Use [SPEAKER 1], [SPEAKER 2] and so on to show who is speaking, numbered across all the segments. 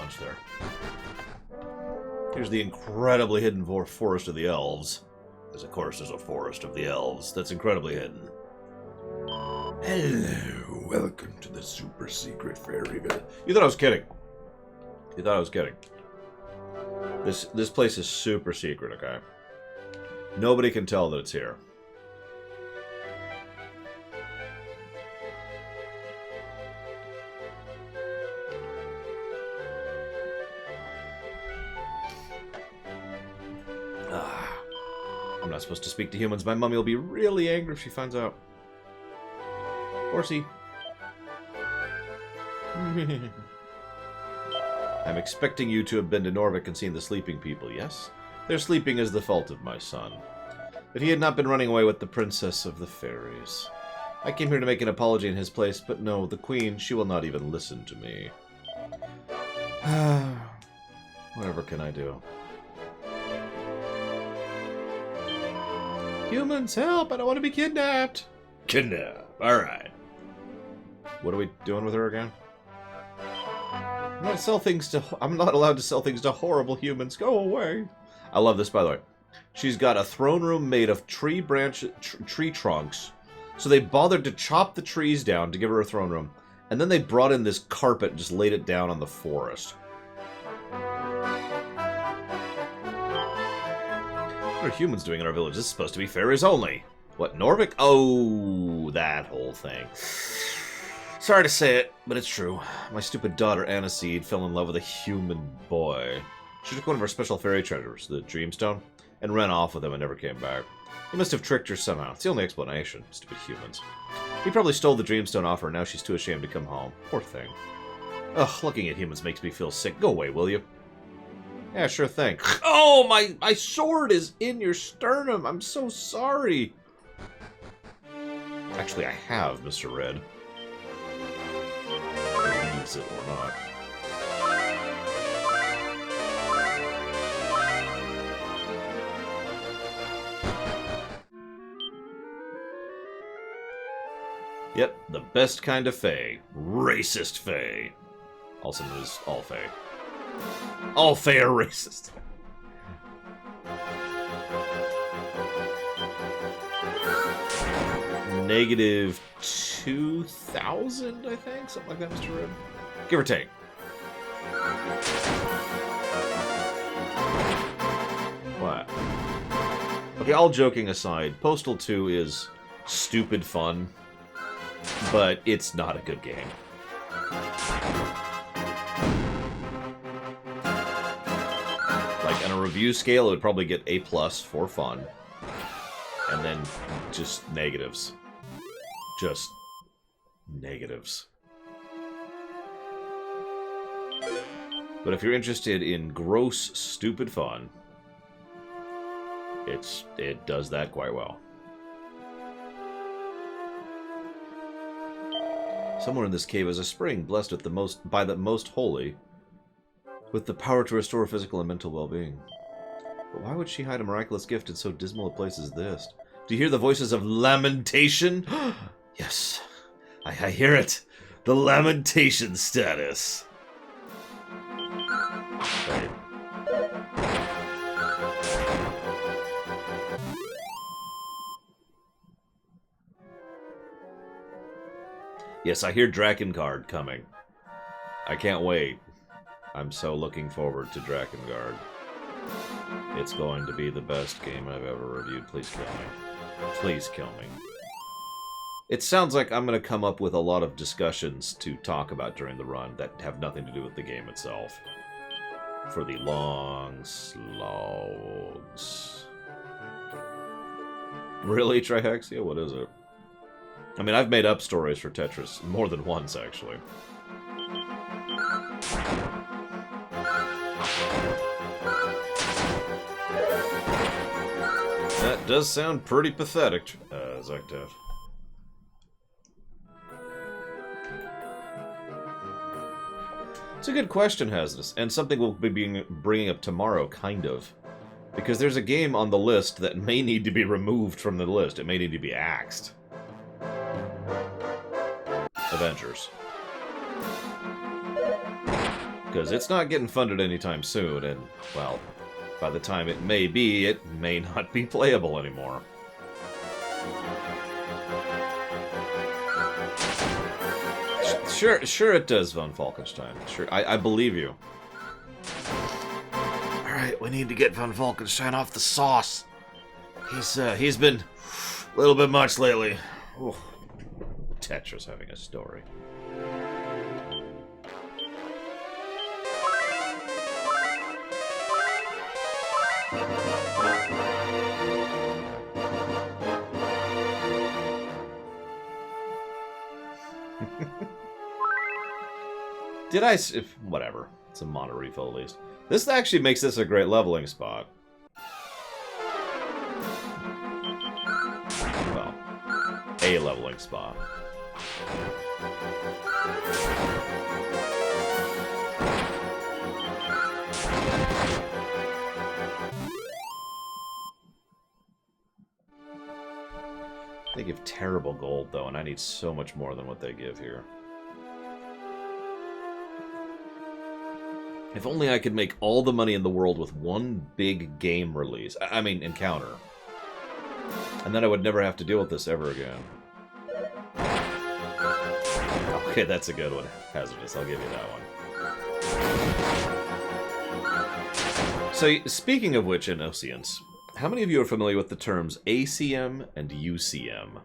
[SPEAKER 1] launch there. Here's the incredibly hidden forest of the elves. Because, of course, there's a forest of the elves that's incredibly hidden.
[SPEAKER 2] Hello, welcome to the super secret fairy village.
[SPEAKER 1] You thought I was kidding. You thought I was kidding. This place is super secret, okay? Nobody can tell that it's here. I'm not supposed to speak to humans. My mummy will be really angry if she finds out. Horsey. I'm expecting you to have been to Norvik and seen the sleeping people, yes? Their sleeping is the fault of my son. But he had not been running away with the princess of the fairies. I came here to make an apology in his place, but no, the queen, she will not even listen to me. Whatever can I do? Humans, help! I don't want to be kidnapped!
[SPEAKER 2] Kidnap. Alright.
[SPEAKER 1] What are we doing with her again? I'm not allowed to sell things to horrible humans. Go away. I love this, by the way. She's got a throne room made of tree trunks. So they bothered to chop the trees down to give her a throne room. And then they brought in this carpet and just laid it down on the forest. What are humans doing in our village? This is supposed to be fairies only. What, Norvik? Oh, that whole thing. Sorry to say it, but it's true. My stupid daughter, Aniseed, fell in love with a human boy. She took one of our special fairy treasures, the Dreamstone, and ran off with him and never came back. He must have tricked her somehow. It's the only explanation. Stupid humans. He probably stole the Dreamstone off her, and now she's too ashamed to come home. Poor thing. Ugh, looking at humans makes me feel sick. Go away, will you? Yeah, sure thing. Oh, my sword is in your sternum. I'm so sorry. Actually, I have, Mr. Red. Believes it or not. Yep, the best kind of fae. Racist fae. Also known as all fae. All fae are racist. Negative 2,000, I think? Something like that, Mr. Red. Give or take. What? Okay, all joking aside, Postal 2 is stupid fun, but it's not a good game. Like, on a review scale, it would probably get A+ for fun. And then just negatives. Just negatives. But if you're interested in gross, stupid fun, it does that quite well. Somewhere in this cave is a spring blessed with by the most holy, with the power to restore physical and mental well-being. But why would she hide a miraculous gift in so dismal a place as this? Do you hear the voices of lamentation? Yes, I hear it. The lamentation status. Right. Yes, I hear Drakengard coming. I can't wait. I'm so looking forward to Drakengard. It's going to be the best game I've ever reviewed. Please kill me. Please kill me. It sounds like I'm going to come up with a lot of discussions to talk about during the run that have nothing to do with the game itself. For the long slogs. Really, Trihexia? What is it? I mean, I've made up stories for Tetris more than once, actually. That does sound pretty pathetic, Zektev. It's a good question, Hasness, and something we'll be bringing up tomorrow, kind of. Because there's a game on the list that may need to be removed from the list. It may need to be axed. Avengers. Because it's not getting funded anytime soon, and, well, by the time it may be, it may not be playable anymore. Sure it does, Von Falkenstein. Sure, I believe you. Alright, we need to get Von Falkenstein off the sauce. He's been a little bit much lately. Ooh. Tetra's having a story. Did I... Whatever. It's a mono refill at least. This actually makes this a great leveling spot. Well, a leveling spot. They give terrible gold, though, and I need so much more than what they give here. If only I could make all the money in the world with one big game release. I mean, encounter. And then I would never have to deal with this ever again. Okay, that's a good one. Hazardous, I'll give you that one. So, speaking of which, in Oceans, how many of you are familiar with the terms ACM and UCM?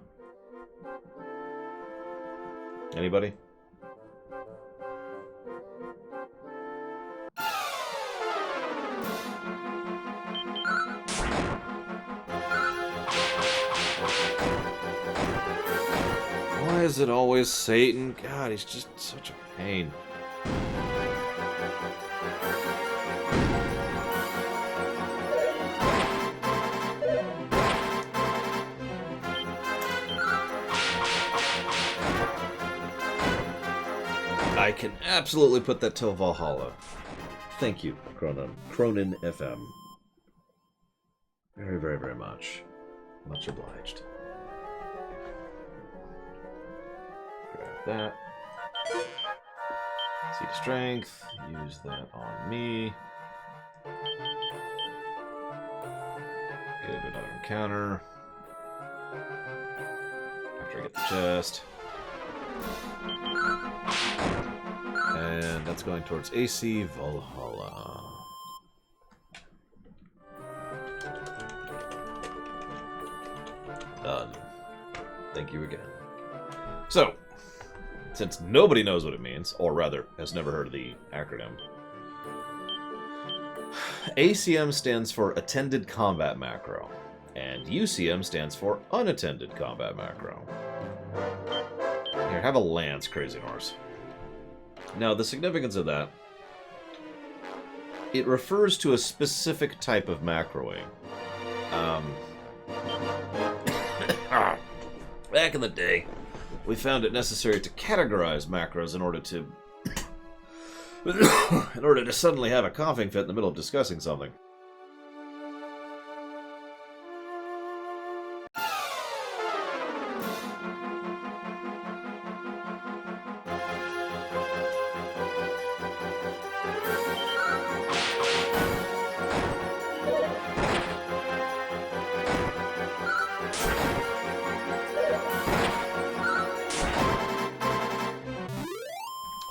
[SPEAKER 1] Anybody? Why is it always Satan? God, he's just such a pain. I can absolutely put that till Valhalla. Thank you, Cronin FM. Very, very, very much. Much obliged. That. Seed of Strength. Use that on me. Get another encounter. After I get the chest. And that's going towards AC Valhalla. Done. Thank you again. So, since nobody knows what it means, or rather, has never heard of the acronym, ACM stands for Attended Combat Macro, and UCM stands for Unattended Combat Macro. Here, have a lance, Crazy Horse. Now, the significance of that, it refers to a specific type of macroing. Back in the day, we found it necessary to categorize macros in order to suddenly have a coughing fit in the middle of discussing something.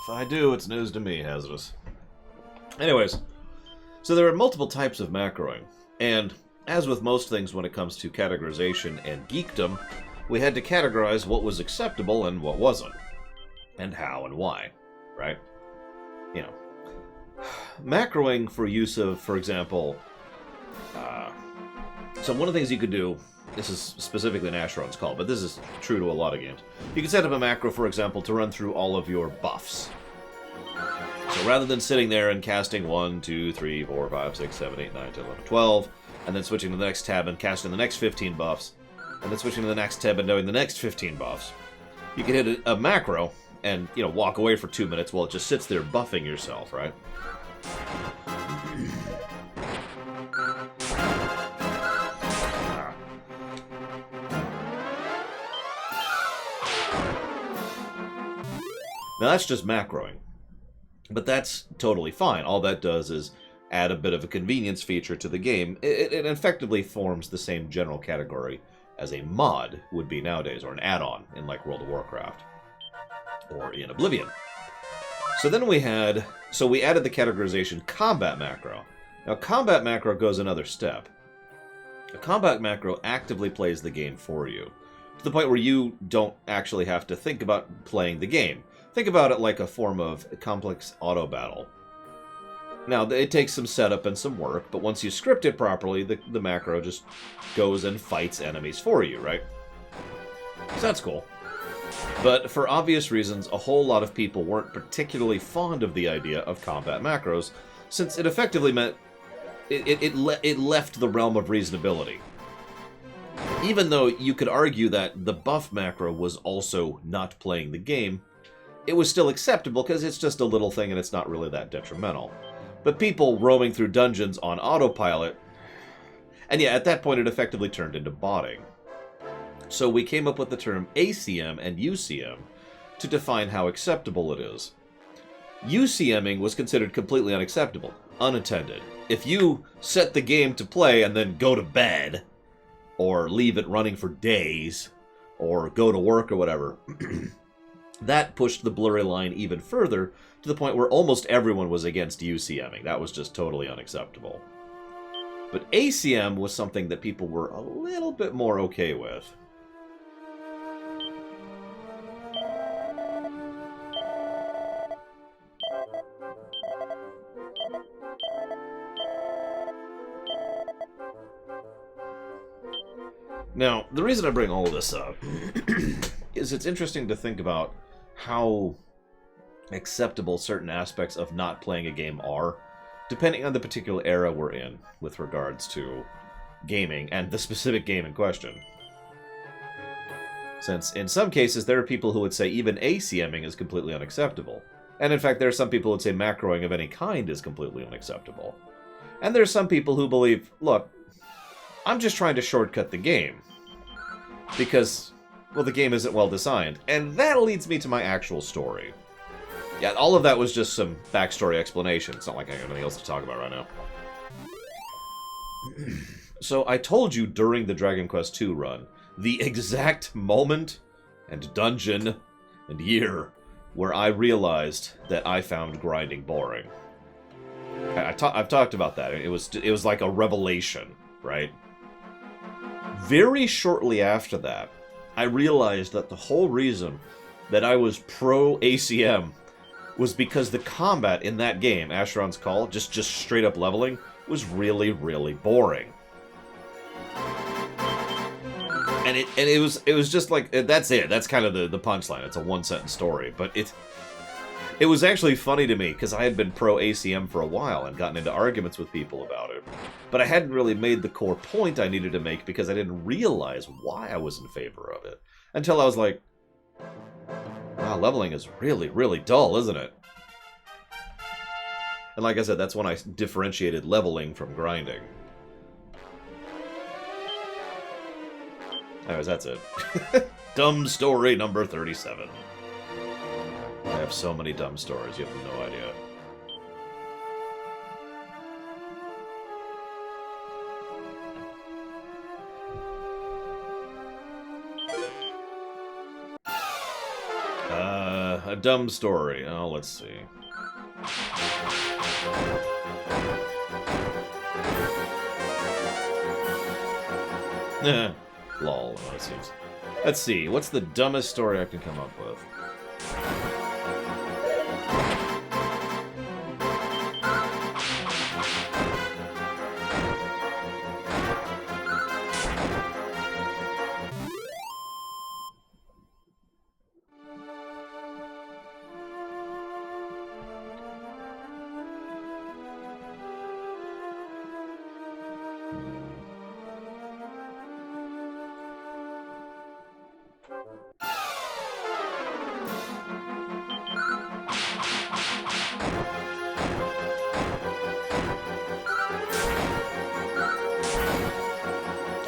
[SPEAKER 1] If I do, it's news to me, Hazardous. Anyways, so there are multiple types of macroing, and as with most things when it comes to categorization and geekdom, we had to categorize what was acceptable and what wasn't, and how and why, right? You know, macroing for use of, for example, so one of the things you could do, this is specifically an Asheron's Call, but this is true to a lot of games. You can set up a macro, for example, to run through all of your buffs. So rather than sitting there and casting 1, 2, 3, 4, 5, 6, 7, 8, 9, 10, 11, 12, and then switching to the next tab and casting the next 15 buffs, and then switching to the next tab and doing the next 15 buffs, you can hit a macro and, you know, walk away for 2 minutes while it just sits there buffing yourself, right? Now that's just macroing. But that's totally fine. All that does is add a bit of a convenience feature to the game. It effectively forms the same general category as a mod would be nowadays, or an add-on in like World of Warcraft or in Oblivion. So then we added the categorization combat macro. Now combat macro goes another step. A combat macro actively plays the game for you, to the point where you don't actually have to think about playing the game. Think about it like a form of complex auto battle. Now, it takes some setup and some work, but once you script it properly, the macro just goes and fights enemies for you, right? So that's cool. But for obvious reasons, a whole lot of people weren't particularly fond of the idea of combat macros, since it effectively meant it left the realm of reasonability. Even though you could argue that the buff macro was also not playing the game, it was still acceptable because it's just a little thing and it's not really that detrimental. But people roaming through dungeons on autopilot, and yeah, at that point it effectively turned into botting. So we came up with the term ACM and UCM to define how acceptable it is. UCMing was considered completely unacceptable, unattended. If you set the game to play and then go to bed, or leave it running for days, or go to work or whatever, that pushed the blurry line even further, to the point where almost everyone was against UCMing. That was just totally unacceptable. But ACM was something that people were a little bit more okay with. Now, the reason I bring all of this up is it's interesting to think about how acceptable certain aspects of not playing a game are, depending on the particular era we're in with regards to gaming and the specific game in question. Since in some cases there are people who would say even ACMing is completely unacceptable. And in fact there are some people who would say macroing of any kind is completely unacceptable. And there are some people who believe, look, I'm just trying to shortcut the game. Because, well, the game isn't well designed. And that leads me to my actual story. Yeah, all of that was just some backstory explanation. It's not like I have anything else to talk about right now. So I told you during the Dragon Quest II run, the exact moment and dungeon and year where I realized that I found grinding boring. I've talked about that. It was like a revelation, right? Very shortly after that, I realized that the whole reason that I was pro ACM was because the combat in that game, Asheron's Call, just straight up leveling, was really, really boring. And it was just like, that's it. That's kind of the punchline. It's a one-sentence story. But it was actually funny to me, because I had been pro ACM for a while and gotten into arguments with people about it. But I hadn't really made the core point I needed to make because I didn't realize why I was in favor of it. Until I was like, wow, leveling is really, really dull, isn't it? And like I said, that's when I differentiated leveling from grinding. Anyways, that's it. Dumb story number 37. I have so many dumb stories, you have no idea. A dumb story. Oh, let's see. Lol, that seems. Let's see, what's the dumbest story I can come up with?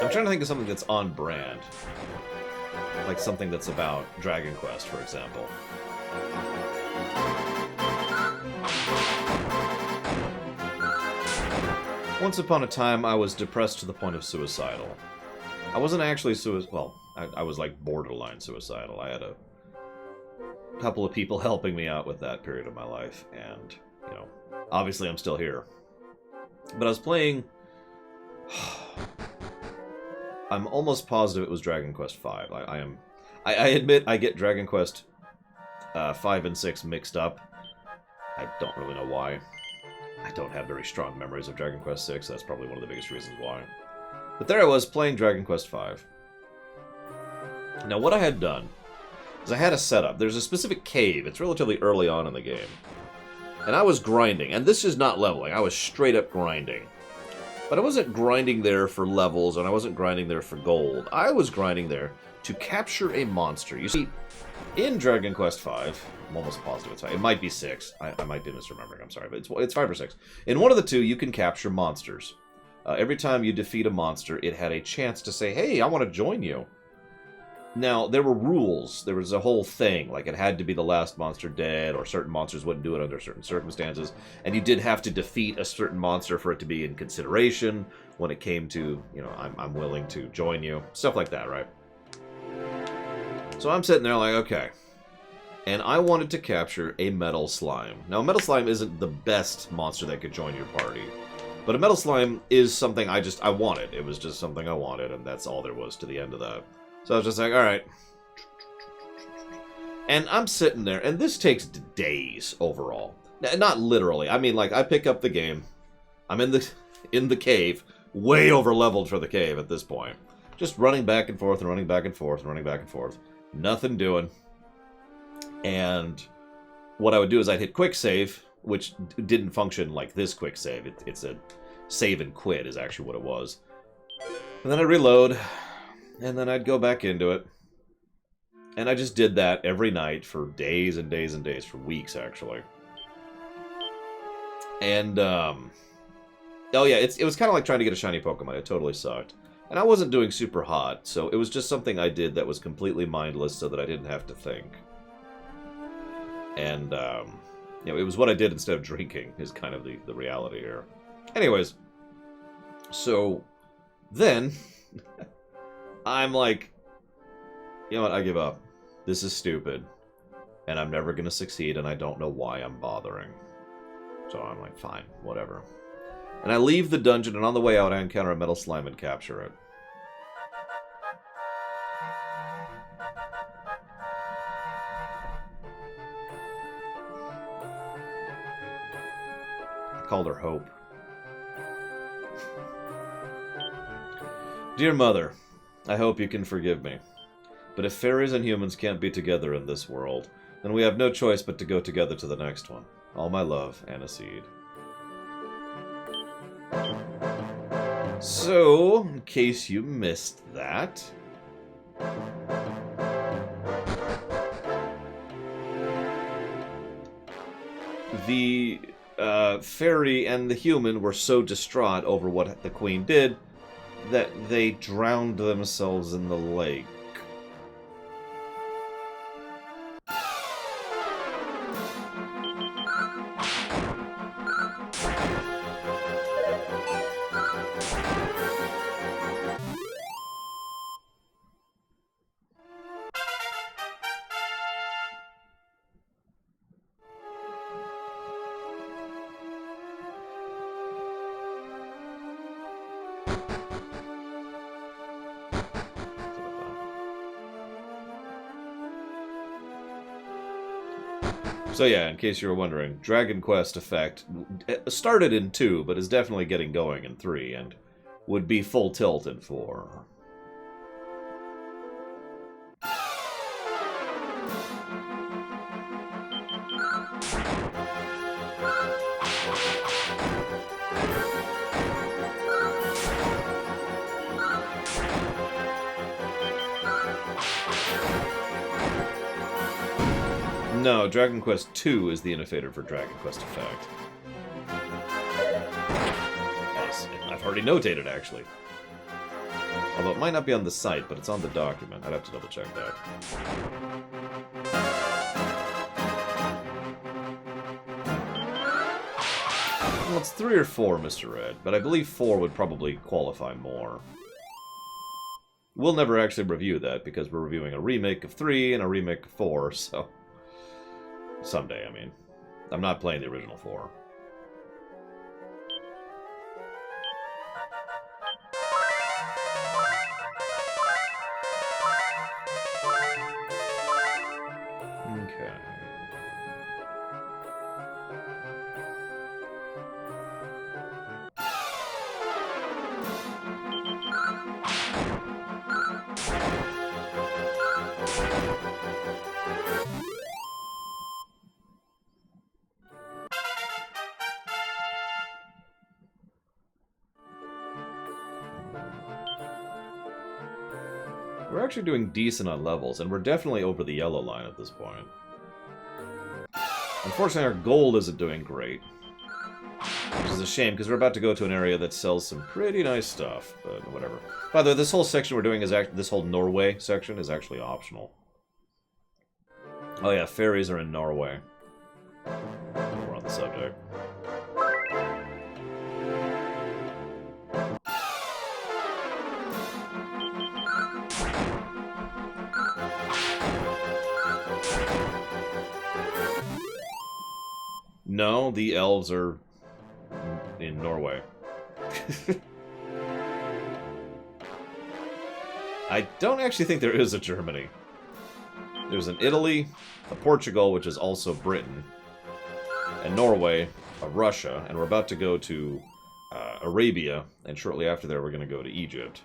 [SPEAKER 1] I'm trying to think of something that's on brand. Like something that's about Dragon Quest, for example. Once upon a time, I was depressed to the point of suicidal. I wasn't actually well, I was like borderline suicidal. I had a couple of people helping me out with that period of my life, and, you know, obviously I'm still here. But I was playing... I'm almost positive it was Dragon Quest V. I admit I get Dragon Quest 5 and 6 mixed up. I don't really know why. I don't have very strong memories of Dragon Quest 6. That's probably one of the biggest reasons why. But there I was, playing Dragon Quest V. Now, what I had done is I had a setup. There's a specific cave. It's relatively early on in the game. And I was grinding. And this is not leveling. I was straight up grinding. But I wasn't grinding there for levels, and I wasn't grinding there for gold. I was grinding there to capture a monster. You see, in Dragon Quest V, I'm almost positive it's 5. It might be 6. I might be misremembering, I'm sorry, but it's 5 or 6. In one of the two, you can capture monsters. Every time you defeat a monster, it had a chance to say, hey, I want to join you. Now, there were rules. There was a whole thing. Like, it had to be the last monster dead, or certain monsters wouldn't do it under certain circumstances. And you did have to defeat a certain monster for it to be in consideration when it came to, you know, I'm willing to join you. Stuff like that, right? So I'm sitting there like, okay. And I wanted to capture a metal slime. Now, a metal slime isn't the best monster that could join your party. But a metal slime is something I wanted. It was just something I wanted, and that's all there was to the end of that. So I was just like, alright. And I'm sitting there, and this takes days overall. Not literally. I mean, like, I pick up the game. I'm in the cave. Way over-leveled for the cave at this point. Just running back and forth, and running back and forth, and running back and forth. Nothing doing. And what I would do is I'd hit quick save, which didn't function like this quick save. It's a save and quit is actually what it was. And then I'd reload, and then I'd go back into it. And I just did that every night for days and days and days, for weeks actually. And, oh yeah, it was kind of like trying to get a shiny Pokemon. It totally sucked. And I wasn't doing super hot, so it was just something I did that was completely mindless so that I didn't have to think. And, you know, it was what I did instead of drinking, is kind of the reality here. Anyways, so then I'm like, you know what, I give up. This is stupid. And I'm never going to succeed, and I don't know why I'm bothering. So I'm like, fine, whatever. And I leave the dungeon, and on the way out I encounter a metal slime and capture it. I called her Hope. Dear Mother, I hope you can forgive me. But if fairies and humans can't be together in this world, then we have no choice but to go together to the next one. All my love, Aniseed. So, in case you missed that... the fairy and the human were so distraught over what the queen did that they drowned themselves in the lake. So yeah, in case you were wondering, Dragon Quest effect started in 2, but is definitely getting going in 3, and would be full tilt in 4. No, Dragon Quest 2 is the innovator for Dragon Quest effect. Yes, I've already notated, actually. Although it might not be on the site, but it's on the document. I'd have to double check that. Well, it's 3 or 4, Mr. Red, but I believe 4 would probably qualify more. We'll never actually review that, because we're reviewing a remake of 3 and a remake of 4, so... Someday, I mean. I'm not playing the original 4. Okay. We're actually doing decent on levels, and we're definitely over the yellow line at this point. Unfortunately, our gold isn't doing great. Which is a shame, because we're about to go to an area that sells some pretty nice stuff, but whatever. By the way, this whole section we're doing is this whole Norway section is actually optional. Oh yeah, ferries are in Norway. We're on the subject. No, the elves are in Norway. I don't actually think there is a Germany. There's an Italy, a Portugal, which is also Britain, and Norway, a Russia, and we're about to go to Arabia, and shortly after there we're going to go to Egypt.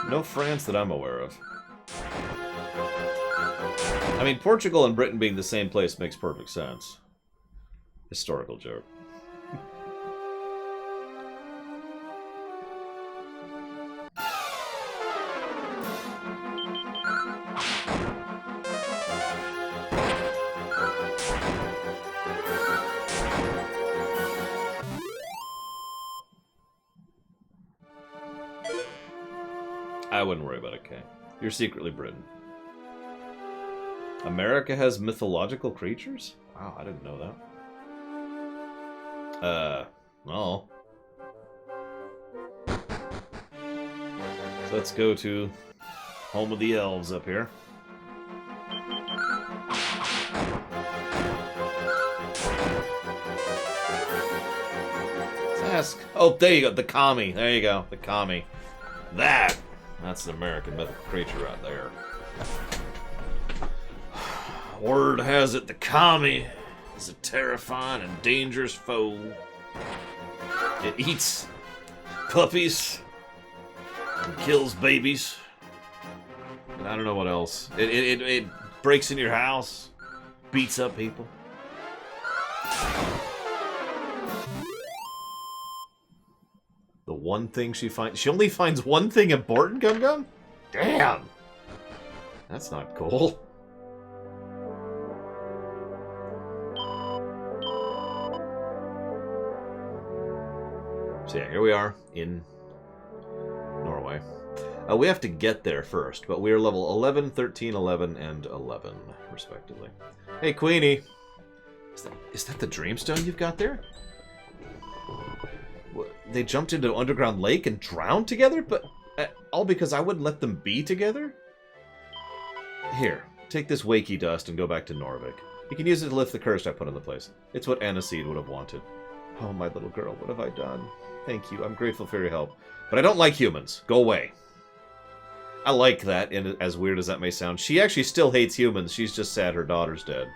[SPEAKER 1] No France that I'm aware of. I mean, Portugal and Britain being the same place makes perfect sense. Historical joke. I wouldn't worry about it, Kay. You're secretly Britain. America has mythological creatures? Wow, I didn't know that. Well. So let's go to home of the elves up here. Let's ask. Oh, there you go, the kami. There you go, the kami. That's an American mythical creature right there. Word has it the kami is a terrifying and dangerous foe. It eats puppies and kills babies. And I don't know what else. It breaks in your house, beats up people. The one thing she finds... She only finds one thing important, Gum Gum? Damn! That's not cool. So yeah, here we are in Norway. We have to get there first, but we are level 11, 13, 11, and 11, respectively. Hey, Queenie! Is that the Dreamstone you've got there? They jumped into an underground lake and drowned together? But all because I wouldn't let them be together? Here, take this wakey dust and go back to Norvik. You can use it to lift the curse I put in the place. It's what Aniseed would have wanted. Oh, my little girl, what have I done? Thank you, I'm grateful for your help. But I don't like humans. Go away. I like that, and as weird as that may sound. She actually still hates humans. She's just sad her daughter's dead.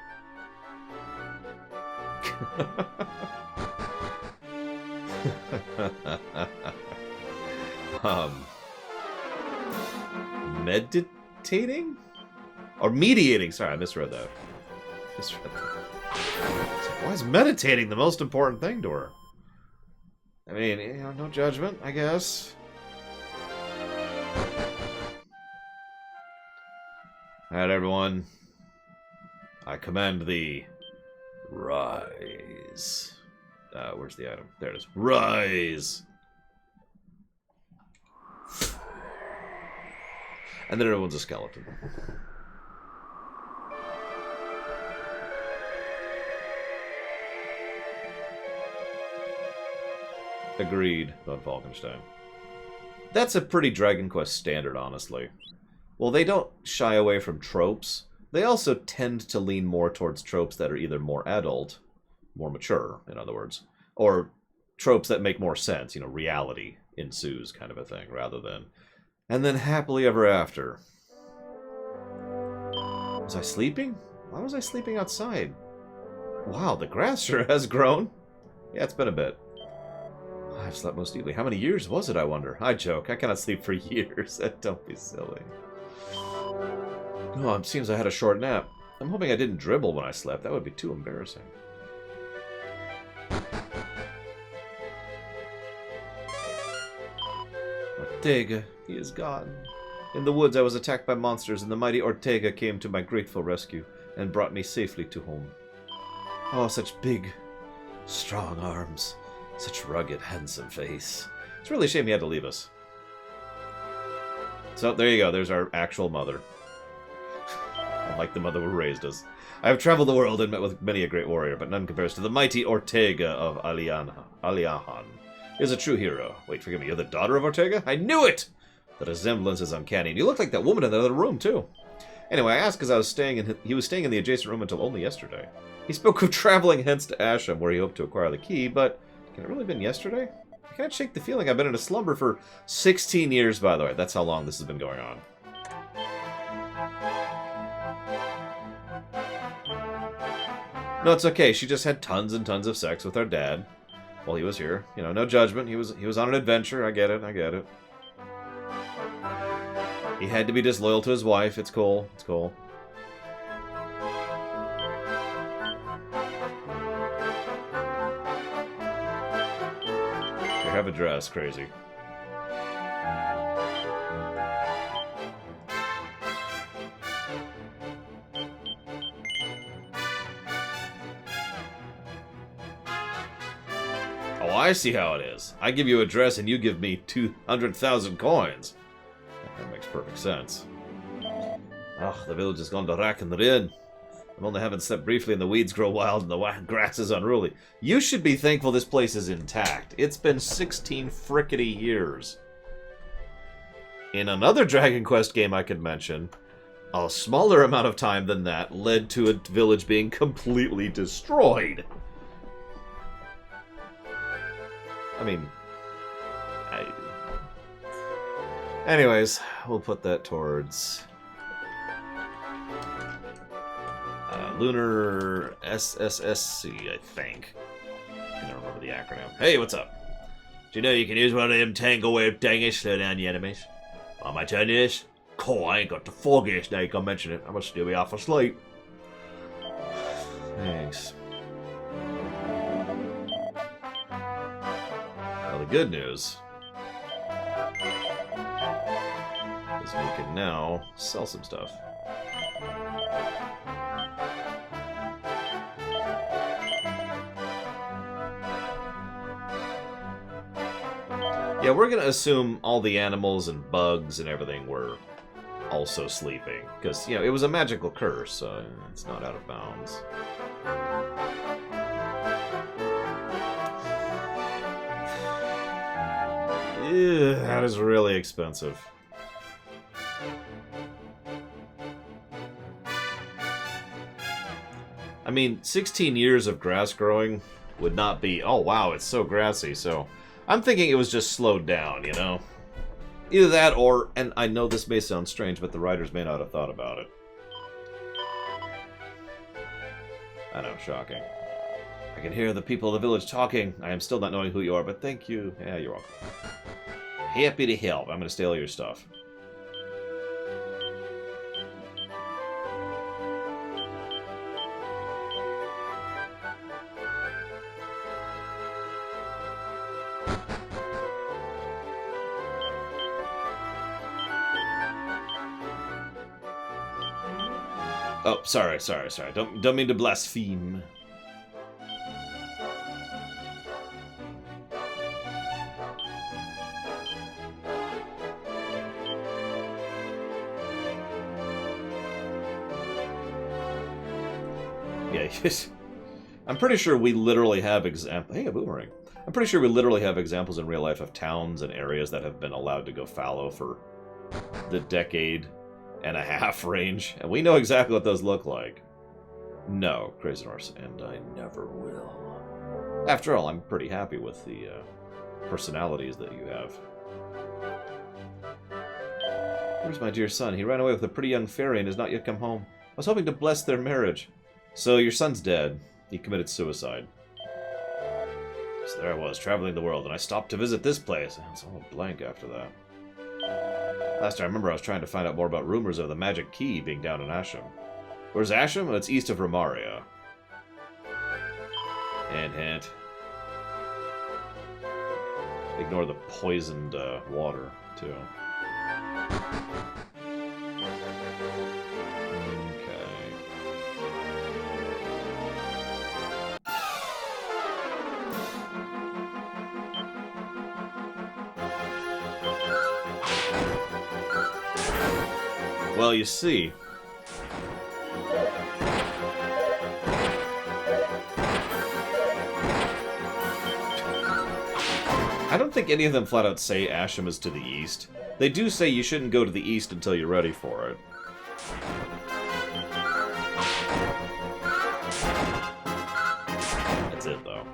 [SPEAKER 1] Meditating? Or mediating. Sorry, I misread that. Why is meditating the most important thing to her? I mean, you know, no judgment, I guess. Alright, everyone. I command thee, rise. Where's the item? There it is. Rise! And then everyone's a skeleton. Agreed, Von Falkenstein. That's a pretty Dragon Quest standard, honestly. Well, they don't shy away from tropes. They also tend to lean more towards tropes that are either more adult, more mature, in other words, or tropes that make more sense, you know, reality ensues kind of a thing, rather than... And then happily ever after. Was I sleeping? Why was I sleeping outside? Wow, the grass sure has grown. Yeah, it's been a bit. I've slept most deeply. How many years was it, I wonder? I joke. I cannot sleep for years. Don't be silly. Oh, it seems I had a short nap. I'm hoping I didn't dribble when I slept. That would be too embarrassing. Ortega, he is gone. In the woods I was attacked by monsters, and the mighty Ortega came to my grateful rescue and brought me safely to home. Oh, such big, strong arms. Such rugged, handsome face. It's really a shame he had to leave us. So, there you go. There's our actual mother. Unlike the mother who raised us. I have traveled the world and met with many a great warrior, but none compares to the mighty Ortega of Aliahan. He is a true hero. Wait, forgive me, you're the daughter of Ortega? I knew it! The resemblance is uncanny, and you look like that woman in the other room, too. Anyway, I asked because he was staying in the adjacent room until only yesterday. He spoke of traveling hence to Asham, where he hoped to acquire the key, but... Can it really have been yesterday? I can't shake the feeling I've been in a slumber for 16 years, by the way. That's how long this has been going on. No, it's okay. She just had tons and tons of sex with our dad while he was here. You know, no judgment. He was on an adventure. I get it. I get it. He had to be disloyal to his wife. It's cool. It's cool. Have a dress, crazy. Oh, I see how it is. I give you a dress and you give me 200,000 coins. That makes perfect sense. Ugh, the village has gone to rack and ruin. I'm only having slept briefly and the weeds grow wild and the grass is unruly. You should be thankful this place is intact. It's been 16 frickety years. In another Dragon Quest game I could mention, a smaller amount of time than that led to a village being completely destroyed. I mean... Anyways, we'll put that towards... Lunar SSSC, I think. I don't remember the acronym. Hey, what's up? Do you know you can use one of them tangle wave dangers to slow down the enemies? On my turn this? Cool, I ain't got the foggiest now you can mention it. I must still be half asleep. Thanks. Well, the good news is we can now sell some stuff. Yeah, we're going to assume all the animals and bugs and everything were also sleeping. Because, you know, it was a magical curse, so it's not out of bounds. Ew, that is really expensive. I mean, 16 years of grass growing would not be, oh wow, it's so grassy, so... I'm thinking it was just slowed down, you know? Either that or, and I know this may sound strange, but the writers may not have thought about it. I know, shocking. I can hear the people of the village talking. I am still not knowing who you are, but thank you. Yeah, you're welcome. Happy to help. I'm going to steal your stuff. Oh, sorry. Don't mean to blaspheme. Yeah, I'm pretty sure we literally have examples. Hey, a boomerang. I'm pretty sure we literally have examples in real life of towns and areas that have been allowed to go fallow for the decade and a half range, and we know exactly what those look like. No, Crazy Horse, and I never will. After all, I'm pretty happy with the personalities that you have. Where's my dear son? He ran away with a pretty young fairy and has not yet come home. I was hoping to bless their marriage. So your son's dead. He committed suicide. So there I was, traveling the world, and I stopped to visit this place. It's all a blank after that. Last I remember, I was trying to find out more about rumors of the magic key being down in Asham. Where's Asham? Well, it's east of Romaria. Hint, hint. Ignore the poisoned water, too. Well, you see, I don't think any of them flat out say Asham is to the east. They do say you shouldn't go to the east until you're ready for it. That's it, though.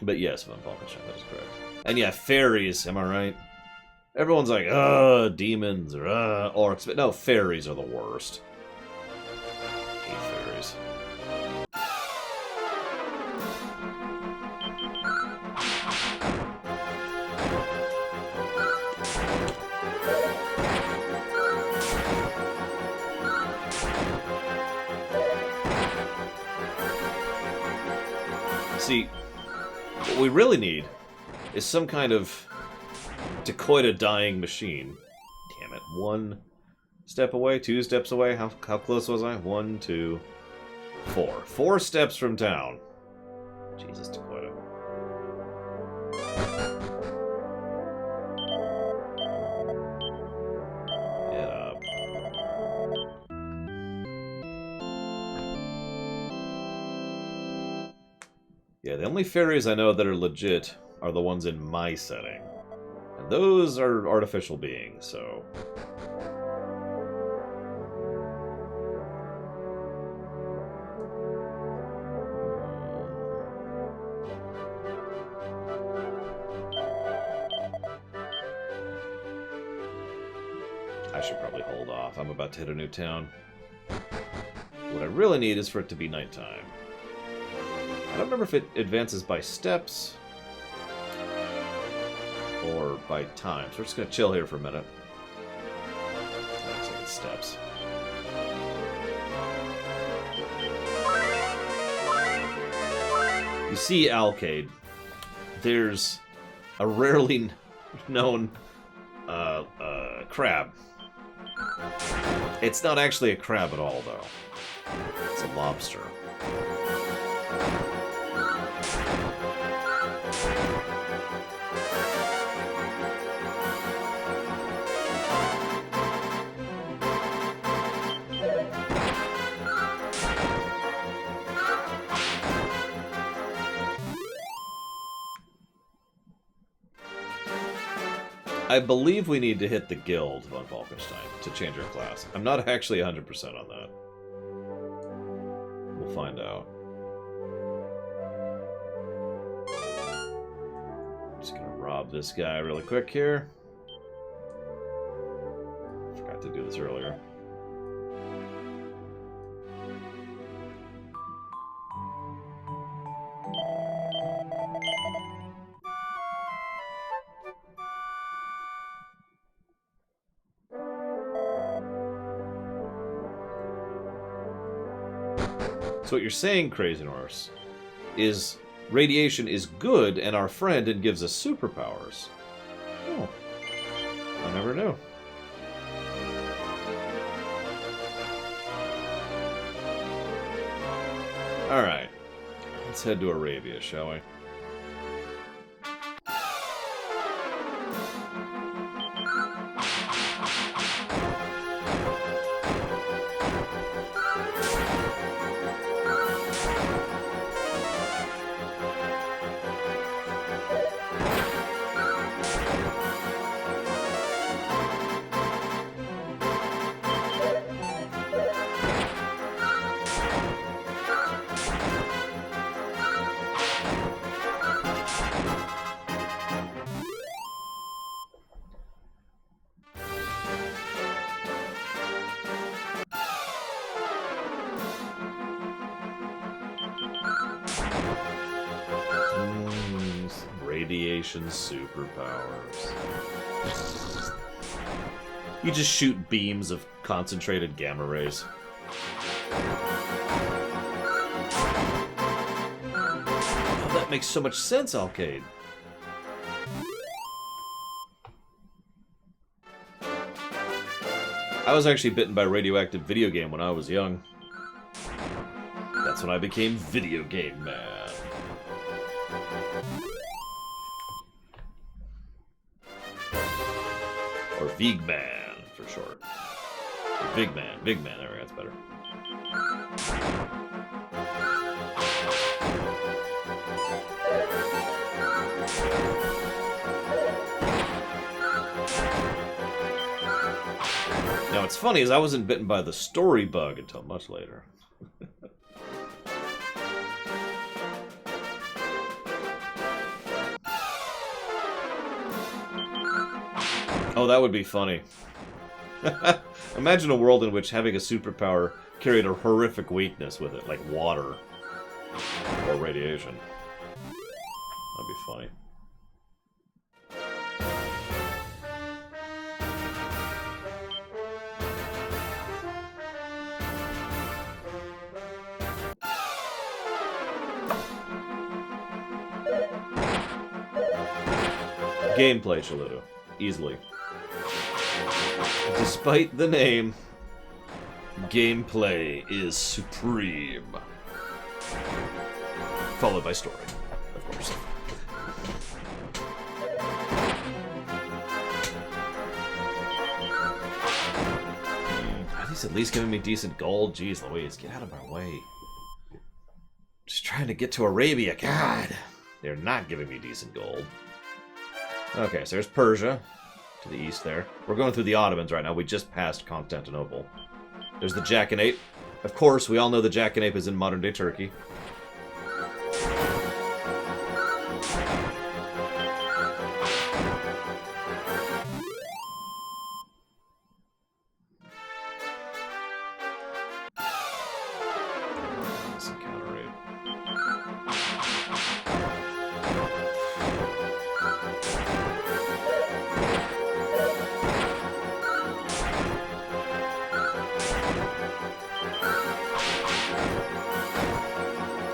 [SPEAKER 1] But yes, Von Falkenstein, that is correct. And yeah, fairies, am I right? Everyone's like, demons, or orcs. But no, fairies are the worst. I hate fairies. See, what we really need is some kind of dacoita dying machine. Damn it. 1 step away, 2 steps away. How close was I? 1, 2, 4. 4 steps from town. Jesus, dacoita. Get up. Yeah, the only fairies I know that are legit are the ones in my setting. And those are artificial beings, so... I should probably hold off. I'm about to hit a new town. What I really need is for it to be nighttime. I don't remember if it advances by steps or by time, so we're just going to chill here for a minute. Looks like it's steps. You see, Alcade, there's a rarely known crab. It's not actually a crab at all, though. It's a lobster. I believe we need to hit the guild, Von Falkenstein, to change our class. I'm not actually 100% on that. We'll find out. Just gonna rob this guy really quick here. Forgot to do this earlier. So what you're saying, Crazy Norse, is radiation is good and our friend and gives us superpowers. Oh. I never knew. Alright. Let's head to Arabia, shall we? Radiation superpowers. You just shoot beams of concentrated gamma rays. Oh, that makes so much sense, Alcade. I was actually bitten by a radioactive video game when I was young. That's when I became Video Game Man. Or Vigman, for short. Or Vigman, there we go, that's better. Now, what's funny is I wasn't bitten by the story bug until much later. Oh, that would be funny. Imagine a world in which having a superpower carried a horrific weakness with it, like water or radiation. That'd be funny. Gameplay, Shaludo. Easily. Despite the name, gameplay is supreme. Followed by story, of course. Are these at least giving me decent gold? Jeez Louise, get out of my way. Just trying to get to Arabia, God! They're not giving me decent gold. Okay, so there's Persia. To the east there. We're going through the Ottomans right now. We just passed Constantinople. There's the Jackanape. Of course, we all know the Jackanape is in modern-day Turkey.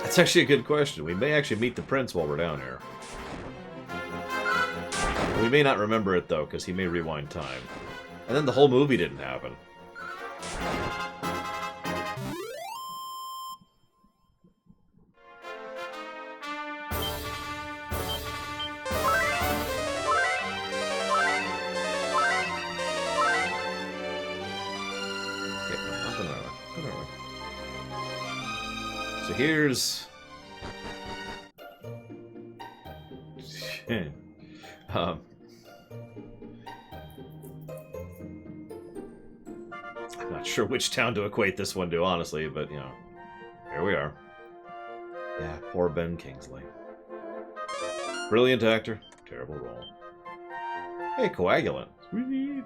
[SPEAKER 1] That's actually a good question. We may actually meet the prince while we're down here. We may not remember it, though, because he may rewind time. And then the whole movie didn't happen. So here's... I'm not sure which town to equate this one to, honestly, but, you know, here we are. Yeah, poor Ben Kingsley. Brilliant actor, terrible role. Hey, coagulant. Sweet.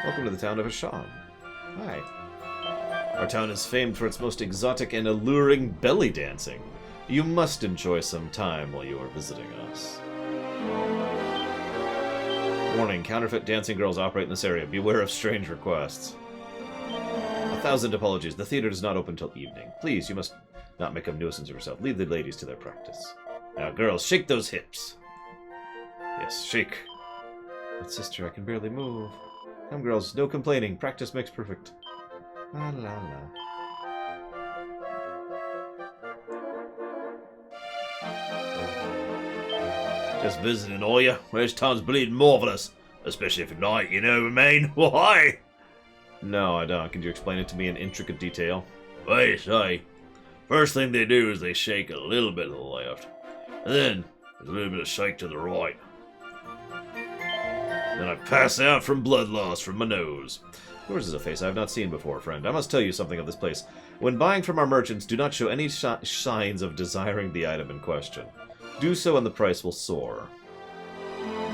[SPEAKER 1] Welcome to the town of Asham. Hi. Our town is famed for its most exotic and alluring belly dancing. You must enjoy some time while you are visiting us. Warning, counterfeit dancing girls operate in this area. Beware of strange requests. 1,000 apologies. The theater does not open till evening. Please, you must not make a nuisance of yourself. Leave the ladies to their practice. Now, girls, shake those hips. Yes, shake. But sister, I can barely move. Come, girls, no complaining. Practice makes perfect. La la la. Just visiting, are you? This town's bleeding marvelous. Especially for night, you know what I mean? Why? No, I don't. Can you explain it to me in intricate detail? I say. First thing they do is they shake a little bit to the left. And then there's a little bit of shake to the right. Then I pass out from blood loss from my nose. Yours is a face I have not seen before, friend. I must tell you something of this place. When buying from our merchants, do not show any signs of desiring the item in question. Do so and the price will soar.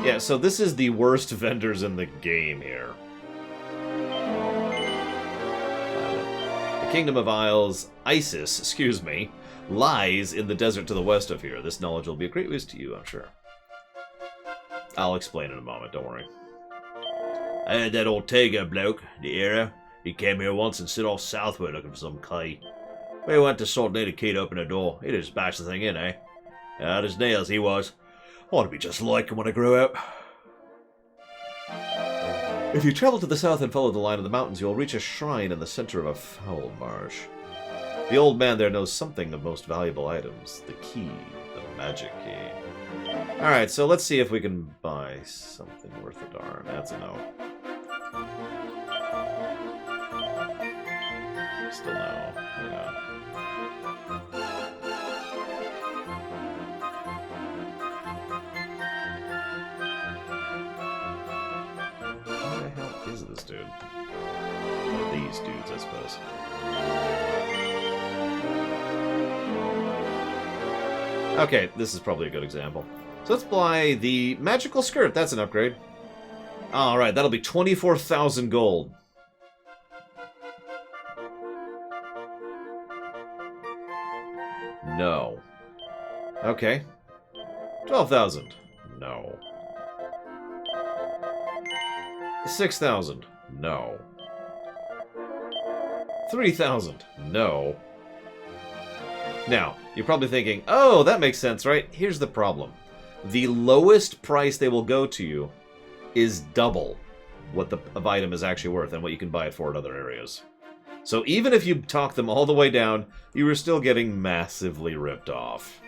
[SPEAKER 1] Yeah, so this is the worst vendors in the game here. The Kingdom of Isles, excuse me, lies in the desert to the west of here. This knowledge will be a great use to you, I'm sure. I'll explain in a moment, don't worry. I had that Ortega bloke, the era. He came here once and set off southward looking for some key. We went to sort the key to open the door. He just bashed the thing in, eh? Out as nails he was. I want to be just like him when I grow up. If you travel to the south and follow the line of the mountains, you'll reach a shrine in the center of a foul marsh. The old man there knows something of most valuable items. The key. The magic key. Alright, so let's see if we can buy something worth a darn. That's a no. Still no. Yeah. Who the hell is this dude? Well, these dudes, I suppose. Okay, this is probably a good example. So let's buy the magical skirt. That's an upgrade. Alright, that'll be 24,000 gold. No. Okay. 12,000. No. 6,000. No. 3,000. No. Now, you're probably thinking, oh, that makes sense, right? Here's the problem. The lowest price they will go to you is double what the item is actually worth and what you can buy it for in other areas. So even if you talk them all the way down, you are still getting massively ripped off.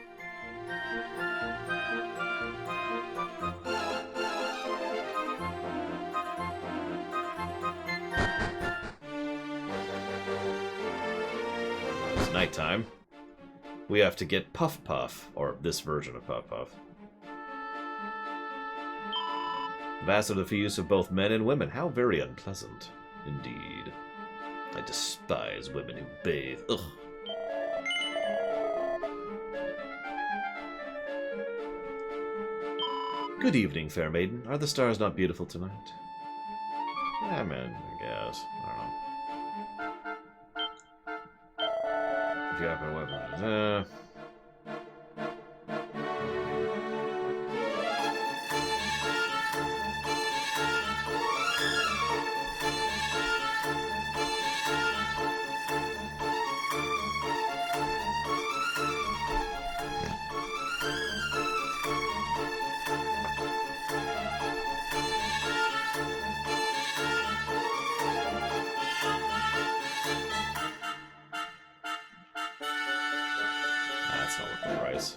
[SPEAKER 1] It's nighttime. We have to get Puff Puff, or this version of Puff Puff. Vast are the use of both men and women. How very unpleasant. Indeed. I despise women who bathe. Ugh. Good evening, fair maiden. Are the stars not beautiful tonight? Yeah, man, I guess. I don't know. If you happen to weapon, that's not worth the price.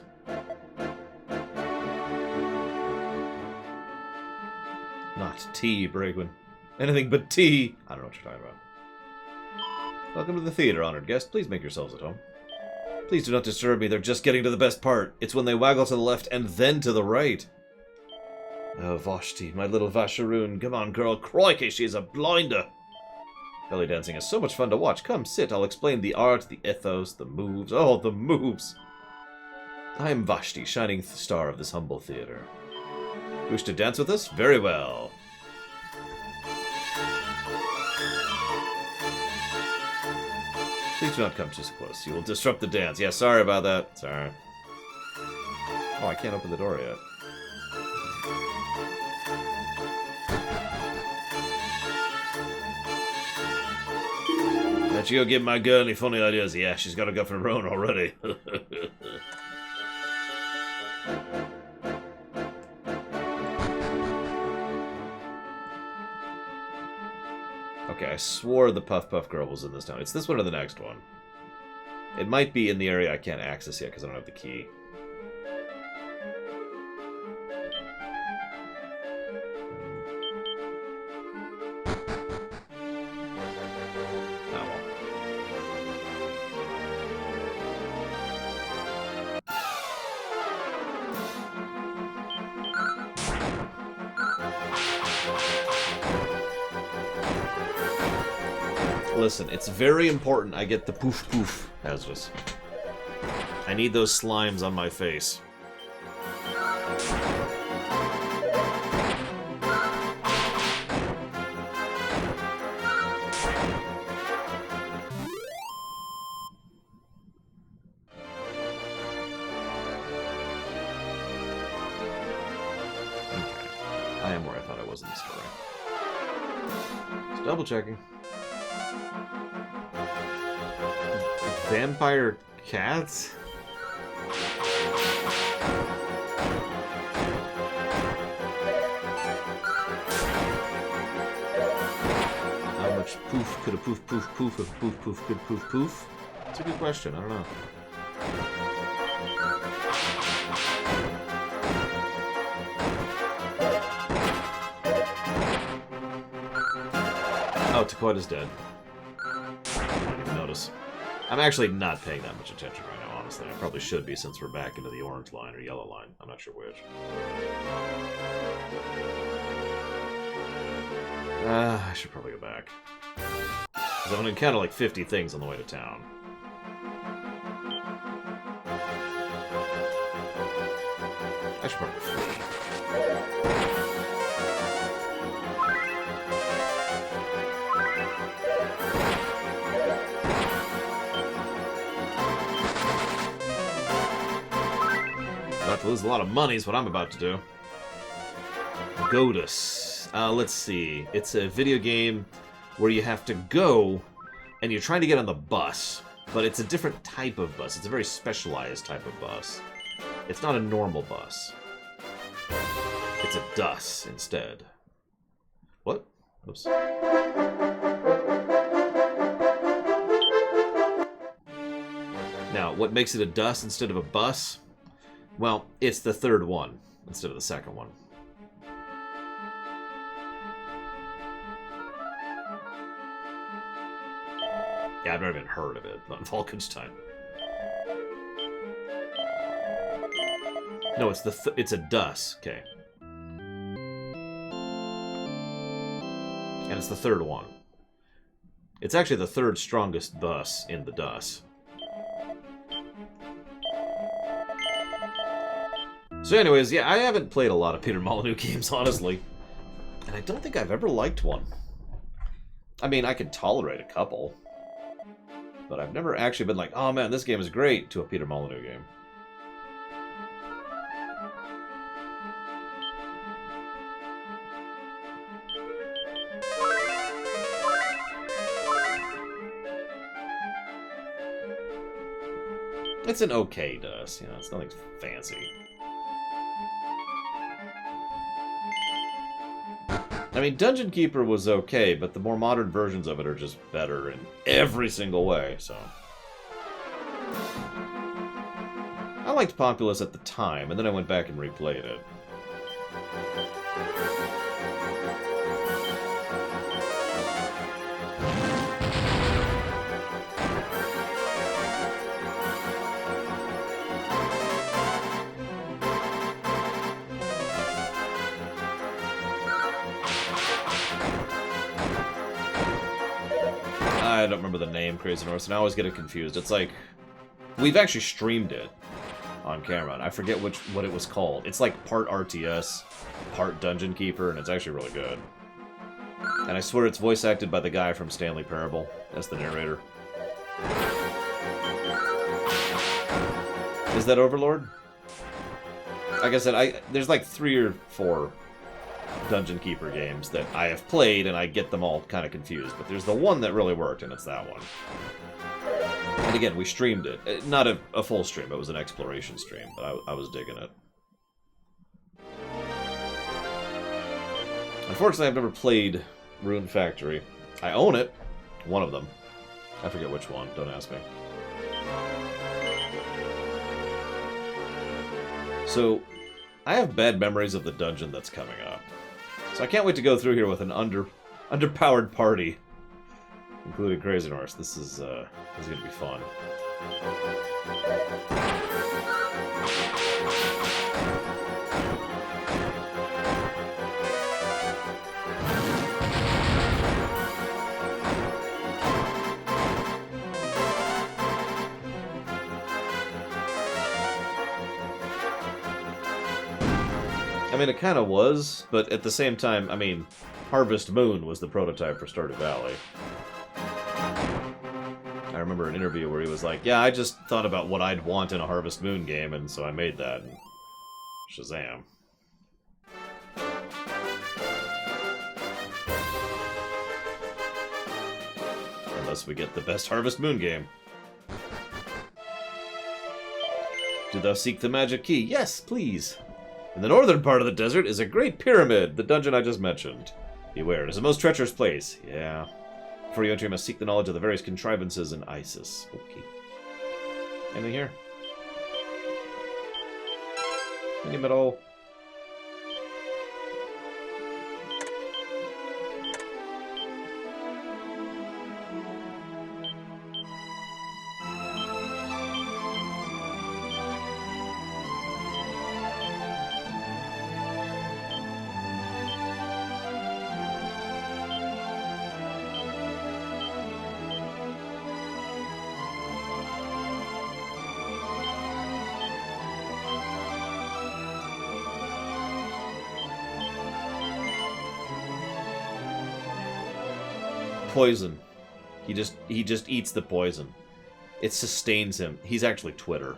[SPEAKER 1] Not tea, Brigwin. Anything but tea. I don't know what you're talking about. Welcome to the theater, honored guest. Please make yourselves at home. Please do not disturb me. They're just getting to the best part. It's when they waggle to the left and then to the right. Oh, Vashti, my little Vasharoon. Come on, girl. Crikey, she is a blinder. Belly dancing is so much fun to watch. Come, sit. I'll explain the art, the ethos, the moves. Oh, the moves. I am Vashti, shining star of this humble theater. Wish to dance with us? Very well. Please do not come too close. You will disrupt the dance. Yeah, sorry about that. Sorry. Oh, I can't open the door yet. Let you go give my girl any funny ideas. Yeah, she's got a girlfriend of her own already. Okay, I swore the Puff Puff Girl was in this town. It's this one or the next one. It might be in the area I can't access yet because I don't have the key. Listen, it's very important I get the poof poof hazardous. I need those slimes on my face. I am where I thought I was in the story. Just double checking. Vampire cats? How much poof could a poof poof poof if poof poof could poof poof? It's a good question. I don't know. Oh, Taquaita's dead. I didn't even notice. I'm actually not paying that much attention right now, honestly. I probably should be since we're back into the orange line or yellow line. I'm not sure which. I should probably go back. Because I'm going to encounter like 50 things on the way to town. I should probably flee. About to lose a lot of money is what I'm about to do. Godus. Let's see. It's a video game where you have to go and you're trying to get on the bus, but it's a different type of bus. It's a very specialized type of bus. It's not a normal bus. It's a DUS instead. What? Oops. Now, what makes it a DUS instead of a bus? Well, it's the third one instead of the second one. Yeah, I've never even heard of it on Falkenstein. No, it's it's a DUS. Okay. And it's the third one. It's actually the third strongest bus in the DUS. So anyways, yeah, I haven't played a lot of Peter Molyneux games, honestly. And I don't think I've ever liked one. I mean, I could tolerate a couple. But I've never actually been like, oh man, this game is great, to a Peter Molyneux game. It's an okay DUS, you know, it's nothing fancy. I mean, Dungeon Keeper was okay, but the more modern versions of it are just better in every single way, so... I liked Populous at the time, and then I went back and replayed it. I don't remember the name, Crazy North, and I always get it confused. It's like... We've actually streamed it on camera, and I forget what it was called. It's like part RTS, part Dungeon Keeper, and it's actually really good. And I swear it's voice acted by the guy from Stanley Parable as the narrator. Is that Overlord? Like I said, there's like 3 or 4 Dungeon Keeper games that I have played, and I get them all kind of confused. But there's the one that really worked, and it's that one. And again, we streamed it. Not a full stream, it was an exploration stream, but I was digging it. Unfortunately, I've never played Rune Factory. I own it. One of them. I forget which one, don't ask me. So, I have bad memories of the dungeon that's coming up. So I can't wait to go through here with an underpowered party, including Crazy Norse. This is going to be fun. mean, it kind of was, but at the same time, I mean, Harvest Moon was the prototype for Stardew Valley. I remember an interview where he was like, yeah, I just thought about what I'd want in a Harvest Moon game, and so I made that. And Shazam. Unless we get the best Harvest Moon game. Do thou seek the magic key? Yes, please. In the northern part of the desert is a great pyramid, the dungeon I just mentioned. Beware, it is a most treacherous place. Yeah. Before you enter, you must seek the knowledge of the various contrivances in Isis. Okay. Anything here? Anything at all? Poison. He just eats the poison. It sustains him. He's actually Twitter.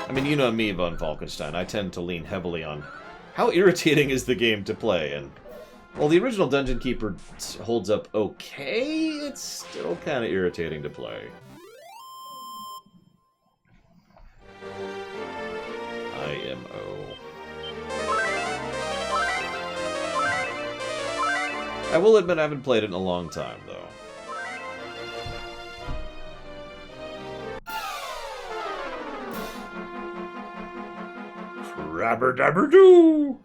[SPEAKER 1] I mean, you know me, Von Falkenstein. I tend to lean heavily on how irritating is the game to play, and while the original Dungeon Keeper holds up okay, it's still kind of irritating to play. IMO. I will admit I haven't played it in a long time, though. Rabber-dabber-doo!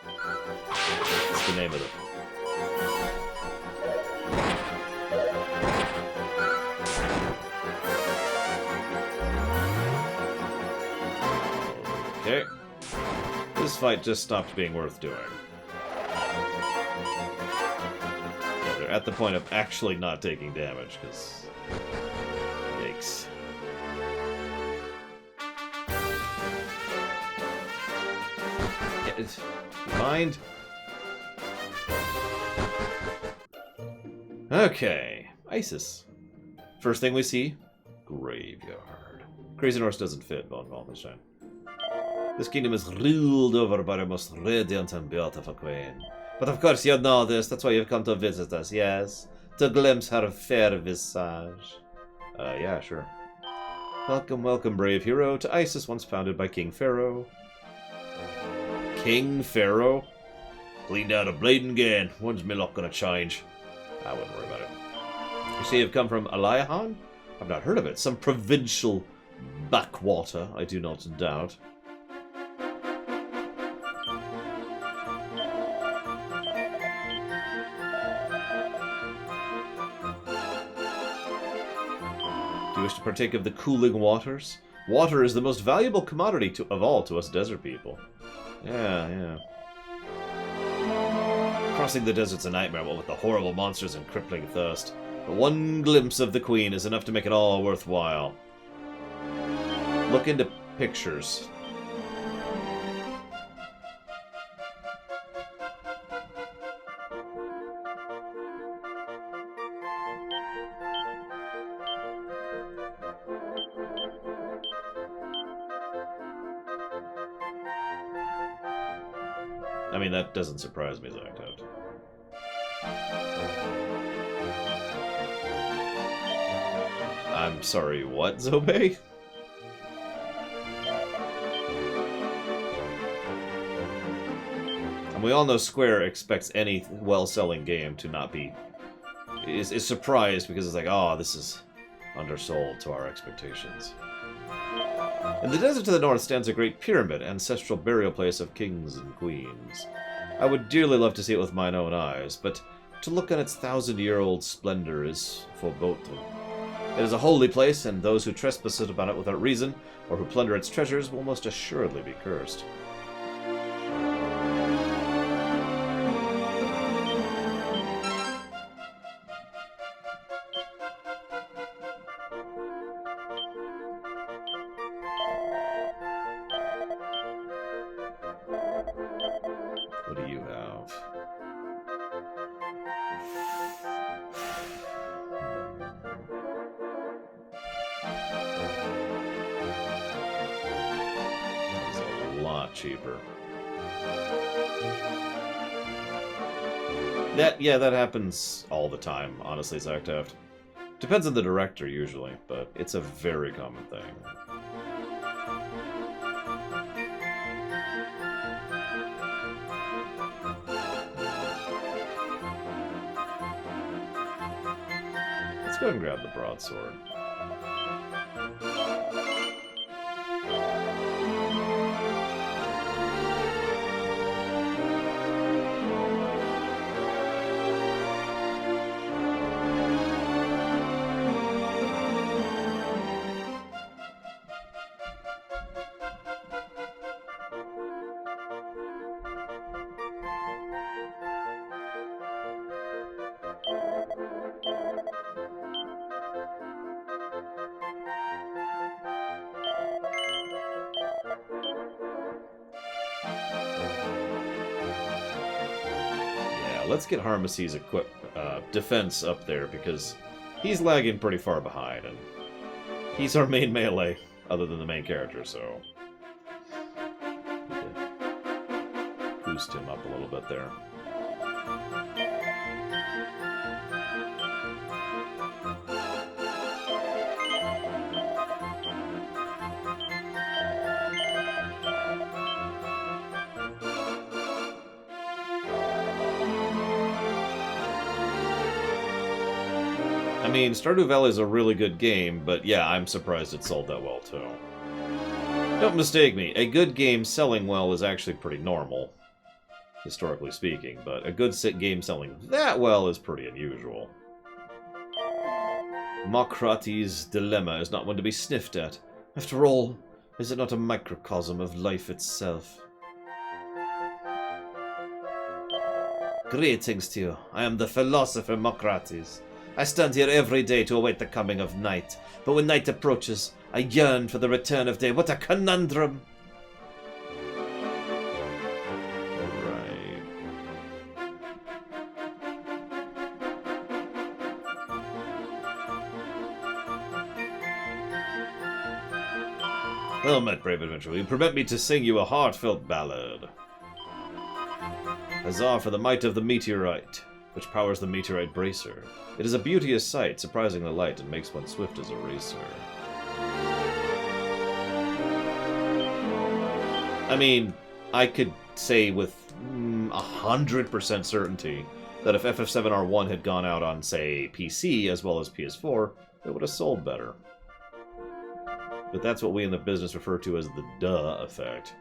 [SPEAKER 1] That's the name of it. Okay. This fight just stopped being worth doing. Yeah, they're at the point of actually not taking damage, because... Yikes. Mind? Okay. Isis. First thing we see, graveyard. Crazy Norse doesn't fit, Von Falkenstein. This kingdom is ruled over by a most radiant and beautiful queen. But of course you know this, that's why you've come to visit us, yes? To glimpse her fair visage. Yeah, sure. Welcome, welcome, brave hero, to Isis once founded by King Pharaoh. King Pharaoh? Cleaned out a bleeding gain. When's my luck gonna change? I wouldn't worry about it. You say you've come from Eliahan? I've not heard of it. Some provincial backwater, I do not doubt. Do you wish to partake of the cooling waters? Water is the most valuable commodity of all to us desert people. Yeah. Crossing the desert's a nightmare, what with the horrible monsters and crippling thirst. But one glimpse of the Queen is enough to make it all worthwhile. Look into pictures. I mean, that doesn't surprise me, Zagtot. I'm sorry, what, Zobe? And we all know Square expects any well-selling game to not be... is surprised because it's like, oh, this is undersold to our expectations. In the desert to the north stands a great pyramid, ancestral burial place of kings and queens. I would dearly love to see it with mine own eyes, but to look on its 1,000-year-old splendor is foreboding. It is a holy place, and those who trespass upon it without reason, or who plunder its treasures, will most assuredly be cursed. What do you have? It's a lot cheaper. That happens all the time, honestly, Zactaft. Depends on the director, usually, but it's a very common thing. Let's go ahead and grab the broadsword. Let's get Harmasi's defense up there, because he's lagging pretty far behind, and he's our main melee, other than the main character, so... boost him up a little bit there. I mean, Stardew Valley is a really good game, but yeah, I'm surprised it sold that well, too. Don't mistake me, a good game selling well is actually pretty normal, historically speaking, but a good game selling that well is pretty unusual. Mokrati's dilemma is not one to be sniffed at. After all, is it not a microcosm of life itself? Greetings to you. I am the philosopher Mokrates. I stand here every day to await the coming of night, but when night approaches, I yearn for the return of day. What a conundrum! Right. Well met, brave adventurer. You permit me to sing you a heartfelt ballad. Huzzah for the might of the meteorite, which powers the meteorite bracer. It is a beauteous sight, surprisingly light, and makes one swift as a racer. I mean, I could say with 100% certainty that if FF7R1 had gone out on, say, PC as well as PS4, it would have sold better. But that's what we in the business refer to as the duh effect.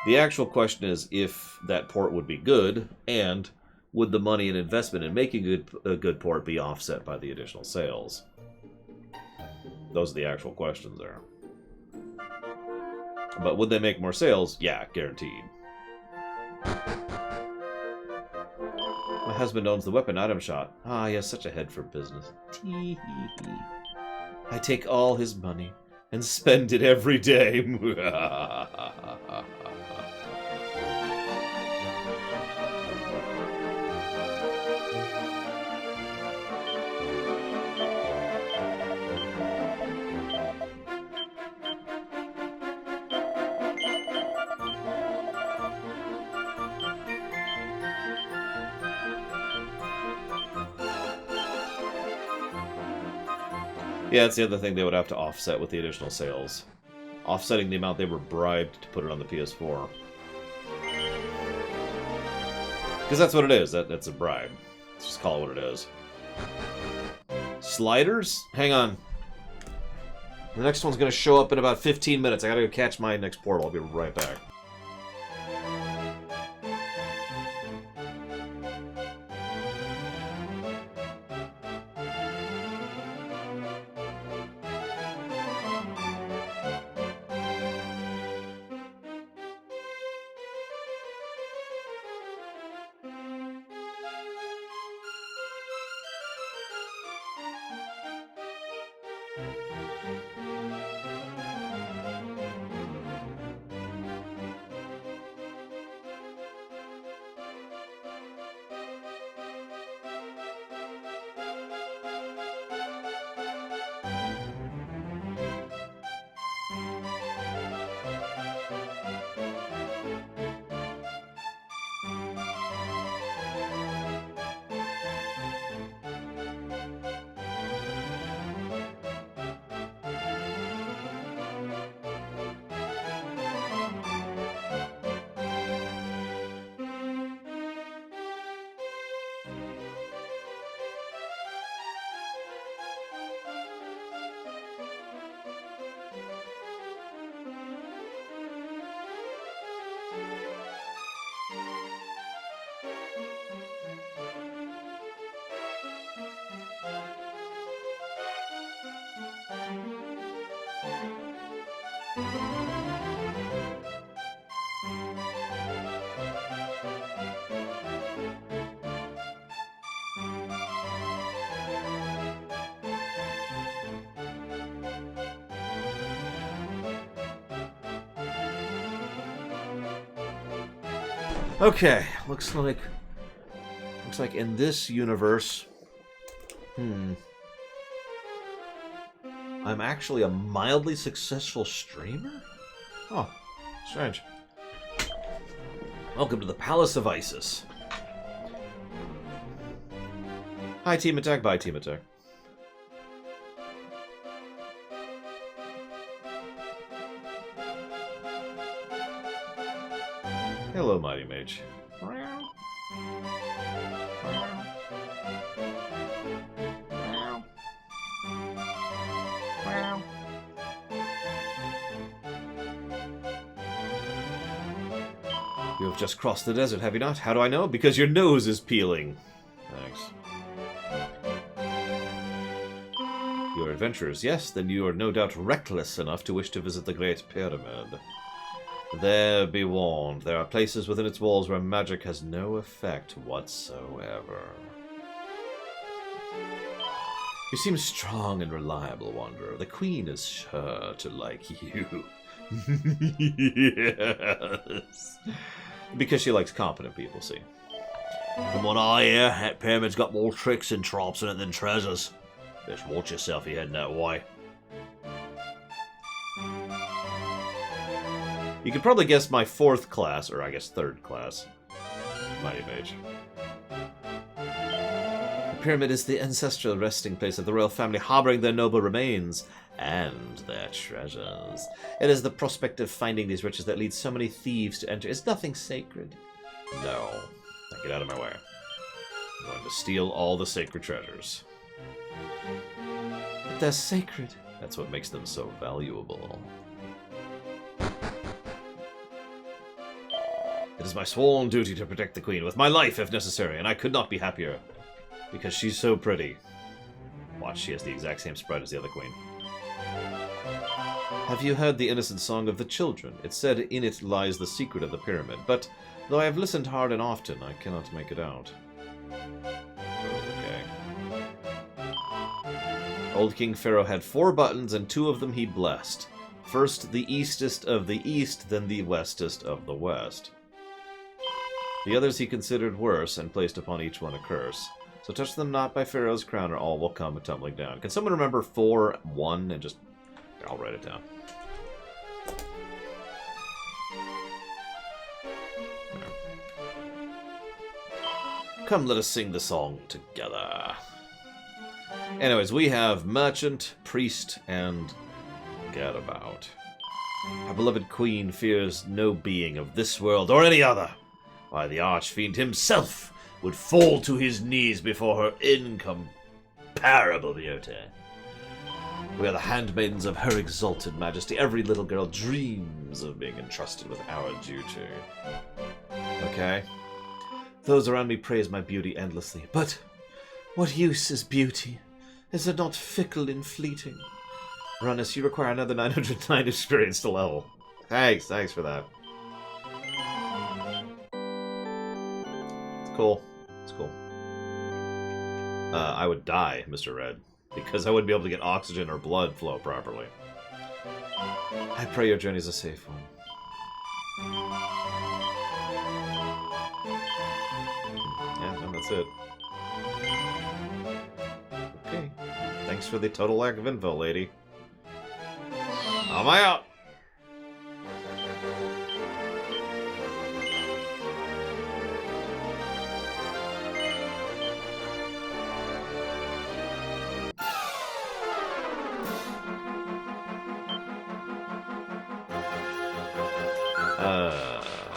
[SPEAKER 1] The actual question is if that port would be good, and would the money and investment in making a good port be offset by the additional sales? Those are the actual questions there. But would they make more sales? Yeah, guaranteed. My husband owns the weapon item shop. Ah, he has such a head for business. Tee hee hee. I take all his money and spend it every day. Yeah, that's the other thing they would have to offset with the additional sales. Offsetting the amount they were bribed to put it on the PS4. Because that's what it is. That's a bribe. Let's just call it what it is. sliders? Hang on. The next one's going to show up in about 15 minutes. I gotta go catch my next portal. I'll be right back. Okay, looks like in this universe, I'm actually a mildly successful streamer? Oh, strange. Welcome to the Palace of Isis. Hi, Team Attack. Bye, Team Attack. Hello, Mighty Mage. You have just crossed the desert, have you not? How do I know? Because your nose is peeling. Thanks. You are adventurers, yes? Then you are no doubt reckless enough to wish to visit the Great Pyramid. There, be warned. There are places within its walls where magic has no effect whatsoever. You seem strong and reliable, Wanderer. The Queen is sure to like you. Yes. Because she likes competent people, see. From what I hear, that pyramid's got more tricks and traps in it than treasures. Just watch yourself, you're heading that way. You could probably guess my 4th class, or I guess 3rd class. Mighty Mage. The pyramid is the ancestral resting place of the royal family, harboring their noble remains and their treasures. It is the prospect of finding these riches that leads so many thieves to enter. Is nothing sacred? No. Now get out of my way. I'm going to steal all the sacred treasures. But they're sacred. That's what makes them so valuable. It is my sworn duty to protect the Queen, with my life if necessary, and I could not be happier. Because she's so pretty. Watch, she has the exact same sprite as the other Queen. Have you heard the innocent song of the children? It said in it lies the secret of the pyramid, but though I have listened hard and often, I cannot make it out. Okay. Old King Pharaoh had 4 buttons, and 2 of them he blessed. First the eastest of the east, then the westest of the west. The others he considered worse, and placed upon each one a curse. So touch them not by Pharaoh's crown, or all will come tumbling down. Can someone remember 4-1 and just... I'll write it down. Come, let us sing the song together. Anyways, we have Merchant, Priest, and Gadabout. Our beloved Queen fears no being of this world or any other. Why, the Archfiend himself would fall to his knees before her incomparable beauty. We are the handmaidens of her exalted majesty. Every little girl dreams of being entrusted with our duty. Okay. Those around me praise my beauty endlessly. But what use is beauty? Is it not fickle and fleeting? Runnus, you require another 909 experience to level. Thanks for that. It's cool. It's cool. I would die, Mr. Red, because I wouldn't be able to get oxygen or blood flow properly. I pray your journey is a safe one. Yeah, no, that's it. Okay. Thanks for the total lack of info, lady. On my out!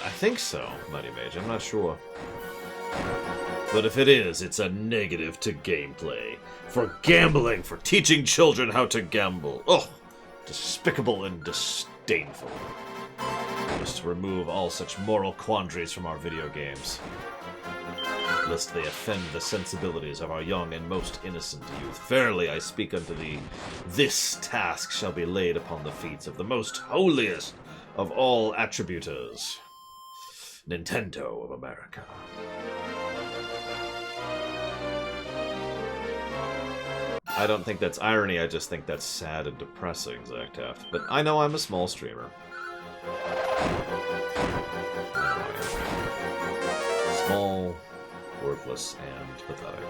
[SPEAKER 1] I think so, Mighty Mage. I'm not sure. But if it is, it's a negative to gameplay. For gambling, for teaching children how to gamble. Oh, despicable and disdainful. We must remove all such moral quandaries from our video games, lest they offend the sensibilities of our young and most innocent youth. Verily, I speak unto thee, this task shall be laid upon the feet of the most holiest of all attributors, Nintendo of America. I don't think that's irony, I just think that's sad and depressing, Zactaft. But I know I'm a small streamer. Small, worthless, and pathetic.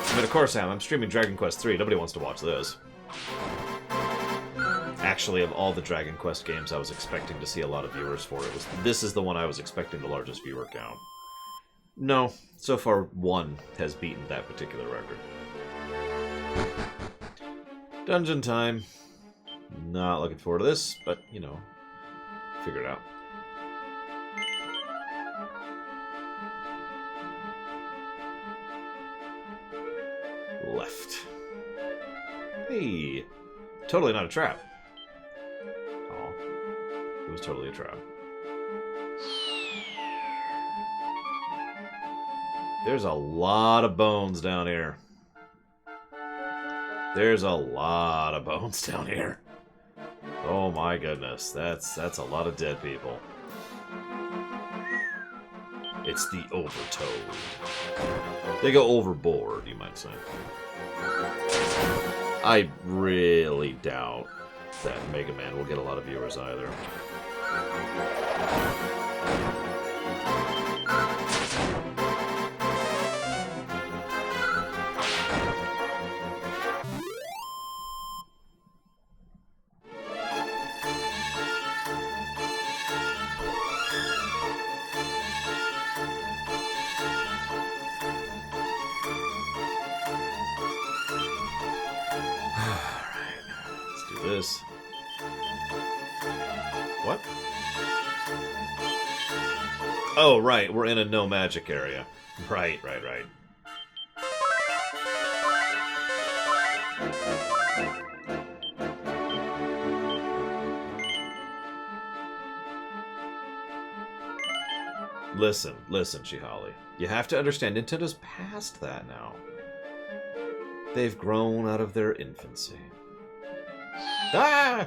[SPEAKER 1] I mean, of course I am. I'm streaming Dragon Quest III. Nobody wants to watch this. Actually, of all the Dragon Quest games I was expecting to see a lot of viewers for, this is the one I was expecting the largest viewer count. No, so far one has beaten that particular record. Dungeon time. Not looking forward to this, but, you know, figure it out. Left. Hey, totally not a trap. Oh, it was totally a trap. There's a lot of bones down here. There's a lot of bones down here. Oh my goodness, that's a lot of dead people. It's the Overtoad. They go overboard, you might say. I really doubt that Mega Man will get a lot of viewers either. This. What? Oh, right. We're in a no magic area. Right. Listen, Chihali. You have to understand, Nintendo's past that now. They've grown out of their infancy. Ah!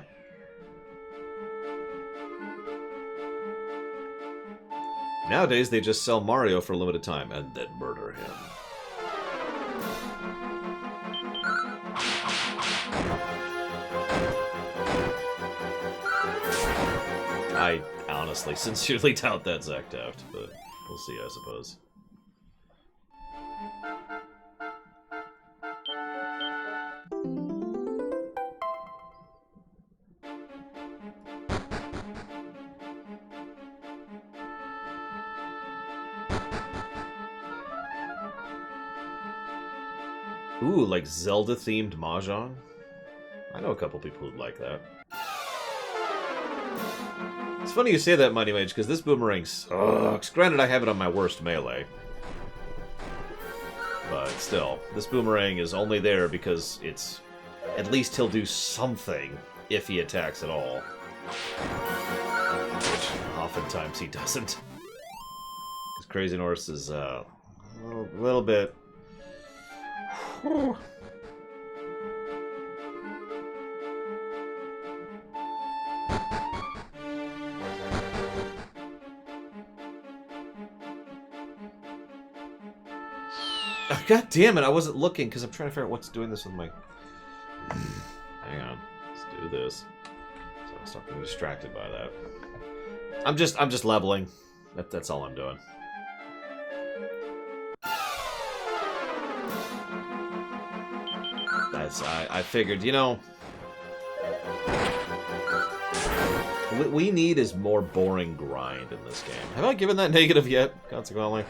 [SPEAKER 1] Nowadays, they just sell Mario for a limited time and then murder him. I honestly, sincerely doubt that, Zactaft, but we'll see, I suppose. Ooh, like Zelda-themed Mahjong? I know a couple people who'd like that. It's funny you say that, Mighty Mage, because this boomerang sucks. Granted, I have it on my worst melee. still, this boomerang is only there because it's... At least he'll do something if he attacks at all. Which oftentimes he doesn't. Because Crazy Norse is a little bit... God damn it, I wasn't looking because I'm trying to figure out what's doing this with my... Hang on. Let's do this. So I'll stop getting distracted by that. I'm just leveling. That's all I'm doing. I figured, you know... What we need is more boring grind in this game. Have I given that negative yet, consequently?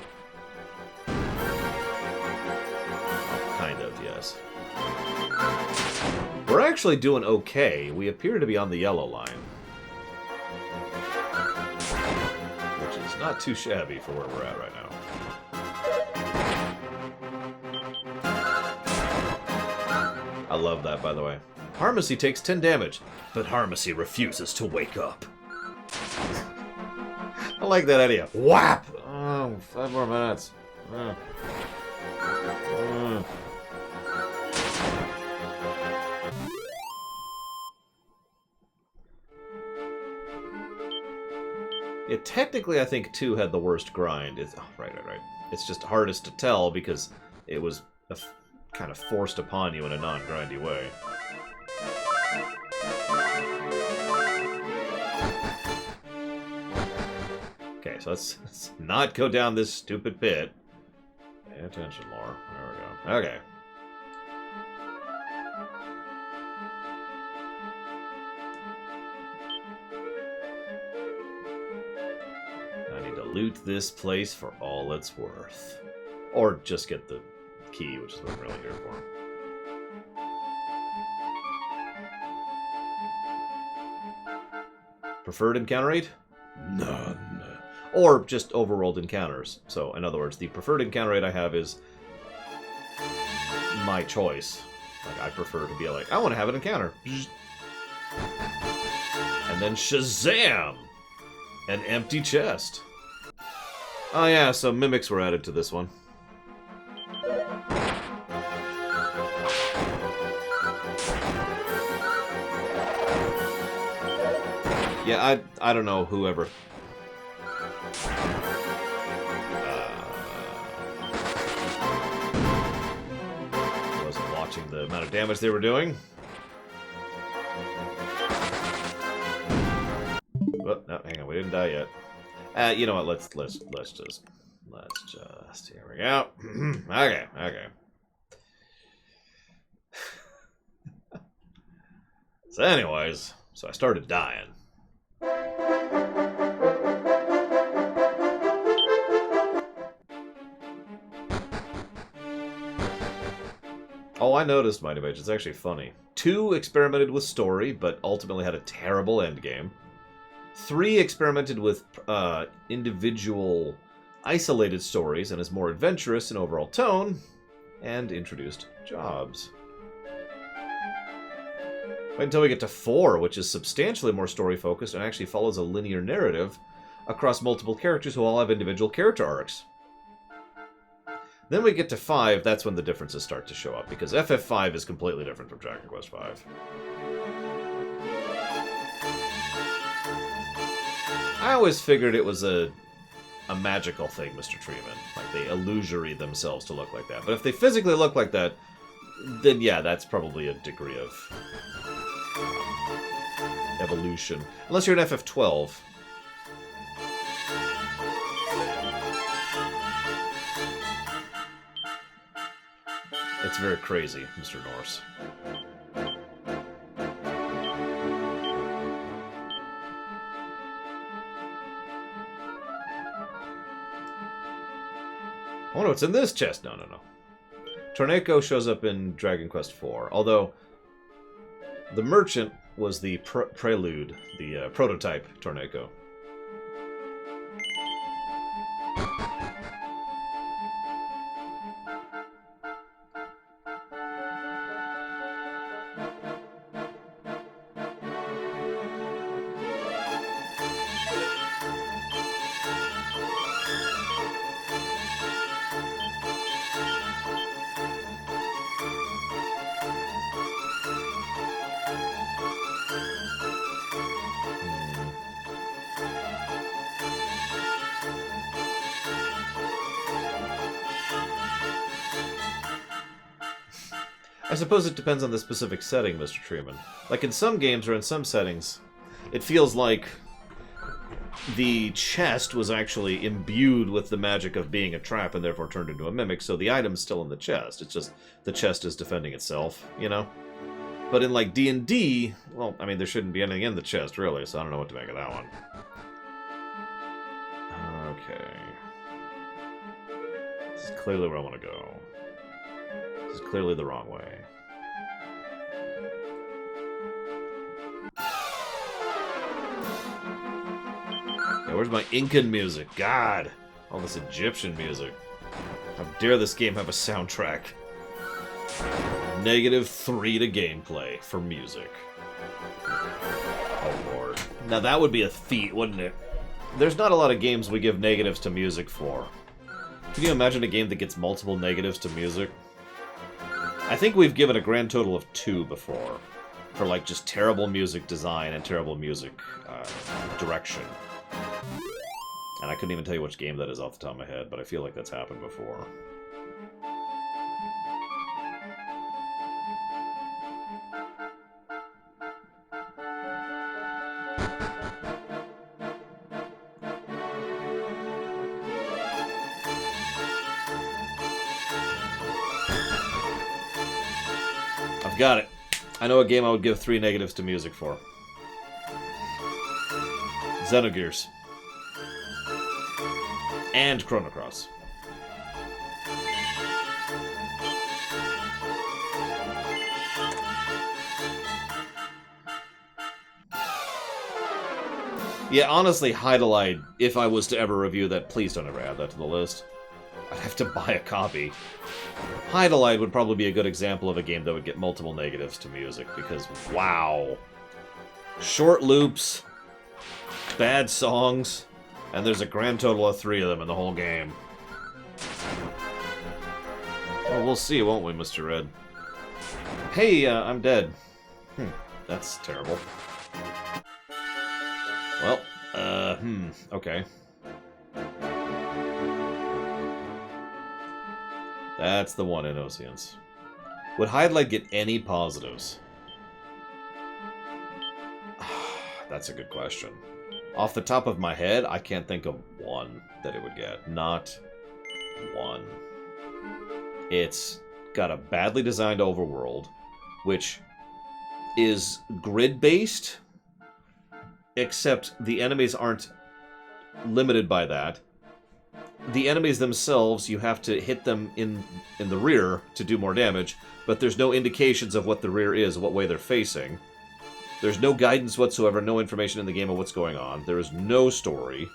[SPEAKER 1] Yes. We're actually doing okay. We appear to be on the yellow line. Which is not too shabby for where we're at right now. I love that, by the way. Harmacy takes 10 damage, but Harmacy refuses to wake up. I like that idea. Whap! Oh, 5 more minutes. Yeah, technically, I think 2 had the worst grind. It's, oh, right. It's just hardest to tell because it was kind of forced upon you in a non-grindy way. Okay, so let's not go down this stupid pit. Pay attention, Laura. There we go. Okay. Loot this place for all it's worth. Or just get the key, which is what I'm really here for. Preferred encounter rate? None. Or just overrolled encounters. So, in other words, the preferred encounter rate I have is my choice. Like, I prefer to be like, I want to have an encounter. And then Shazam! An empty chest. Oh yeah, so mimics were added to this one. Yeah, I don't know whoever... wasn't watching the amount of damage they were doing. Oh, no, hang on, we didn't die yet. You know what? Let's just here we go. Okay. So, anyways, I started dying. Oh, I noticed, Mighty Mage. It's actually funny. 2 experimented with story, but ultimately had a terrible endgame. 3 experimented with individual, isolated stories and is more adventurous in overall tone, and introduced jobs. Wait until we get to 4, which is substantially more story-focused and actually follows a linear narrative across multiple characters who all have individual character arcs. Then we get to 5, that's when the differences start to show up, because FF5 is completely different from Dragon Quest V. I always figured it was a magical thing, Mr. Treeman. Like, they illusory themselves to look like that. But if they physically look like that, then yeah, that's probably a degree of evolution. Unless you're an FF12. It's very crazy, Mr. Norse. Oh no, it's in this chest. No. Torneko shows up in Dragon Quest IV, although the merchant was the prelude, the prototype Torneko. I suppose it depends on the specific setting, Mr. Treeman. Like in some games or in some settings, it feels like the chest was actually imbued with the magic of being a trap and therefore turned into a mimic, so the item's still in the chest. It's just the chest is defending itself, you know? But in, like, D&D, well, I mean, there shouldn't be anything in the chest, really, so I don't know what to make of that one. Okay. This is clearly where I want to go. This is clearly the wrong way. Yeah, where's my Incan music? God! All this Egyptian music. How dare this game have a soundtrack? -3 to gameplay for music. Oh lord. Now that would be a feat, wouldn't it? There's not a lot of games we give negatives to music for. Can you imagine a game that gets multiple negatives to music? I think we've given a grand total of 2 before. For like just terrible music design and terrible music direction. And I couldn't even tell you which game that is off the top of my head, but I feel like that's happened before. I've got it. I know a game I would give 3 negatives to music for. Xenogears. And Chrono Cross. Yeah, honestly, Hydelide, if I was to ever review that, please don't ever add that to the list. I'd have to buy a copy. Hydelide would probably be a good example of a game that would get multiple negatives to music, because, wow. Short loops, bad songs, and there's a grand total of 3 of them in the whole game. Well, we'll see, won't we, Mr. Red? Hey, I'm dead. That's terrible. Well, okay. That's the one in Oceans. Would Hydelide get any positives? That's a good question. Off the top of my head, I can't think of one that it would get. Not one. It's got a badly designed overworld, which is grid-based, except the enemies aren't limited by that. The enemies themselves, you have to hit them in the rear to do more damage, but there's no indications of what the rear is, what way they're facing. There's no guidance whatsoever, no information in the game of what's going on. There is no story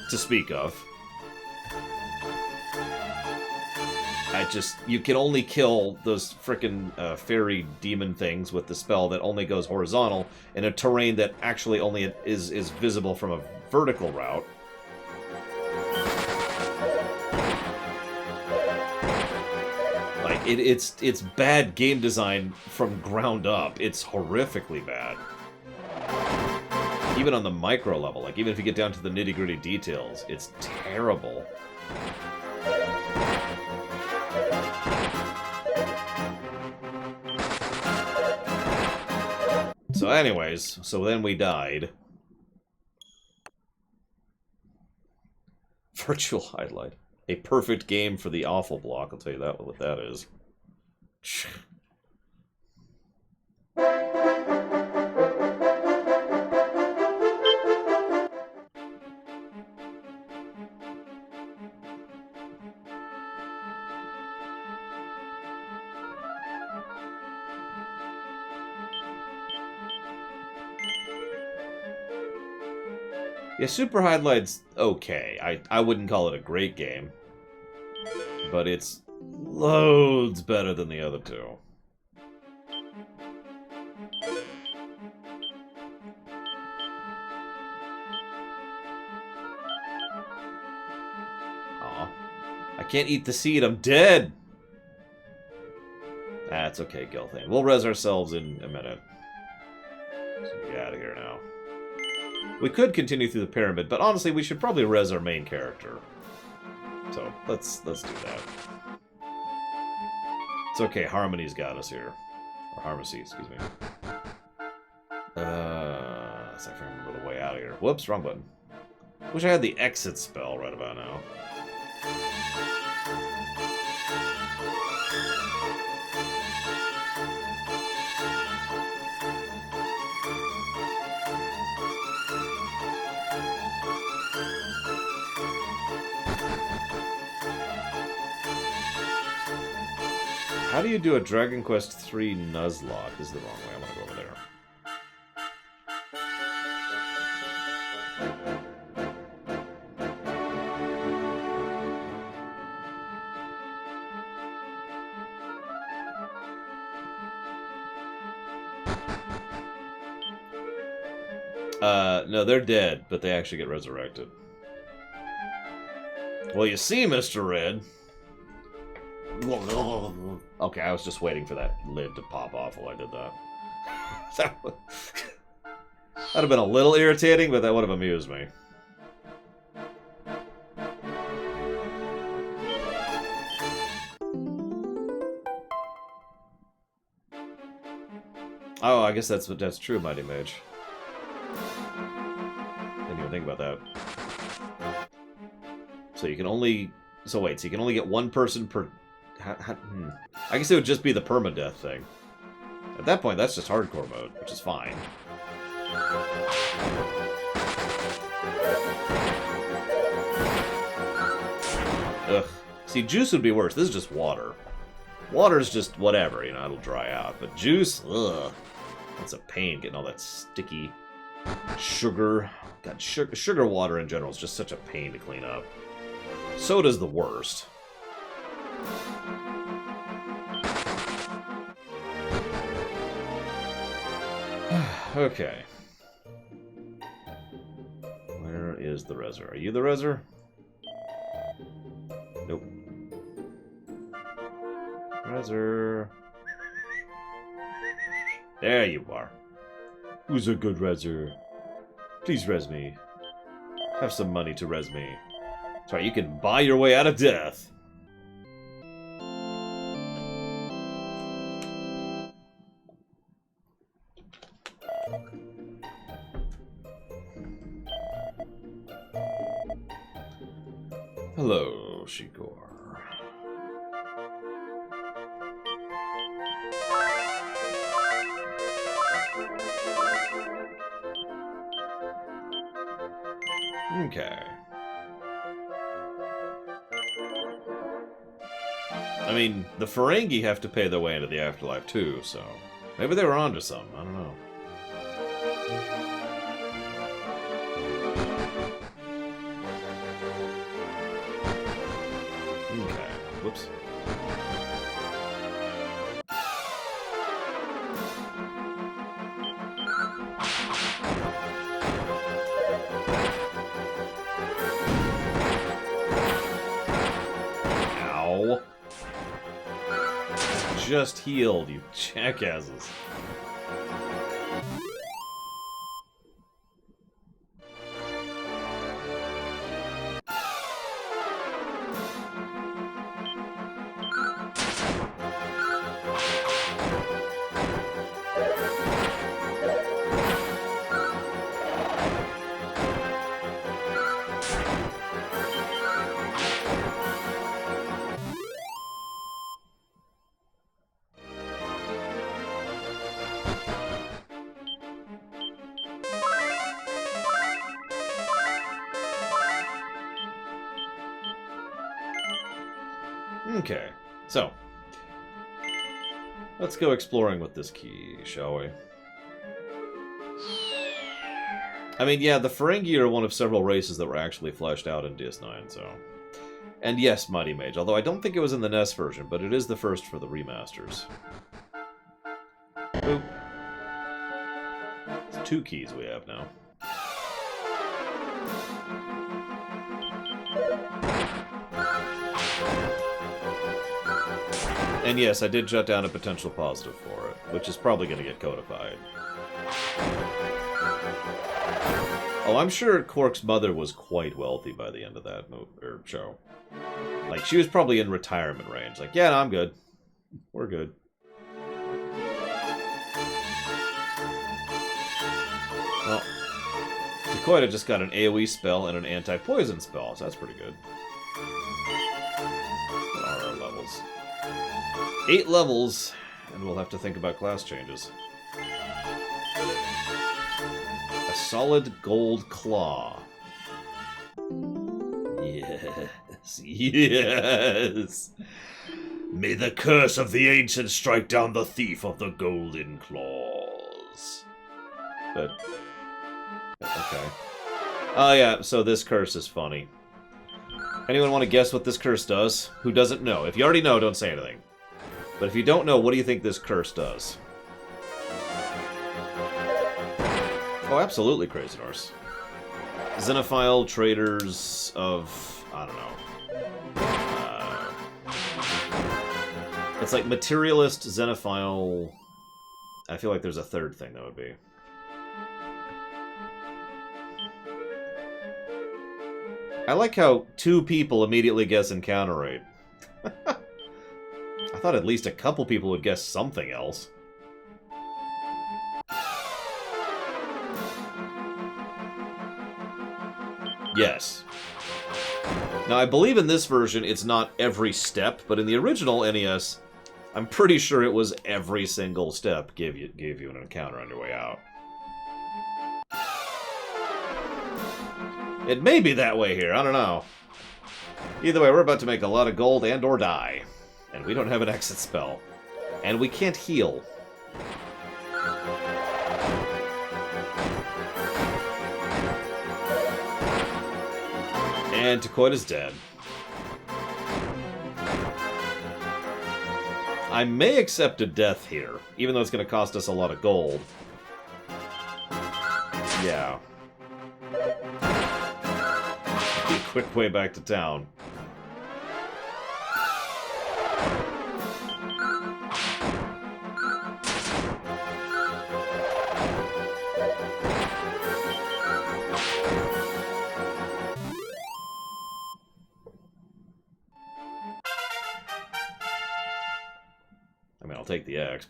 [SPEAKER 1] to speak of. You can only kill those frickin' fairy demon things with the spell that only goes horizontal in a terrain that actually only is visible from a vertical route. Like, it's bad game design from ground up. It's horrifically bad. Even on the micro level, like, even if you get down to the nitty-gritty details, it's terrible. So anyways, so then we died. Virtual Highlight. A perfect game for the awful block, I'll tell you that what that is. Yeah, Super Highlight's okay. I wouldn't call it a great game. But it's loads better than the other two. Aw. I can't eat the seed, I'm dead! That's okay, Gilthane. We'll res ourselves in a minute. So get out of here now. We could continue through the pyramid, but honestly, we should probably res our main character. So, let's do that. It's okay, Harmony's got us here. Or Harmacy, excuse me. So I can remember the way out of here. Whoops, wrong button. Wish I had the exit spell right about now. How do you do a Dragon Quest III Nuzlocke? This is the wrong way. I want to go over there. No, they're dead, but they actually get resurrected. Well, you see, Mr. Red. Okay, I was just waiting for that lid to pop off while I did that. That'd have been a little irritating, but that would have amused me. Oh, I guess that's true, Mighty Mage. Didn't even think about that. So you can only... So wait, so you can only get one person per... I guess it would just be the permadeath thing. At that point, that's just hardcore mode, which is fine. Ugh. See, juice would be worse. This is just water. Water's just whatever, you know, it'll dry out. But juice, ugh. That's a pain, getting all that sticky sugar. God, sugar water in general is just such a pain to clean up. Soda's the worst. Okay. Where is the Reser? Are you the Reser? Nope. Reser. There you are. Who's a good Reser? Please res me. Have some money to res me. That's right, you can buy your way out of death. Hello, Shigor. Okay. I mean, the Ferengi have to pay their way into the afterlife too, so maybe they were onto something. I don't know. Okay. Whoops. Ow. Just healed, you jackasses. Okay, so let's go exploring with this key, shall we? I mean, yeah, the Ferengi are one of several races that were actually fleshed out in DS9, so... And yes, Mighty Mage, although I don't think it was in the NES version, but it is the first for the remasters. Boop. It's 2 keys we have now. And yes, I did jot down a potential positive for it, which is probably going to get codified. Oh, I'm sure Quark's mother was quite wealthy by the end of that show. Like, she was probably in retirement range. Like, yeah, no, I'm good. We're good. Well, Dakoita just got an AoE spell and an anti-poison spell, so that's pretty good. What are our levels? 8 levels, and we'll have to think about class changes. A solid gold claw. Yes, yes. May the curse of the ancient strike down the thief of the golden claws. But okay. Oh yeah, so this curse is funny. Anyone want to guess what this curse does? Who doesn't know? If you already know, don't say anything. But if you don't know, what do you think this curse does? Oh, absolutely, Crazy Norse. Xenophile traders of... I don't know. It's like materialist, xenophile... I feel like there's a third thing that would be. I like how 2 people immediately guess encounter rate. I thought at least a couple people would guess something else. Yes. Now, I believe in this version it's not every step, but in the original NES, I'm pretty sure it was every single step gave you an encounter on your way out. It may be that way here, I don't know. Either way, we're about to make a lot of gold and or die. And we don't have an exit spell. And we can't heal. And Dakoita's dead. I may accept a death here, even though it's going to cost us a lot of gold. Yeah. Be a quick way back to town. I mean, I'll take the exp.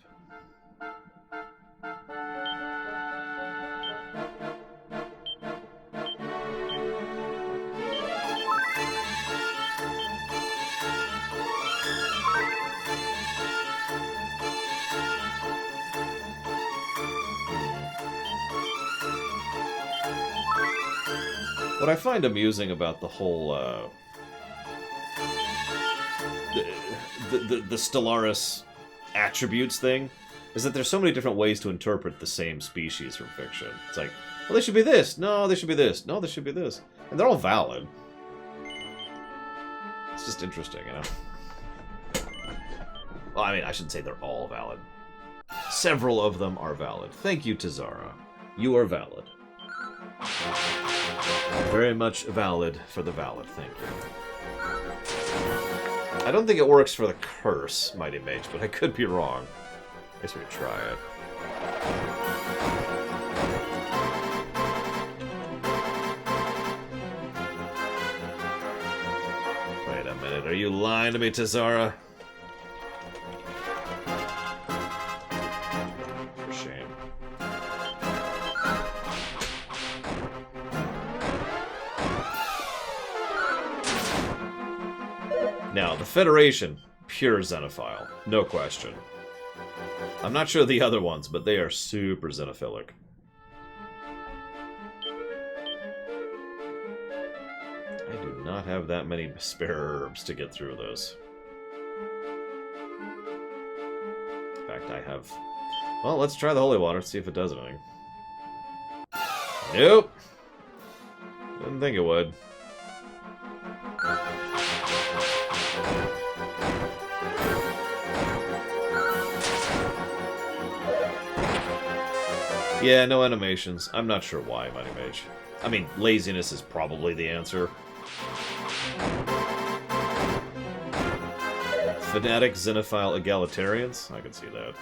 [SPEAKER 1] What I find amusing about the whole, the Stellaris attributes thing is that there's so many different ways to interpret the same species from fiction. It's like, well, they should be this. No, they should be this. No, they should be this. And they're all valid. It's just interesting, you know? Well, I mean, I shouldn't say they're all valid. Several of them are valid. Thank you, Tazara. You are valid. Very much valid for the valid, thank you. I don't think it works for the curse, Mighty Mage, but I could be wrong. I guess we could try it. Wait a minute, are you lying to me, Tazara? For shame. Now, the Federation, pure Xenophile, no question. I'm not sure the other ones, but they are super xenophilic. I do not have that many spare herbs to get through this. In fact, I have... Well, let's try the holy water, see if it does anything. Nope! Didn't think it would. Yeah, no animations. I'm not sure why, Mighty Mage. I mean, laziness is probably the answer. Fanatic, Xenophile, Egalitarians? I can see that.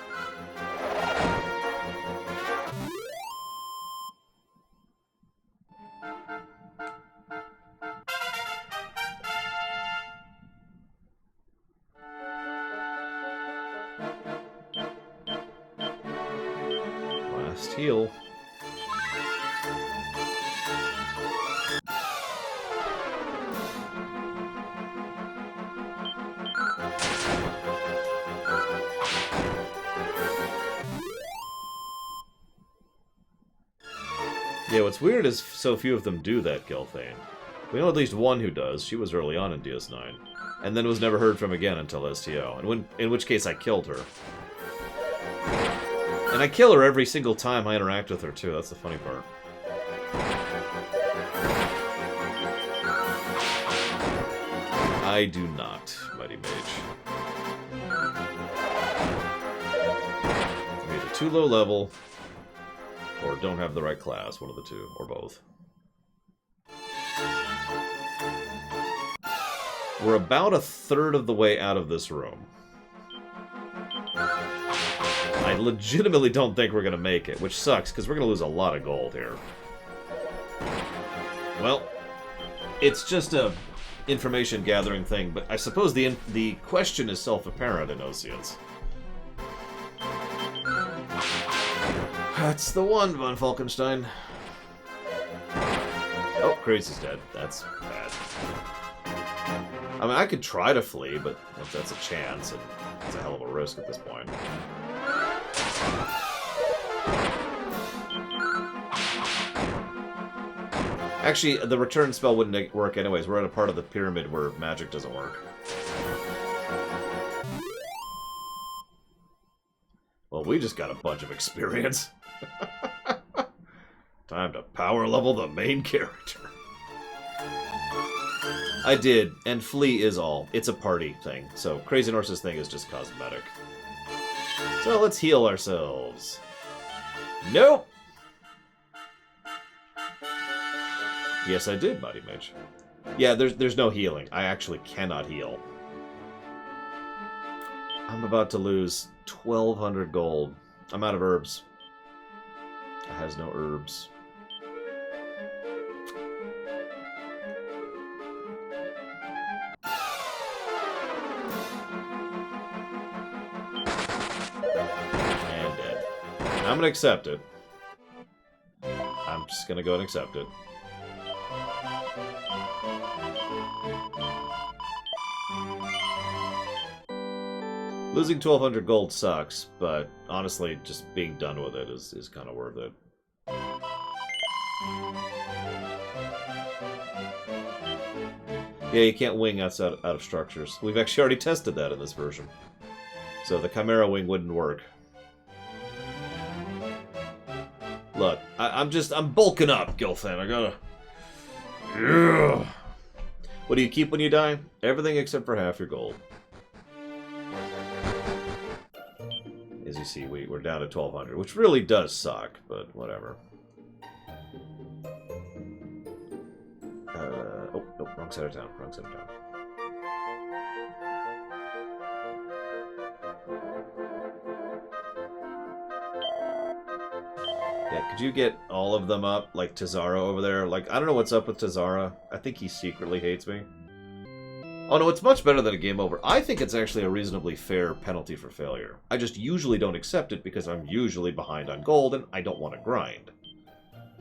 [SPEAKER 1] heal. Yeah, what's weird is so few of them do that, Gelfane. We know at least one who does. She was early on in DS9. And then was never heard from again until STO, in which case I killed her. And I kill her every single time I interact with her, too. That's the funny part. I do not, Mighty Mage. I'm either too low level, or don't have the right class, one of the two, or both. We're about a third of the way out of this room. I legitimately don't think we're going to make it, which sucks, because we're going to lose a lot of gold here. Well, it's just a information gathering thing, but I suppose the question is self-apparent in Oceans. That's the one, von Falkenstein. Oh, Crazy's dead. That's bad. I mean, I could try to flee, but that's a chance, and it's a hell of a risk at this point. Actually, the return spell wouldn't work anyways. We're at a part of the pyramid where magic doesn't work. Well, we just got a bunch of experience. Time to power level the main character. I did, and flee is all. It's a party thing, so Crazy Norse's thing is just cosmetic. So let's heal ourselves. Nope! Yes, I did, Mighty Mage. Yeah, there's no healing. I actually cannot heal. I'm about to lose 1,200 gold. I'm out of herbs. It has no herbs. And dead. I'm gonna accept it. I'm just gonna go and accept it. Losing 1,200 gold sucks, but honestly, just being done with it is kind of worth it. Yeah, you can't wing outside out of structures. We've actually already tested that in this version. So the Chimera wing wouldn't work. Look, I'm bulking up, Gilfan. I gotta... Yeah. What do you keep when you die? Everything except for half your gold. As you see, we're down to 1,200, which really does suck, but whatever. Oh, nope, wrong side of town, wrong side of town. Yeah, could you get all of them up, like Tazara over there? Like, I don't know what's up with Tazara. I think he secretly hates me. Oh no, it's much better than a game over. I think it's actually a reasonably fair penalty for failure. I just usually don't accept it because I'm usually behind on gold and I don't want to grind.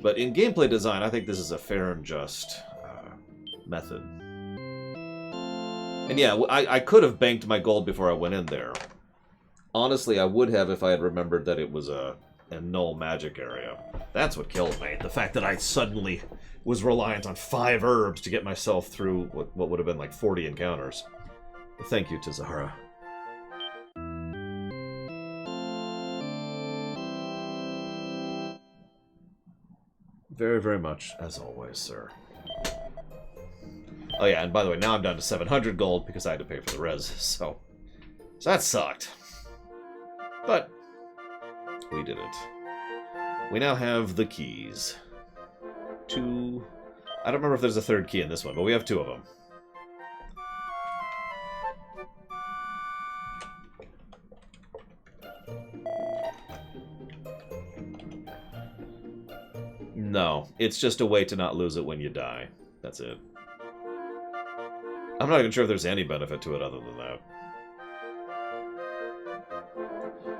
[SPEAKER 1] But in gameplay design, I think this is a fair and just method. And yeah, I could have banked my gold before I went in there. Honestly, I would have if I had remembered that it was a null magic area. That's what killed me. The fact that I suddenly was reliant on 5 herbs to get myself through what would have been like 40 encounters. Thank you, Tazara. Very, very much, as always, sir. Oh yeah, and by the way, now I'm down to 700 gold because I had to pay for the res, so that sucked. But we did it. We now have the keys. 2... I don't remember if there's a third key in this one, but we have 2 of them. No, it's just a way to not lose it when you die. That's it. I'm not even sure if there's any benefit to it other than that.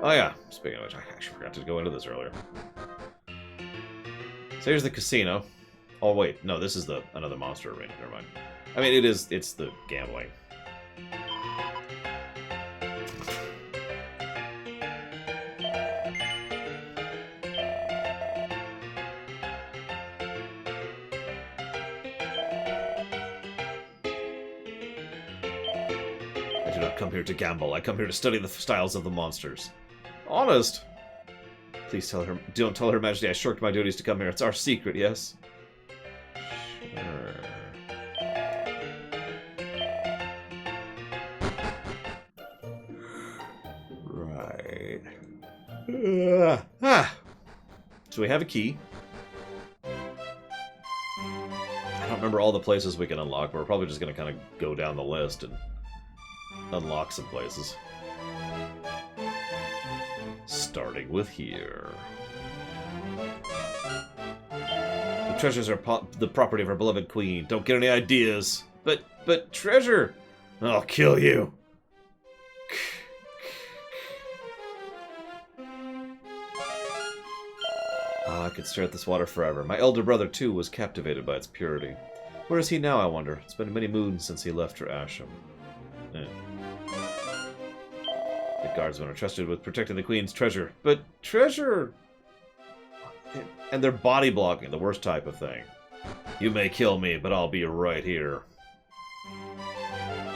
[SPEAKER 1] Oh yeah, speaking of which, I actually forgot to go into this earlier. So here's the casino. Oh wait, no, this is the another monster arena. Never mind. I mean, it's the gambling. I do not come here to gamble. I come here to study the styles of the monsters. Honest. Please tell her. Don't tell Her Majesty I shirked my duties to come here. It's our secret, yes? Sure. Right. So we have a key. I don't remember all the places we can unlock, but we're probably just going to kind of go down the list and unlock some places. Starting with here. The treasures are the property of our beloved queen. Don't get any ideas. But treasure! I'll kill you. I could stare at this water forever. My elder brother, too, was captivated by its purity. Where is he now, I wonder? It's been many moons since he left for Asham. The guardsmen are trusted with protecting the queen's treasure. But treasure... And they're body blocking, the worst type of thing. You may kill me, but I'll be right here.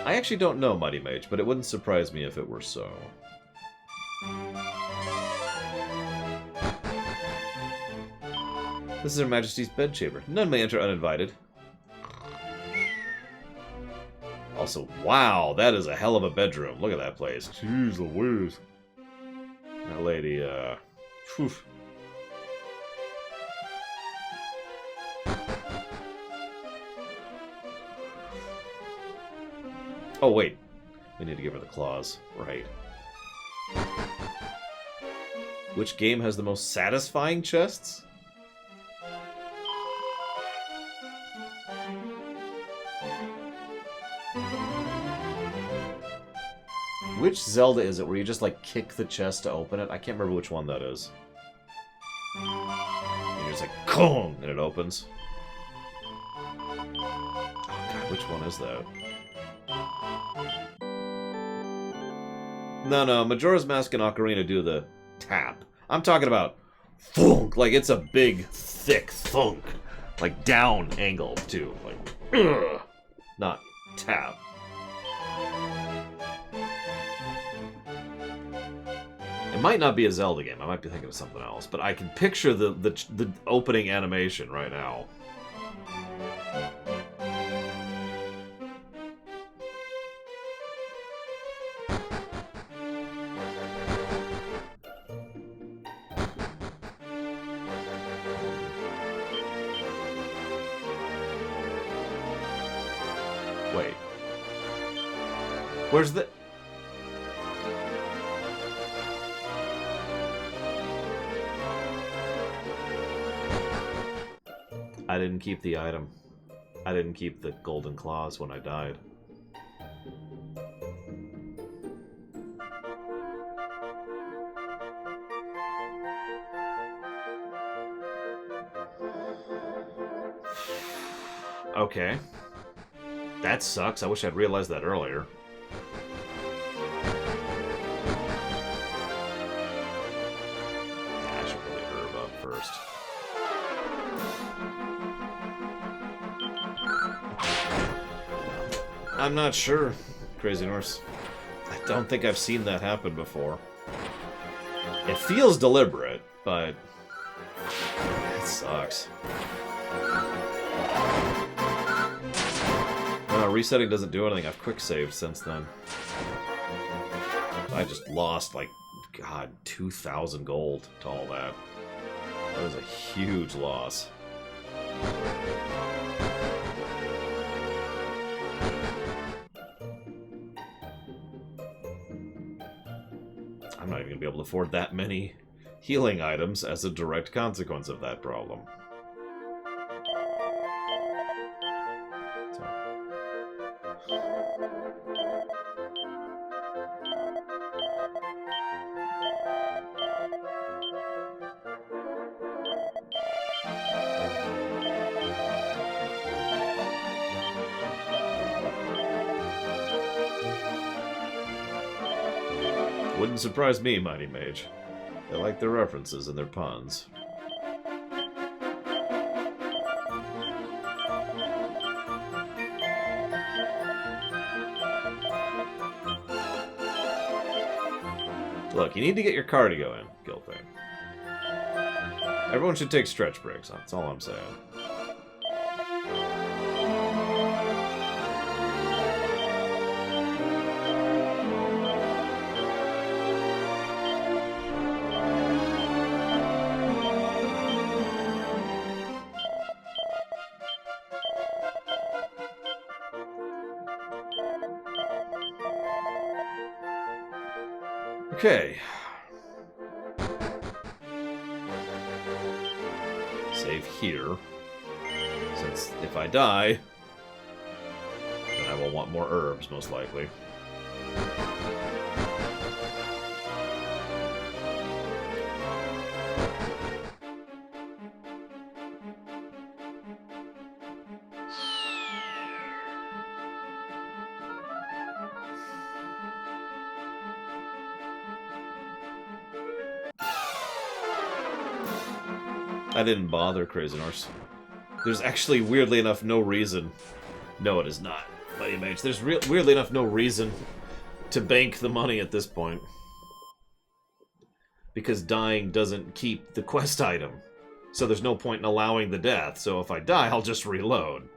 [SPEAKER 1] I actually don't know, Mighty Mage, but it wouldn't surprise me if it were so. This is Her Majesty's bedchamber. None may enter uninvited. Also, wow, that is a hell of a bedroom. Look at that place. Jeez Louise. That lady, whew. Oh, wait. We need to give her the claws. Right. Which game has the most satisfying chests? Which Zelda is it where you just, like, kick the chest to open it? I can't remember which one that is. And you're just like, Kong! And it opens. Oh, God, which one is that? No, Majora's Mask and Ocarina do the tap. I'm talking about thunk! Like, it's a big, thick thunk. Like, down angle, too. Like, ugh! Not tap. It might not be a Zelda game. I might be thinking of something else. But I can picture the opening animation right now. Wait. Where's the... I didn't keep the item. I didn't keep the golden claws when I died. Okay. That sucks. I wish I'd realized that earlier. Yeah, I should really herb up first. I'm not sure, Crazy Norse. I don't think I've seen that happen before. It feels deliberate, but it sucks. Resetting doesn't do anything. I've quick saved since then. I just lost, like, God, 2,000 gold to all that. That was a huge loss. I'm not even going to be able to afford that many healing items as a direct consequence of that problem. Wouldn't surprise me, Mighty Mage. They like their references and their puns. Look, you need to get your cardio in, Gilthane. Everyone should take stretch breaks, that's all I'm saying. Okay. Save here. Since if I die, then I will want more herbs, most likely. I didn't bother, Crazy Norse. There's actually, weirdly enough, no reason. No, it is not, Mighty Mage. There's weirdly enough no reason to bank the money at this point. Because dying doesn't keep the quest item. So there's no point in allowing the death. So if I die, I'll just reload.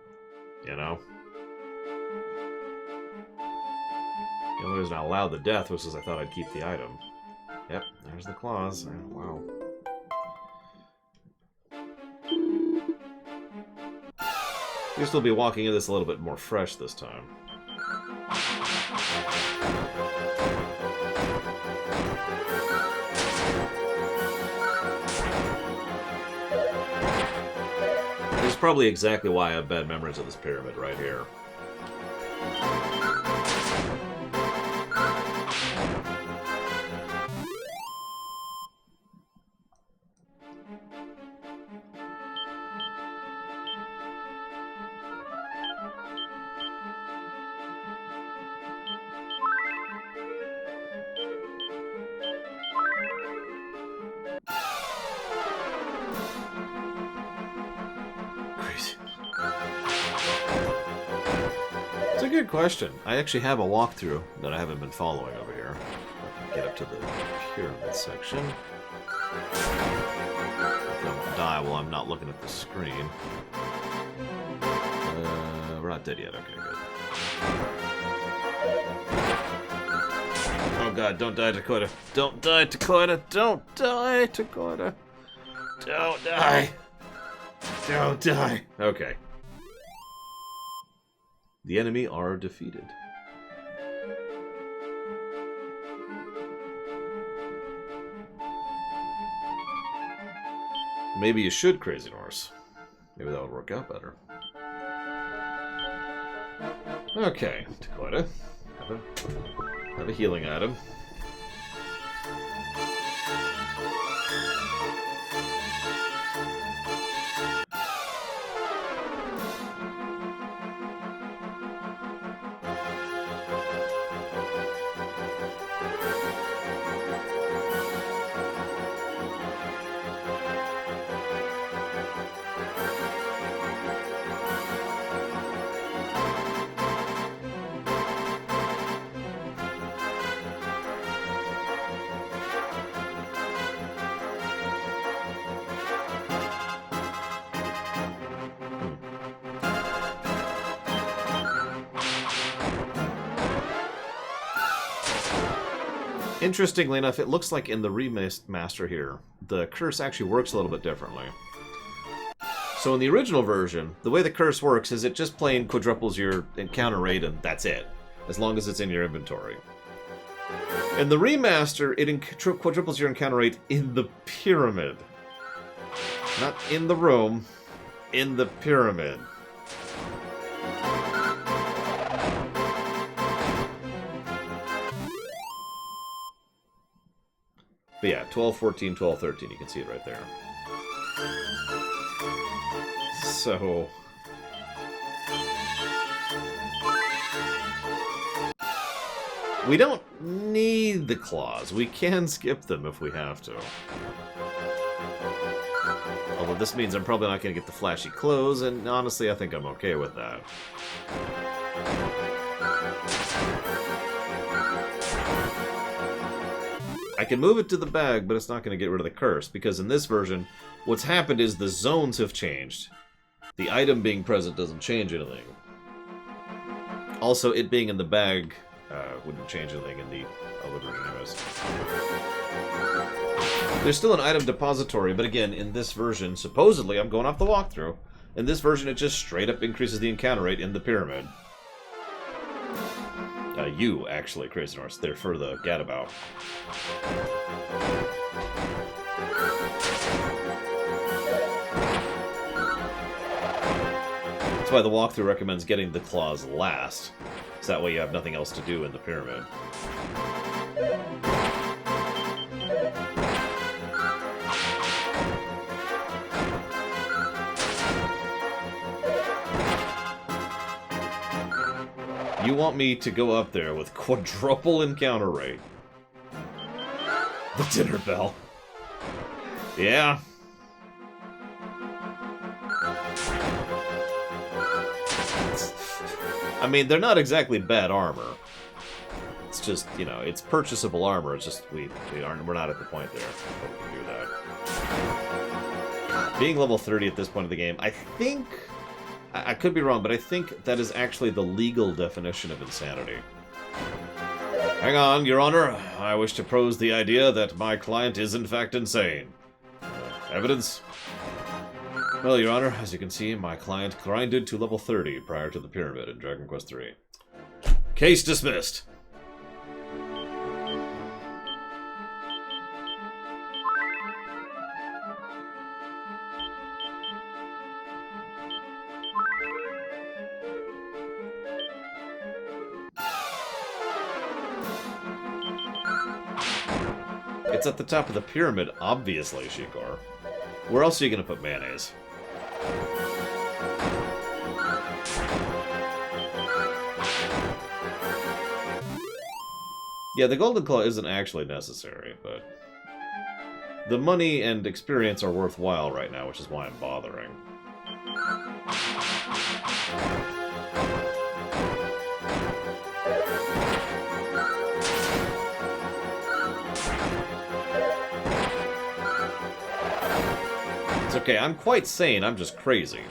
[SPEAKER 1] You know? The only reason I allowed the death was because I thought I'd keep the item. Yep, there's the clause. Oh, wow. You'll still be walking in this a little bit more fresh this time. This is probably exactly why I have bad memories of this pyramid right here. Good question. I actually have a walkthrough that I haven't been following over here. I can get up to the pyramid section. I don't die while I'm not looking at the screen. We're not dead yet. Okay, good. Oh god, don't die, Dakota. Don't die, Dakota. Don't die, Dakota. Don't die. Don't die. Okay. The enemy are defeated. Maybe you should, Crazy Norse. Maybe that would work out better. Okay, Dakota. Have a healing item. Interestingly enough, it looks like in the remaster here, the curse actually works a little bit differently. So in the original version, the way the curse works is it just plain quadruples your encounter rate and that's it, as long as it's in your inventory. In the remaster, it quadruples your encounter rate in the pyramid. Not in the room, in the pyramid. But yeah, 12, 14, 12, 13, you can see it right there. So... We don't need the claws. We can skip them if we have to. Although this means I'm probably not going to get the flashy clothes, and honestly, I think I'm okay with that. I can move it to the bag, but it's not going to get rid of the curse, because in this version, what's happened is the zones have changed. The item being present doesn't change anything. Also, it being in the bag wouldn't change anything in the other version anyways. There's still an item depository, but again, in this version, supposedly, I'm going off the walkthrough, in this version it just straight up increases the encounter rate in the pyramid. You, actually, Crazy Norse. They're for the gadabout. That's why the walkthrough recommends getting the claws last. So that way you have nothing else to do in the pyramid. You want me to go up there with quadruple encounter rate. The dinner bell. Yeah. I mean, they're not exactly bad armor. It's just, you know, it's purchasable armor. It's just we're not at the point there where we can do that. Being level 30 at this point of the game, I think, I could be wrong, but I think that is actually the legal definition of insanity. Hang on, Your Honor. I wish to pose the idea that my client is in fact insane. Evidence? Well, Your Honor, as you can see, my client grinded to level 30 prior to the pyramid in Dragon Quest III. Case dismissed. It's at the top of the pyramid, obviously, Shikor. Where else are you going to put mayonnaise? Yeah, the Golden Claw isn't actually necessary, but the money and experience are worthwhile right now, which is why I'm bothering. It's okay, I'm quite sane, I'm just crazy.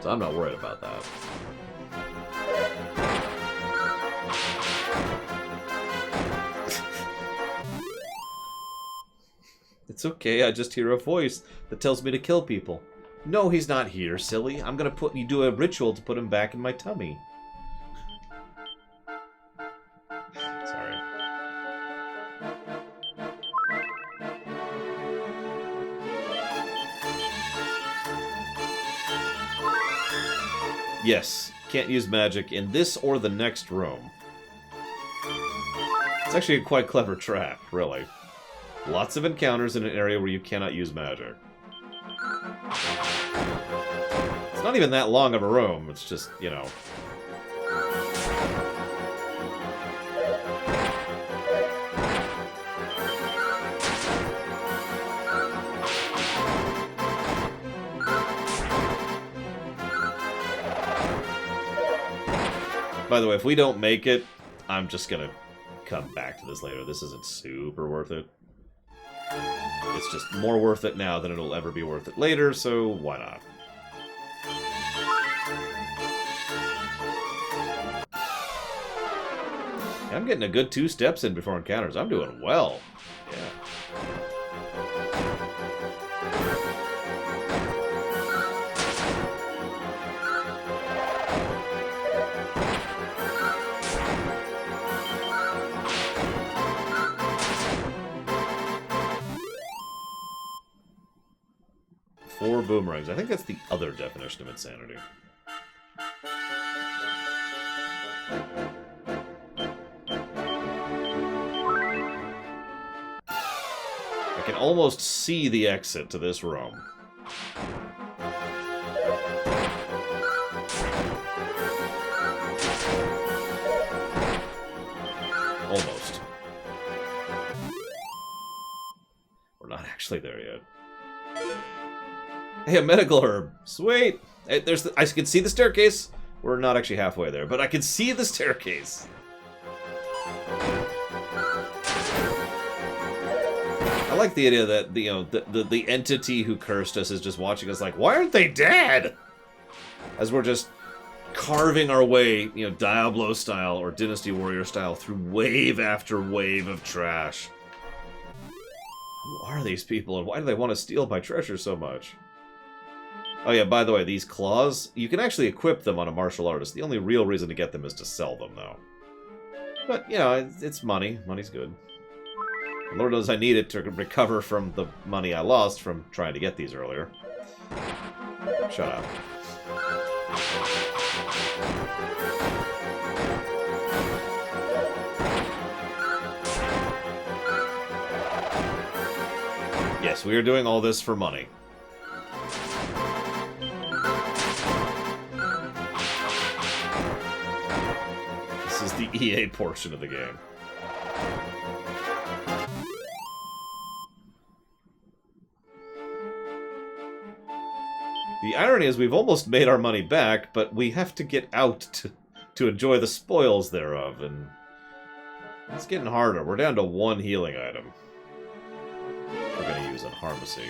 [SPEAKER 1] So I'm not worried about that. It's okay, I just hear a voice that tells me to kill people. No, he's not here, silly. I'm gonna do a ritual to put him back in my tummy. Sorry. Yes, can't use magic in this or the next room. It's actually a quite clever trap, really. Lots of encounters in an area where you cannot use magic. It's not even that long of a room, it's just, you know. By the way, if we don't make it, I'm just gonna come back to this later. This isn't super worth it. It's just more worth it now than it'll ever be worth it later, so why not? I'm getting a good 2 steps in before encounters. I'm doing well. Yeah. 4 boomerangs. I think that's the other definition of insanity. I can almost see the exit to this room. actually there yet. Hey, a medical herb. Sweet. Hey, I can see the staircase. We're not actually halfway there, but I can see the staircase. I like the idea that the entity who cursed us is just watching us like, why aren't they dead? As we're just carving our way, Diablo style or Dynasty Warrior style through wave after wave of trash. Who are these people and why do they want to steal my treasure so much? Oh yeah, by the way, these claws, you can actually equip them on a martial artist. The only real reason to get them is to sell them, though. But, it's money. Money's good. Lord knows I need it to recover from the money I lost from trying to get these earlier. Shut up. Yes, we are doing all this for money. This is the EA portion of the game. The irony is we've almost made our money back, but we have to get out to enjoy the spoils thereof, and it's getting harder. We're down to 1 healing item. We're going to use in Pharmacy.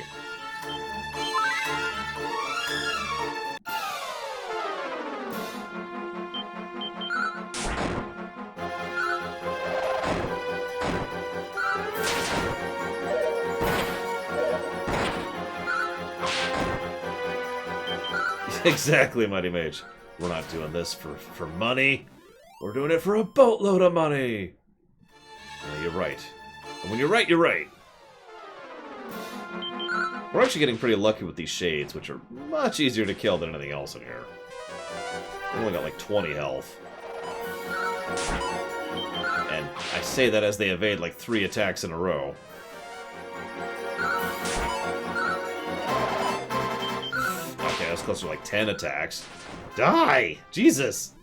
[SPEAKER 1] Exactly, Mighty Mage. We're not doing this for money. We're doing it for a boatload of money. Well, you're right. And when you're right, you're right. We're actually getting pretty lucky with these shades, which are much easier to kill than anything else in here. We've only got like 20 health. And I say that as they evade like 3 attacks in a row. Okay, that's close to like 10 attacks. Die! Jesus!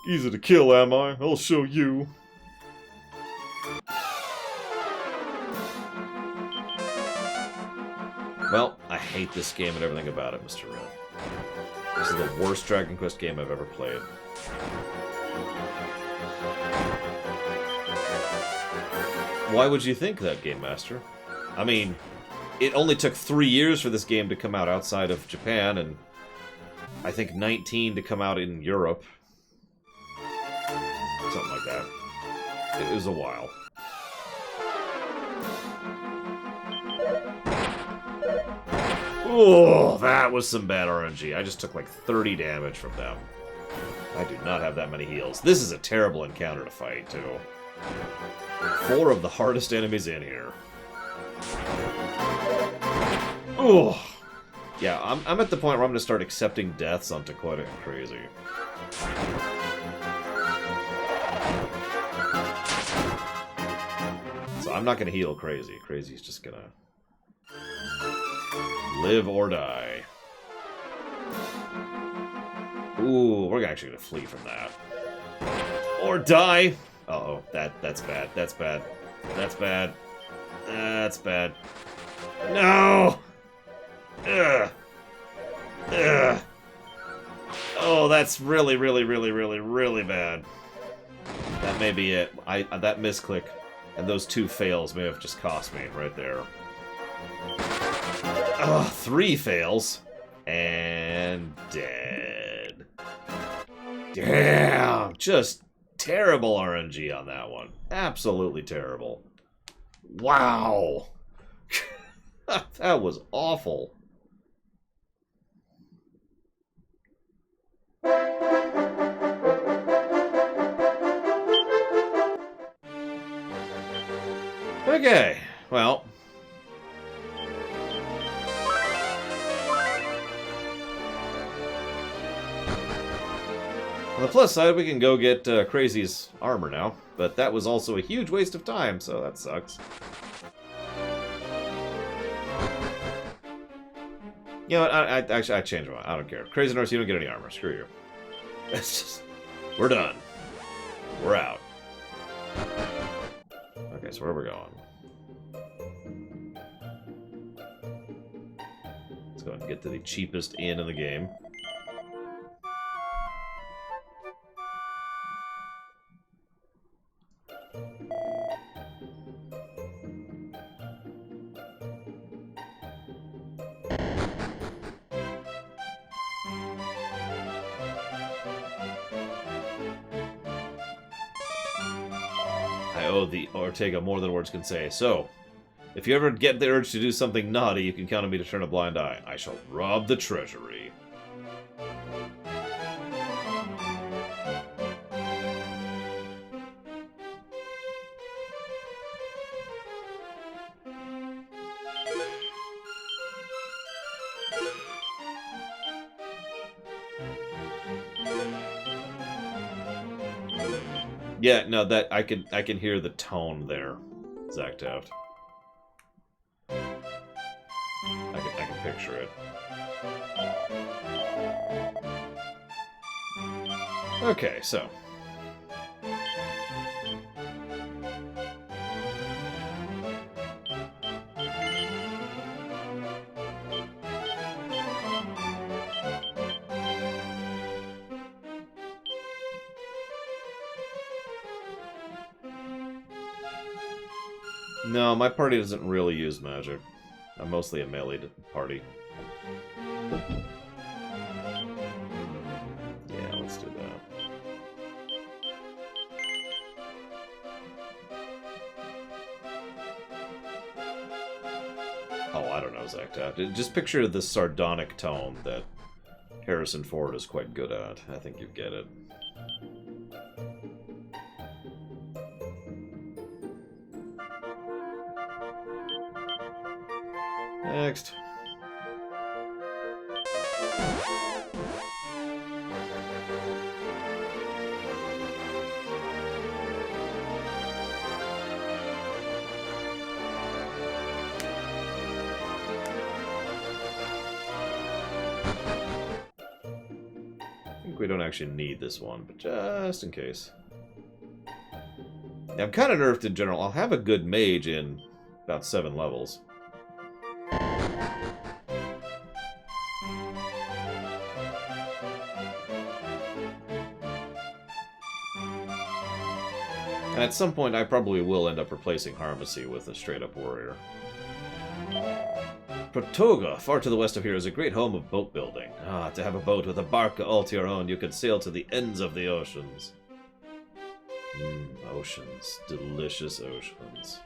[SPEAKER 1] Easy to kill, am I? I'll show you. Well, I hate this game and everything about it, Mr. Red. This is the worst Dragon Quest game I've ever played. Why would you think that, Game Master? I mean, it only took 3 years for this game to come out outside of Japan, and I think 19 to come out in Europe. Something like that. It was a while. Oh, that was some bad RNG. I just took like 30 damage from them. I do not have that many heals. This is a terrible encounter to fight, too. 4 of the hardest enemies in here. Oh, yeah, I'm at the point where I'm going to start accepting deaths on Takoida and Crazy. So I'm not going to heal Crazy. Crazy's just going to live or die. Ooh, we're actually going to flee from that. Or die! Uh-oh, that's bad. That's bad. That's bad. That's bad. No! Ugh. Ugh. Oh, that's really, really, really, really, really bad. That may be it. That misclick and those 2 fails may have just cost me right there. Ugh, 3 fails. And dead. Damn! Just terrible RNG on that one. Absolutely terrible. Wow! That was awful. Okay, well. On the plus side, we can go get Crazy's armor now, but that was also a huge waste of time, so that sucks. You know what, I changed my mind. I don't care. Crazy Norse, you don't get any armor. Screw you. It's just... We're done. We're out. Okay, so where are we going? get to the cheapest inn in the game. I owe the Ortega more than words can say. So, if you ever get the urge to do something naughty, you can count on me to turn a blind eye. I shall rob the treasury. Yeah, no, that I can hear the tone there, Zach Taft. I can picture it. Okay, so. No, my party doesn't really use magic. I'm mostly a melee party. Yeah, let's do that. Oh, I don't know, Zach Taft. Just picture the sardonic tone that Harrison Ford is quite good at. I think you get it. Next. I think we don't actually need this one, but just in case. Yeah, I'm kind of nerfed in general. I'll have a good mage in about 7 levels. And at some point, I probably will end up replacing Harmacy with a straight-up warrior. Portoga, far to the west of here, is a great home of boat building. Ah, to have a boat with a barca all to your own, you could sail to the ends of the oceans. Oceans. Delicious oceans.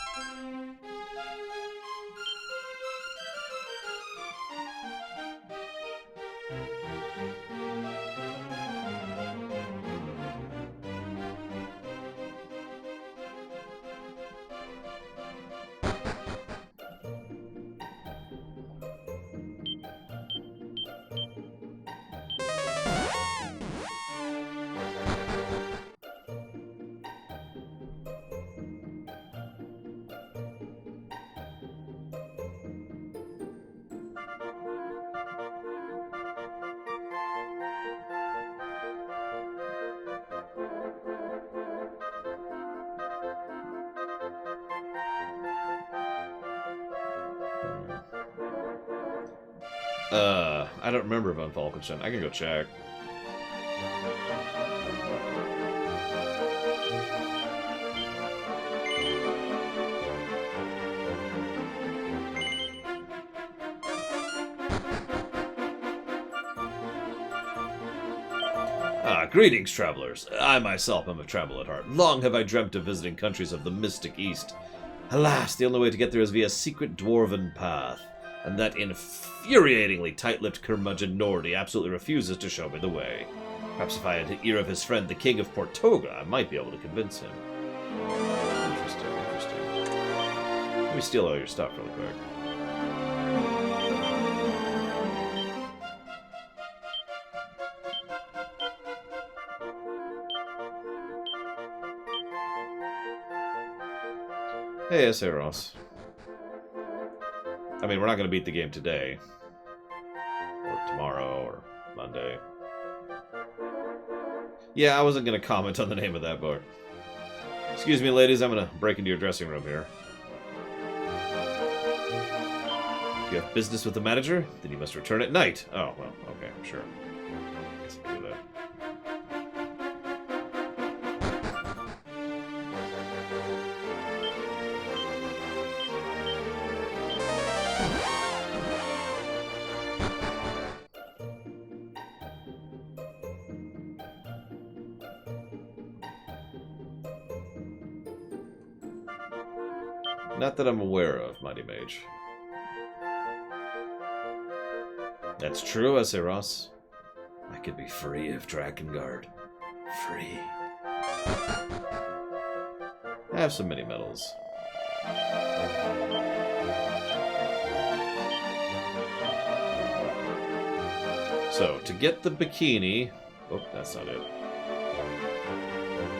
[SPEAKER 1] I don't remember Von Falkenstein. I can go check. Greetings, travelers. I myself am a traveler at heart. Long have I dreamt of visiting countries of the mystic East. Alas, the only way to get there is via secret dwarven path, and that infuriatingly tight-lipped curmudgeon Nordy absolutely refuses to show me the way. Perhaps if I had to ear of his friend, the King of Portoga, I might be able to convince him. Interesting, interesting. Let me steal all your stuff really quick. Hey, Ross. I mean, we're not going to beat the game today. Or tomorrow, or Monday. Yeah, I wasn't going to comment on the name of that book. Excuse me, ladies, I'm going to break into your dressing room here. You have business with the manager? Then you must return at night. Oh, well, okay, sure. Guess I'll do that. Not that I'm aware of, Mighty Mage. That's true, Aseros. I could be free of Drakengard. Free. I have some mini medals. So, to get the bikini... Oh, that's not it.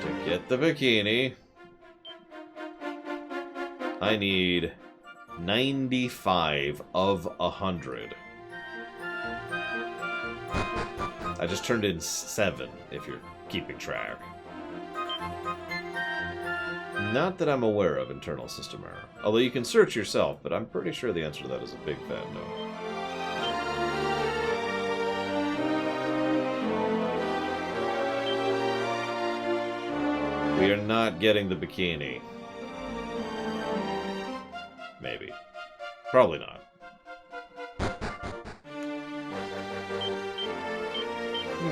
[SPEAKER 1] To get the bikini... I need 95 of 100. I just turned in 7, if you're keeping track. Not that I'm aware of internal system error. Although you can search yourself, but I'm pretty sure the answer to that is a big fat no. We are not getting the bikini. Maybe. Probably not.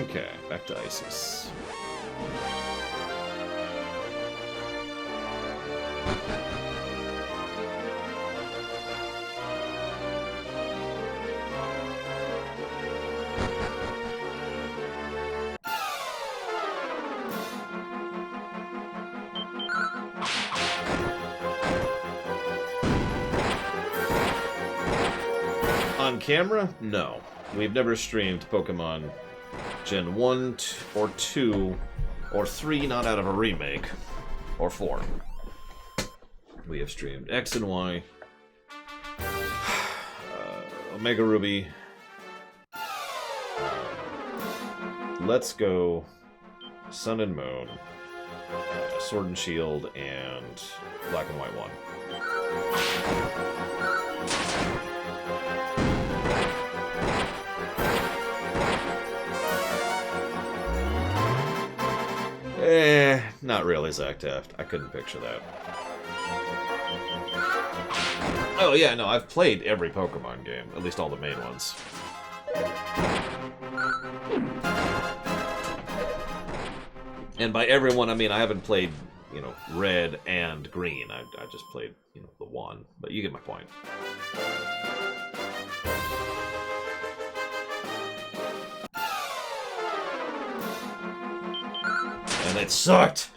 [SPEAKER 1] Okay, back to ISIS. On camera? No. We've never streamed Pokemon Gen 1 or 2 or 3, not out of a remake, or 4. We have streamed X and Y, Omega Ruby, Let's Go, Sun and Moon, Sword and Shield, and Black and White 1. Not really, Zach Taft. I couldn't picture that. Oh, yeah, no, I've played every Pokemon game. At least all the main ones. And by everyone, I mean I haven't played, you know, Red and Green. I just played, you know, the one. But you get my point. And it sucked!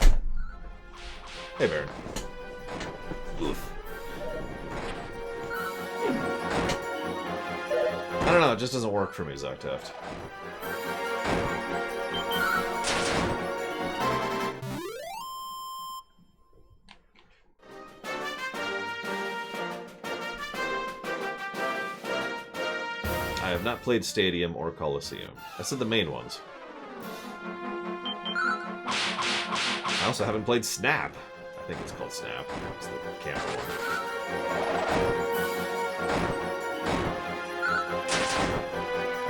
[SPEAKER 1] Hey, Baron. Oof. I don't know, it just doesn't work for me, Zoctaft. I have not played Stadium or Coliseum. I said the main ones. I also haven't played Snap. I think it's called Snap. It's the camera one.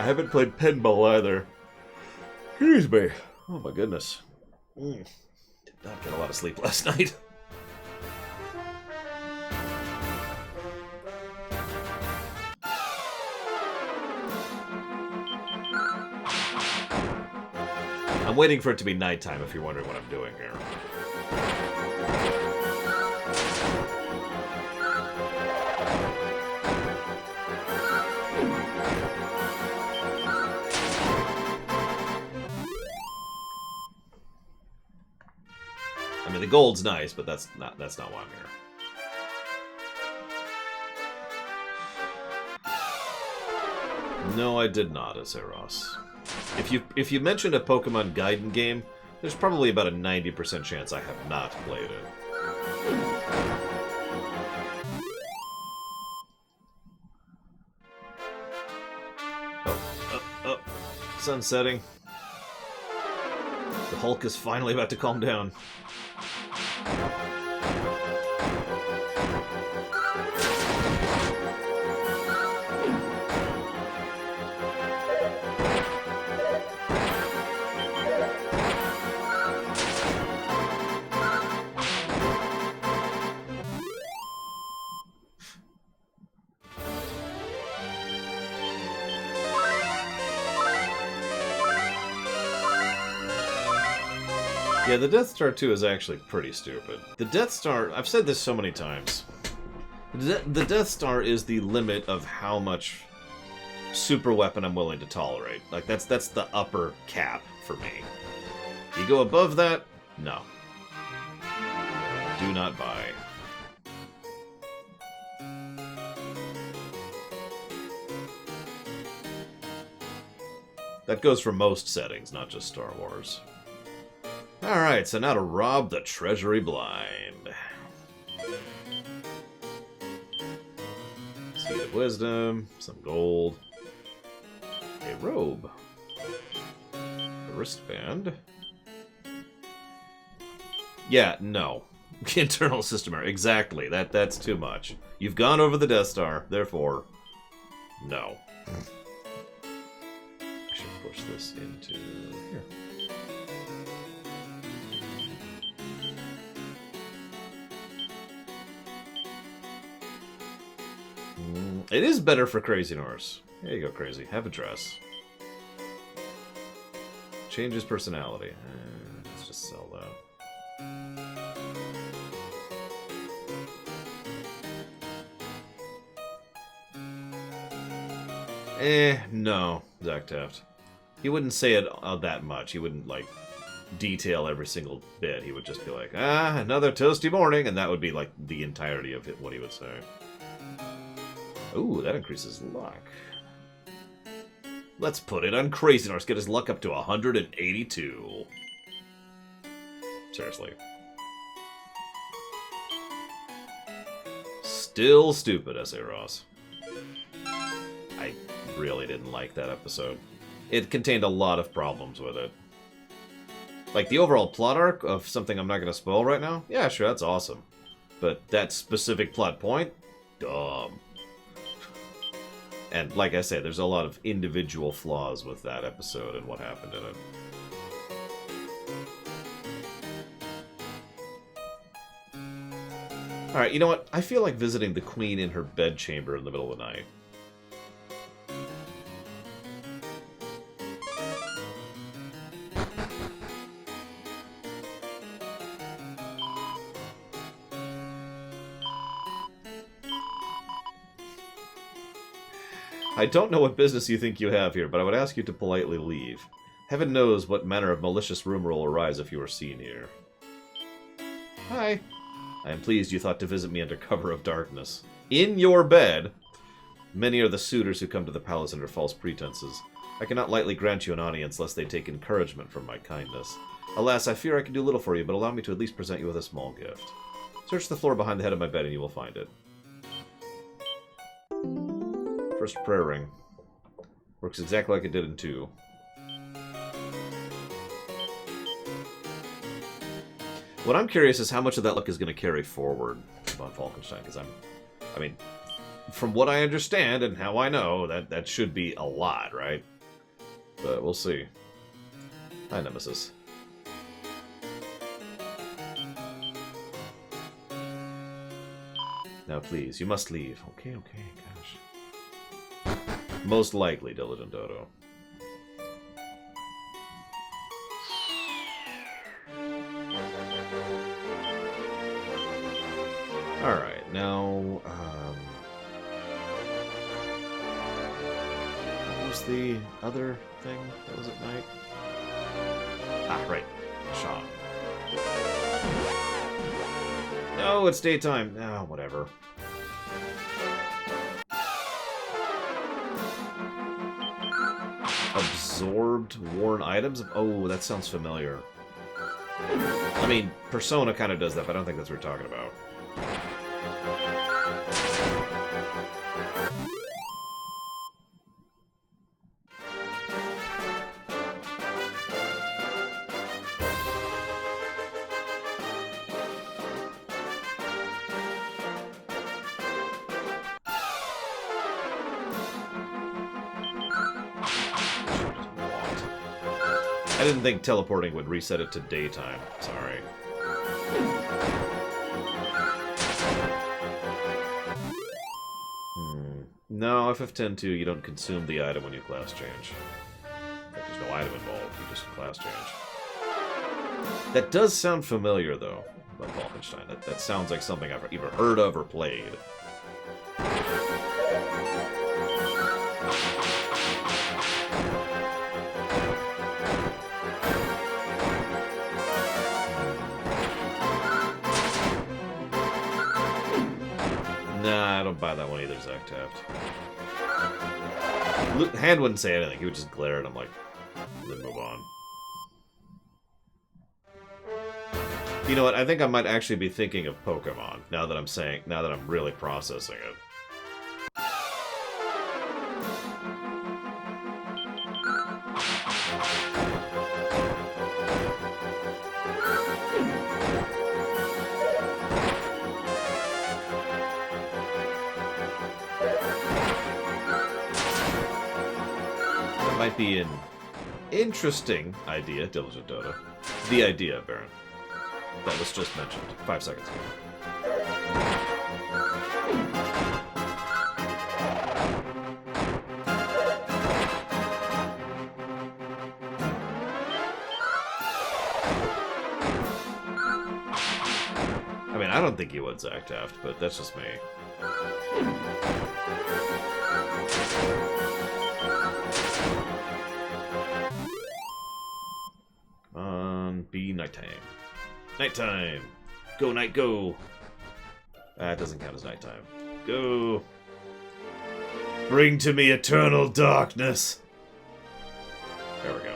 [SPEAKER 1] I haven't played Pinball either. Excuse me. Oh my goodness. Did not get a lot of sleep last night. I'm waiting for it to be nighttime if you're wondering what I'm doing here. I mean, the gold's nice, but that's not why I'm here. No, I did not, Azeros. If you mentioned a Pokemon Gaiden game, there's probably about a 90% chance I have not played it. Oh. Sun setting. The Hulk is finally about to calm down. Yeah, the Death Star 2 is actually pretty stupid. The Death Star, I've said this so many times. The Death Star is the limit of how much super weapon I'm willing to tolerate. Like, that's the upper cap for me. You go above that, no. Do not buy. That goes for most settings, not just Star Wars. Alright, so now to rob the Treasury blind. Seed of Wisdom, some gold, a robe, a wristband. Yeah, no. Internal system error, exactly. That's too much. You've gone over the Death Star, therefore, no. I should push this into here. It is better for Crazy Norse. There you go, Crazy. Have a dress. Change his personality. Let's just sell that. No, Zach Taft. He wouldn't say it that much. He wouldn't, like, detail every single bit. He would just be like, another toasty morning, and that would be, like, the entirety of what he would say. Ooh, that increases luck. Let's put it on Crazy Norse. Get his luck up to 182. Seriously. Still stupid, S.A. Ross. I really didn't like that episode. It contained a lot of problems with it. Like, the overall plot arc of something I'm not going to spoil right now? Yeah, sure, that's awesome. But that specific plot point? Dumb. And like I said, there's a lot of individual flaws with that episode and what happened in it. Alright, you know what? I feel like visiting the Queen in her bedchamber in the middle of the night. I don't know what business you think you have here, but I would ask you to politely leave. Heaven knows what manner of malicious rumor will arise if you are seen here. Hi. I am pleased you thought to visit me under cover of darkness. In your bed! Many are the suitors who come to the palace under false pretenses. I cannot lightly grant you an audience lest they take encouragement from my kindness. Alas, I fear I can do little for you, but allow me to at least present you with a small gift. Search the floor behind the head of my bed and you will find it. First prayer ring. Works exactly like it did in 2. What I'm curious is how much of that luck is going to carry forward von Falkenstein, because I mean, from what I understand and how I know, that should be a lot, right? But we'll see. Hi, Nemesis. Now, please, you must leave. Okay, gosh. Most likely, Diligent Dodo. Alright, now, what was the other thing that was at night? Ah, right. Sean. No, it's daytime. No, whatever. Absorbed worn items? Oh, that sounds familiar. I mean, Persona kind of does that, but I don't think that's what we're talking about. I didn't think teleporting would reset it to daytime. Sorry. No, FF10-2, you don't consume the item when you class change. There's no item involved, you just class change. That does sound familiar, though, about Wolfenstein. That sounds like something I've either heard of or played. Nah, I don't buy that one either, Zach Taft. Hand wouldn't say anything. He would just glare at him like, then move on. You know what? I think I might actually be thinking of Pokemon now that I'm really processing it. That might be an interesting idea, Diligent Dota. The idea, Baron. That was just mentioned 5 seconds ago. I mean, I don't think he would, Zach Taft, but that's just me. Be nighttime. Nighttime! Go, night, go! That doesn't count as nighttime. Go! Bring to me eternal darkness! There we go.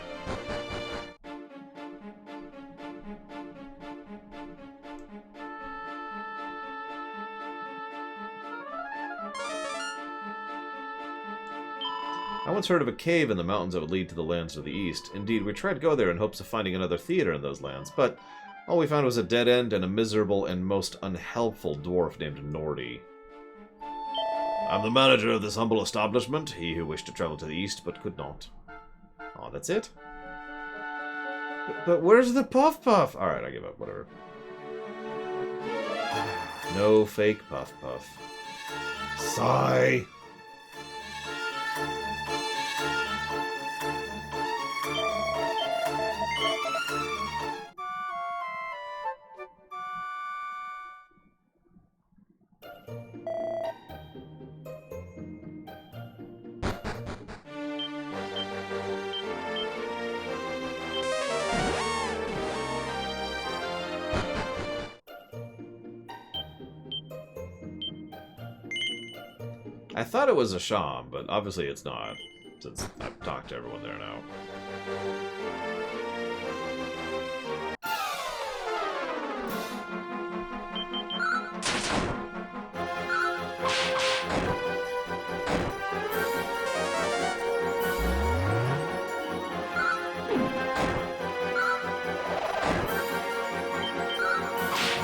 [SPEAKER 1] I once heard of a cave in the mountains that would lead to the lands of the east. Indeed, we tried to go there in hopes of finding another theater in those lands, but all we found was a dead end and a miserable and most unhelpful dwarf named Nordy. I'm the manager of this humble establishment, he who wished to travel to the east but could not. Oh, that's it? But where's the Puff Puff? Alright, I give up, whatever. No fake Puff Puff. Sigh. I thought it was a Sham, but obviously it's not, since I've talked to everyone there now.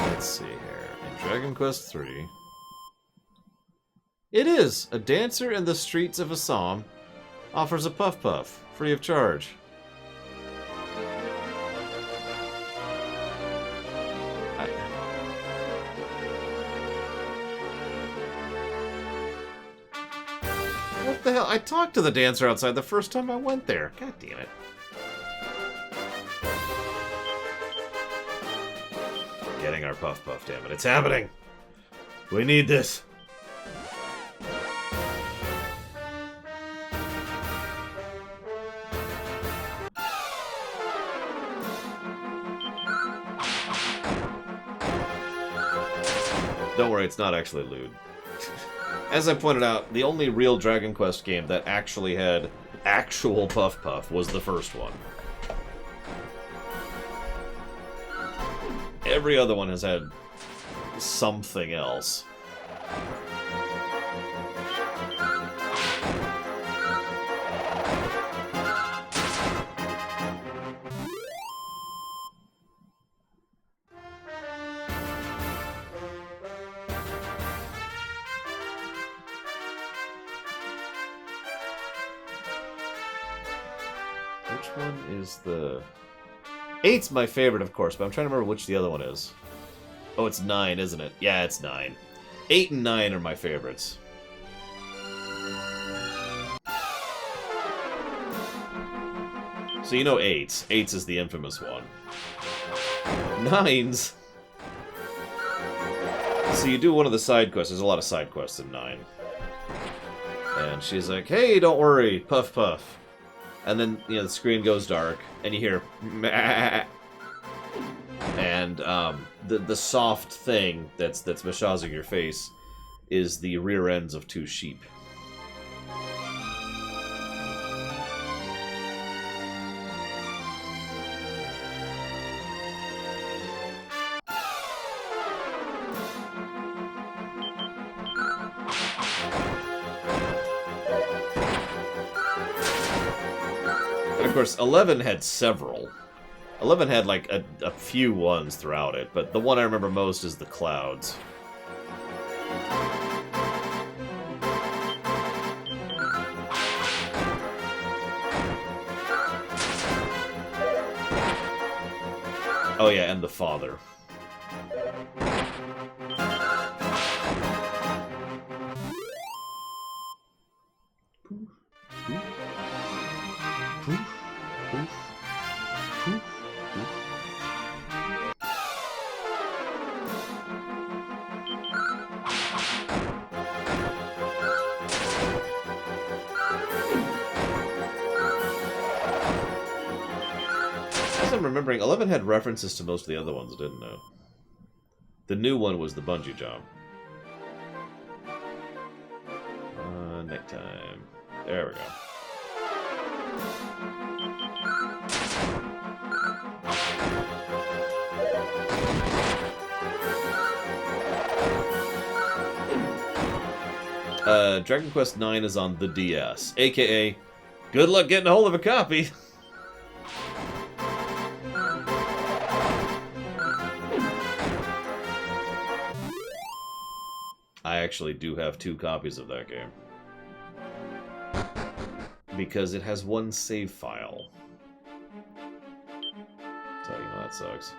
[SPEAKER 1] Let's see here. In Dragon Quest III... It is! A dancer in the streets of Assam offers a Puff Puff, free of charge. What the hell? I talked to the dancer outside the first time I went there. God damn it. Getting our Puff Puff, damn it. It's happening! We need this! Don't worry, it's not actually lewd. As I pointed out, the only real Dragon Quest game that actually had actual Puff Puff was the first one. Every other one has had something else. Which one is the... 8's my favorite, of course, but I'm trying to remember which the other one is. Oh, it's 9, isn't it? Yeah, it's 9. 8 and 9 are my favorites. So you know 8's. 8's is the infamous one. 9s? So you do one of the side quests. There's a lot of side quests in 9. And she's like, hey, don't worry, puff puff. And then, you know, the screen goes dark, and you hear, meh. And the soft thing that's massaging your face is the rear ends of 2 sheep. Of course, 11 had several. 11 had, like, a few ones throughout it, but the one I remember most is the clouds. Oh yeah, and the father. As I'm remembering, 11 had references to most of the other ones, didn't it? The new one was the bungee jump. Nighttime. There we go. Dragon Quest IX is on the DS, aka, good luck getting a hold of a copy. I actually do have 2 copies of that game. Because it has 1 save file. So, you know, that sucks.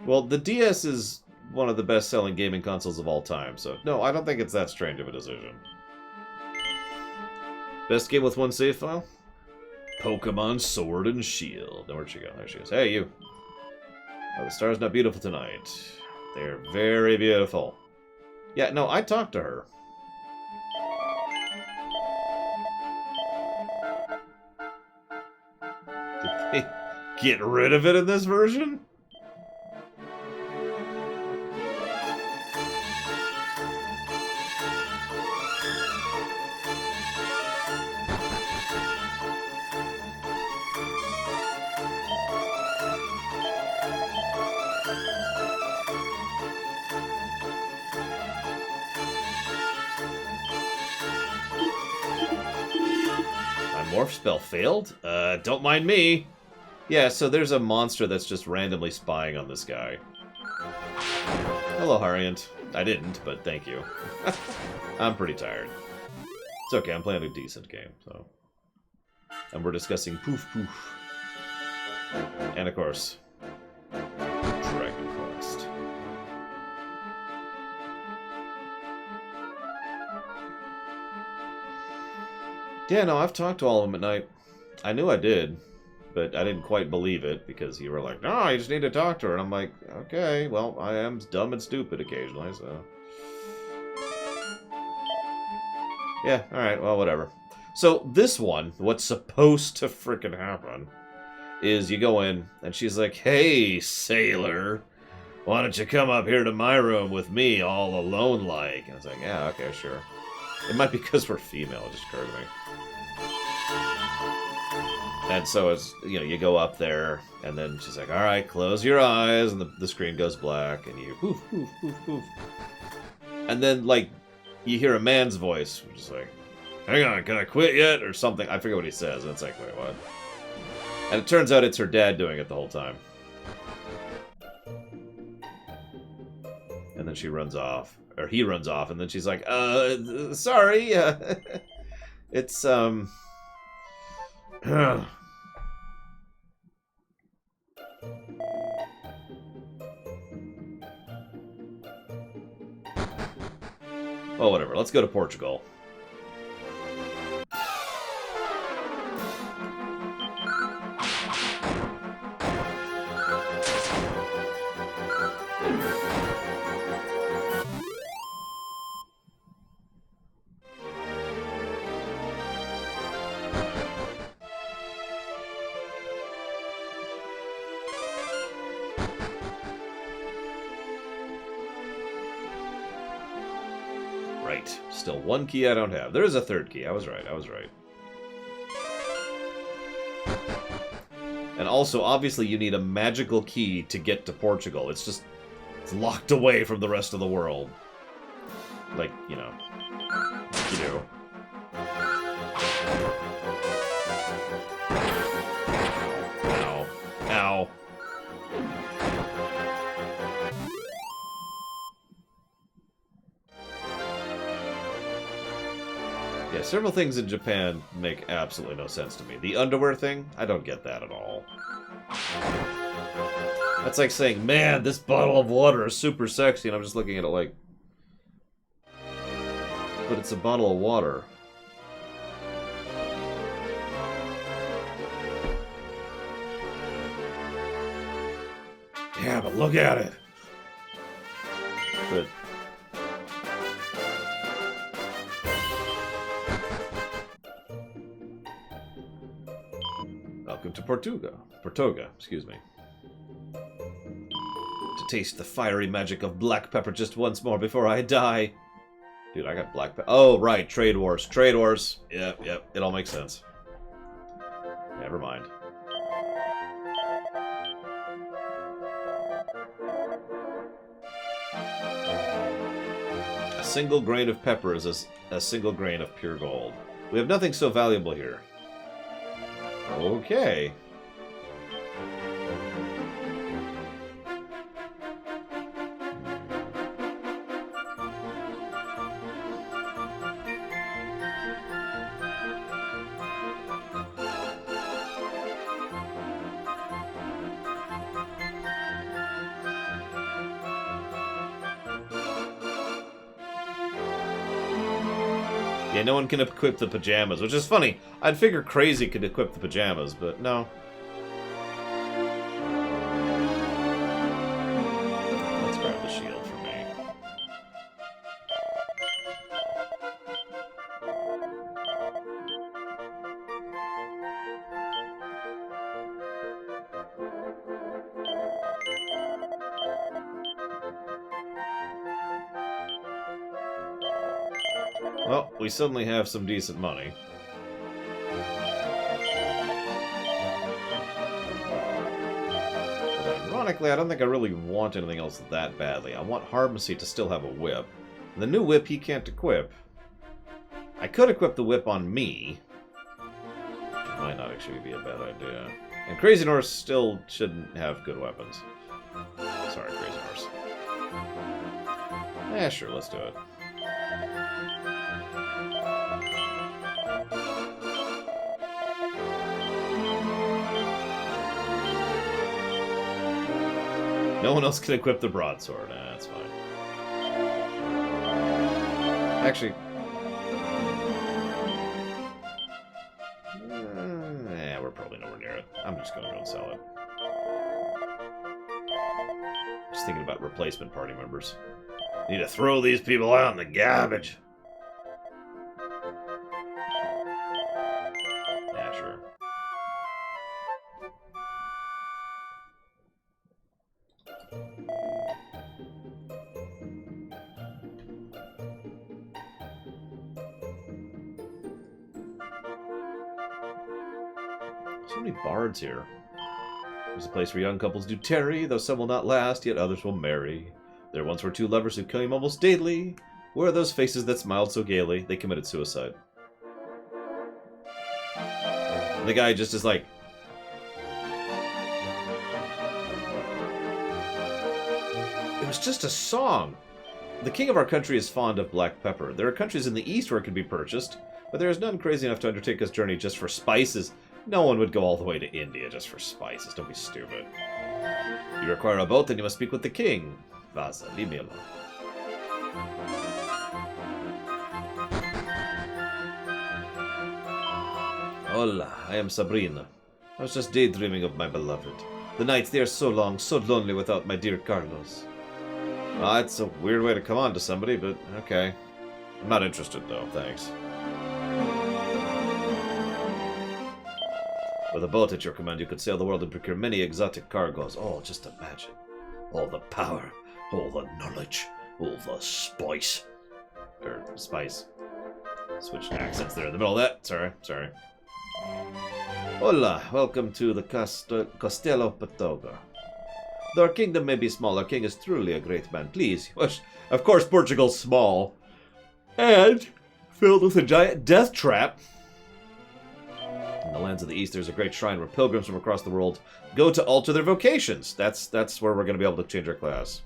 [SPEAKER 1] Well, the DS is one of the best-selling gaming consoles of all time, so no, I don't think it's that strange of a decision. Best game with 1 save file? Pokemon Sword and Shield. Now, where'd she go? There she is. Hey, you. Are the stars not beautiful tonight? They're very beautiful. Yeah, no, I talked to her. Did they get rid of it in this version? Morph spell failed? Don't mind me. Yeah, so there's a monster that's just randomly spying on this guy. Hello, Hariant. I didn't, but thank you. I'm pretty tired. It's okay, I'm playing a decent game, so... And we're discussing Poof Poof. And of course, Dragon Quest. Yeah, no, I've talked to all of them at night. I knew I did, but I didn't quite believe it, because you were like, no, you just need to talk to her. And I'm like, okay, well, I am dumb and stupid occasionally, so... Yeah, alright, well, whatever. So, this one, what's supposed to frickin' happen, is you go in, and she's like, hey, sailor, why don't you come up here to my room with me all alone-like? And I was like, yeah, okay, sure. It might be because we're female, it just occurred to me. And so, as you know, you go up there, and then she's like, alright, close your eyes, and the screen goes black, and you poof, poof, poof, poof. And then, like, you hear a man's voice, which is like, hang on, can I quit yet? Or something. I forget what he says, and it's like, wait, what? And it turns out it's her dad doing it the whole time. And then she runs off. Or he runs off, and then she's like, sorry, it's, Oh, whatever. Let's go to Portugal. Right. Still one key I don't have. There is a third key. I was right. I was right. And also, obviously, you need a magical key to get to Portugal. It's just... it's locked away from the rest of the world. Like, you know. Like you do. Ow. Ow. Yeah, several things in Japan make absolutely no sense to me. The underwear thing, I don't get that at all. That's like saying, man, this bottle of water is super sexy, and I'm just looking at it like... but it's a bottle of water. Yeah, but look at it. But... welcome to Portuga, excuse me. To taste the fiery magic of black pepper just once more before I die. Dude, I got black pepper. Oh, right, trade wars. Trade wars. Yep, yep, it all makes sense. Never mind. A single grain of pepper is a single grain of pure gold. We have nothing so valuable here. Okay. Yeah, no one can equip the pajamas, which is funny. I'd figure Crazy could equip the pajamas, but no. Let's grab the shield for me. Well, we suddenly have some decent money. But ironically, I don't think I really want anything else that badly. I want Harmacy to still have a whip. And the new whip he can't equip. I could equip the whip on me. Which might not actually be a bad idea. And Crazy Norse still shouldn't have good weapons. Sorry, Crazy Norse. Yeah, sure, let's do it. No one else can equip the broadsword. Nah, that's fine. Actually... we're probably nowhere near it. I'm just gonna go and sell it. Just thinking about replacement party members. Need to throw these people out in the garbage. Yeah, sure. So many bards here. There's a place where young couples do tarry, though some will not last, yet others will marry. There once were two lovers who came almost daily. Where are those faces that smiled so gaily? They committed suicide. And the guy just is like... it was just a song! The king of our country is fond of black pepper. There are countries in the east where it can be purchased, but there is none crazy enough to undertake this journey just for spices. No one would go all the way to India just for spices. Don't be stupid. You require a boat, then you must speak with the king. Vaza, leave me alone. Hola, I am Sabrina. I was just daydreaming of my beloved. The nights, they are so long, so lonely without my dear Carlos. It's a weird way to come on to somebody, but okay. I'm not interested, though, thanks. With a boat at your command, you could sail the world and procure many exotic cargoes. Oh, just imagine. All the power, all the knowledge, all the spice. Or spice. Switched accents there in the middle of that. Sorry. Hola, welcome to the Castello Patoga. Though our kingdom may be small, our king is truly a great man. Please. Of course, Portugal's small. And filled with a giant death trap. In the lands of the East, there's a great shrine where pilgrims from across the world go to alter their vocations. That's where we're going to be able to change our class.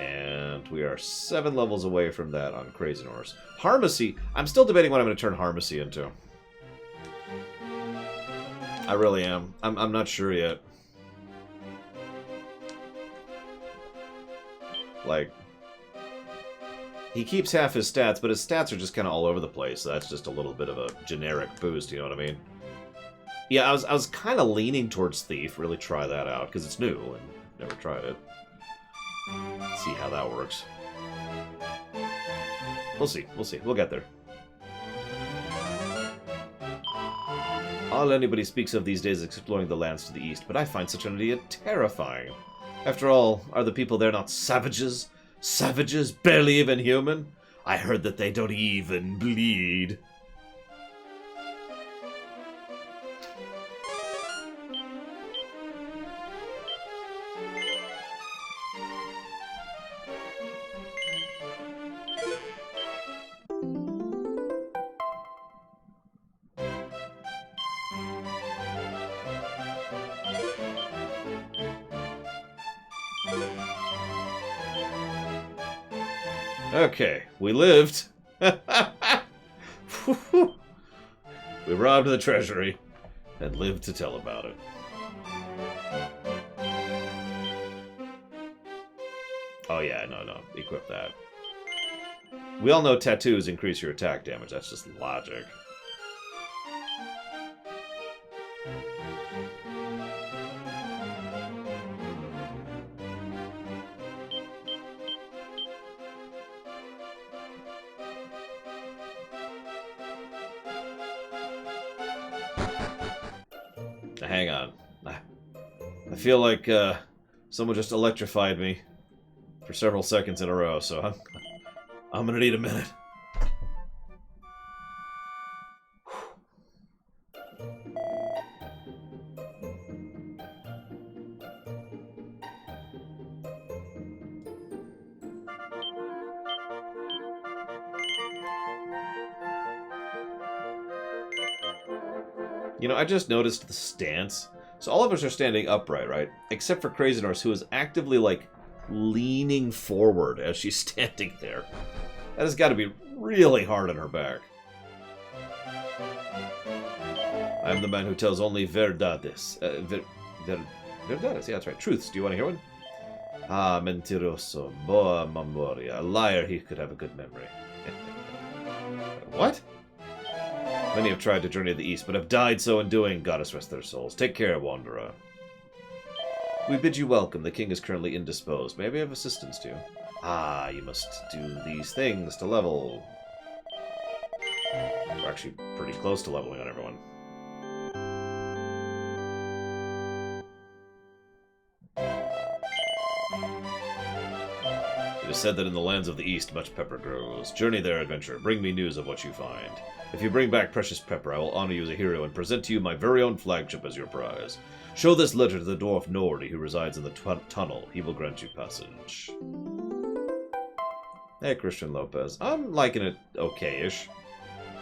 [SPEAKER 1] And we are 7 levels away from that on Crazy Norse. Harmacy. I'm still debating what I'm going to turn Harmacy into. I really am. I'm not sure yet. Like, he keeps half his stats, but his stats are just kind of all over the place. So that's just a little bit of a generic boost, you know what I mean? Yeah, I was kind of leaning towards Thief. Really try that out, because it's new, and never tried it. See how that works. We'll see. We'll get there. All anybody speaks of these days is exploring the lands to the east, but I find such an idea terrifying. After all, are the people there not savages? Savages, barely even human? I heard that they don't even bleed. Okay, we lived. We robbed the treasury and lived to tell about it. Oh yeah, no. Equip that. We all know tattoos increase your attack damage. That's just logic. Hang on. I feel like someone just electrified me for several seconds in a row, so I'm gonna need a minute. You know, I just noticed the stance. So all of us are standing upright, right? Except for Crazy Norse, who is actively, like, leaning forward as she's standing there. That has got to be really hard on her back. I'm the man who tells only verdades. Verdades, yeah, that's right. Truths. Do you want to hear one? Ah, mentiroso, boa memoria. A liar, he could have a good memory. What? Many have tried to journey to the east, but have died so in doing. Goddess rest their souls. Take care, wanderer. We bid you welcome. The king is currently indisposed. May I have assistance to you? Ah, you must do these things to level. We're actually pretty close to leveling on everyone. It is said that in the lands of the east much pepper grows. Journey there, adventurer. Bring me news of what you find. If you bring back precious pepper, I will honor you as a hero and present to you my very own flagship as your prize. Show this letter to the dwarf Nordy, who resides in the tunnel. He will grant you passage. Hey, Christian Lopez. I'm liking it okay-ish.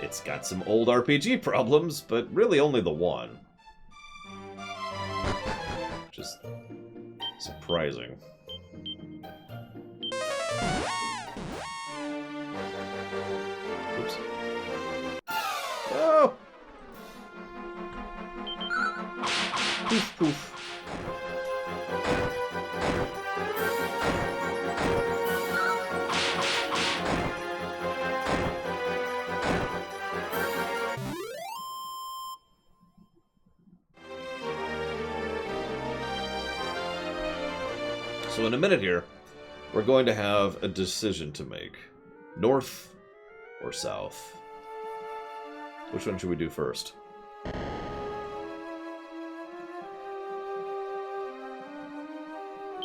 [SPEAKER 1] It's got some old RPG problems, but really only the one. Which is surprising. Oops. Oh! Poof, poof. So in a minute here, we're going to have a decision to make. North or south? Which one should we do first?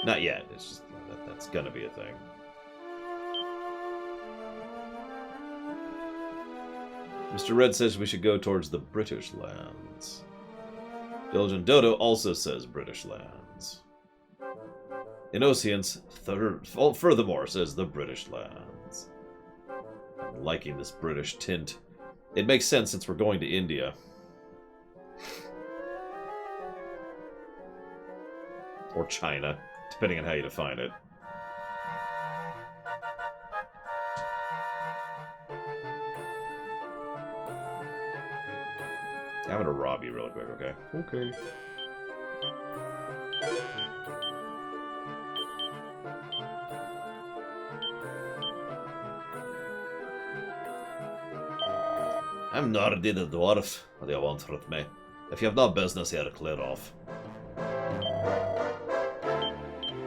[SPEAKER 1] Not yet. It's just that's gonna be a thing. Mr. Red says we should go towards the British lands. Diligent Dodo also says British lands. Innocence, furthermore, says the British lands. I'm liking this British tint. It makes sense since we're going to India. Or China, depending on how you define it. I'm gonna rob you real quick, okay? Okay. I'm Nardi the dwarf. What do you want with me? If you have no business here, clear off.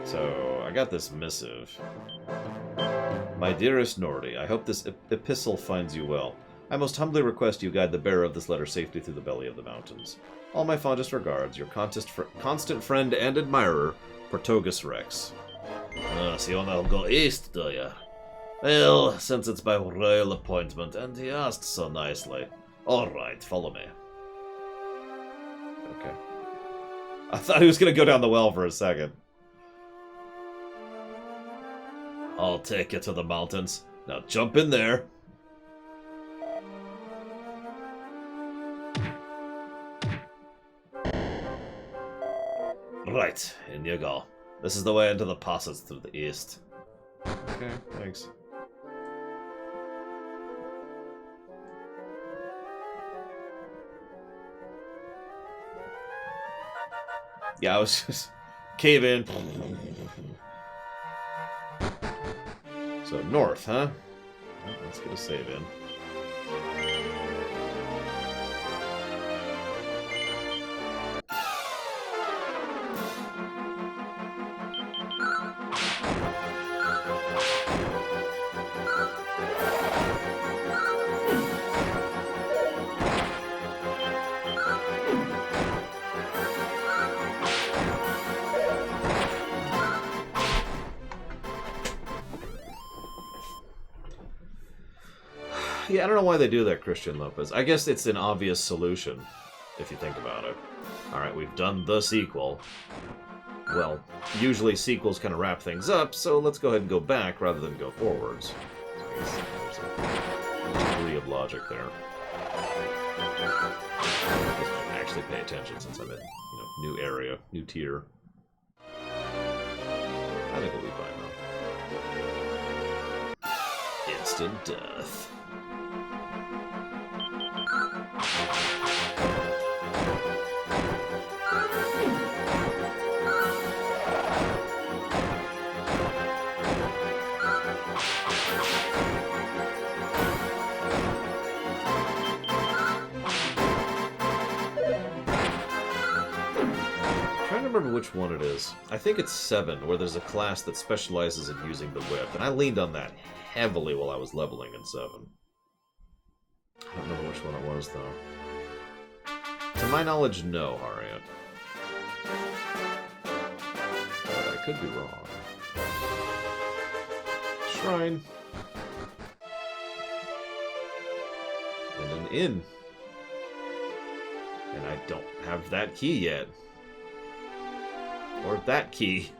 [SPEAKER 1] So, I got this missive. My dearest Nordy, I hope this epistle finds you well. I most humbly request you guide the bearer of this letter safely through the belly of the mountains. All my fondest regards, your constant friend and admirer, Portogus Rex. So you wanna go east, do ya? Well, since it's by royal appointment, and he asked so nicely. Alright, follow me. Okay. I thought he was gonna go down the well for a second. I'll take you to the mountains. Now jump in there. Right, in you go. This is the way into the passes through the east. Okay, thanks. Yeah, I was just cave in. So north, huh? Let's get a save in. Yeah, I don't know why they do that, Christian Lopez. I guess it's an obvious solution, if you think about it. Alright, we've done the sequel. Well, usually sequels kind of wrap things up, so let's go ahead and go back rather than go forwards. So I guess there's a degree of logic there. I actually pay attention since I'm in, new area, new tier. I think we'll be fine, though. Instant death. I don't remember which one it is. I think it's 7, where there's a class that specializes in using the whip, and I leaned on that heavily while I was leveling in 7. I don't remember which one it was, though. To my knowledge, no, Harriet. But I could be wrong. Shrine. And an inn. And I don't have that key yet. Or that key.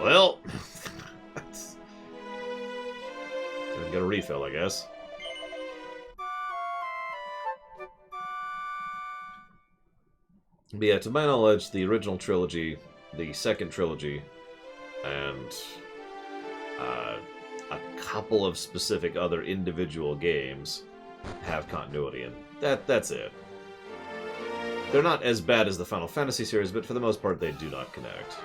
[SPEAKER 1] Well, gonna get a refill, I guess. But yeah, to my knowledge, the original trilogy, the second trilogy, and a couple of specific other individual games have continuity, and that's it. They're not as bad as the Final Fantasy series, but for the most part, they do not connect.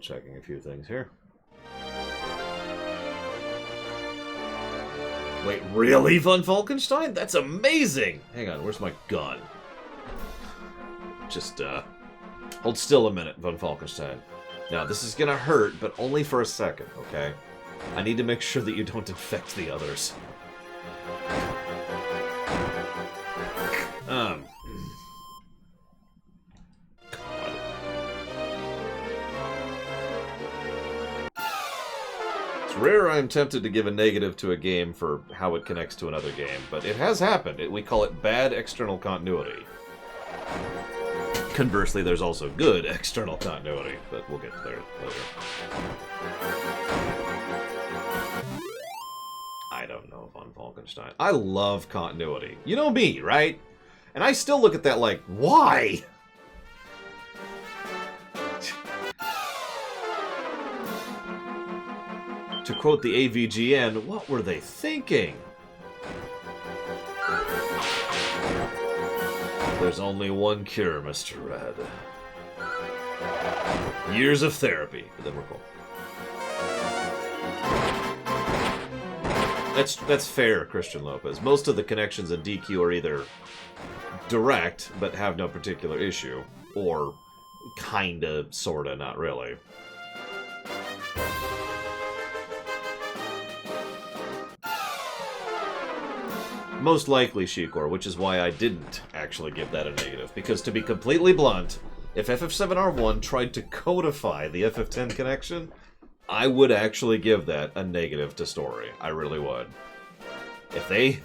[SPEAKER 1] Checking a few things here. Wait, really, von Falkenstein? That's amazing! Hang on, where's my gun? Just, hold still a minute, von Falkenstein. Now, this is gonna hurt, but only for a second, okay? I need to make sure that you don't infect the others. Rare I am tempted to give a negative to a game for how it connects to another game, but it has happened. We call it bad external continuity. Conversely, there's also good external continuity, but we'll get there later. I don't know, von Falkenstein. I love continuity. You know me, right? And I still look at that like, why? To quote the AVGN, what were they thinking? There's only one cure, Mr. Red. Years of therapy, but then we're cool. That's fair, Christian Lopez. Most of the connections in DQ are either direct, but have no particular issue, or kinda, sorta, not really. Most likely Shikor, which is why I didn't actually give that a negative. Because to be completely blunt, if FF7R1 tried to codify the FF10 connection, I would actually give that a negative to story. I really would. If they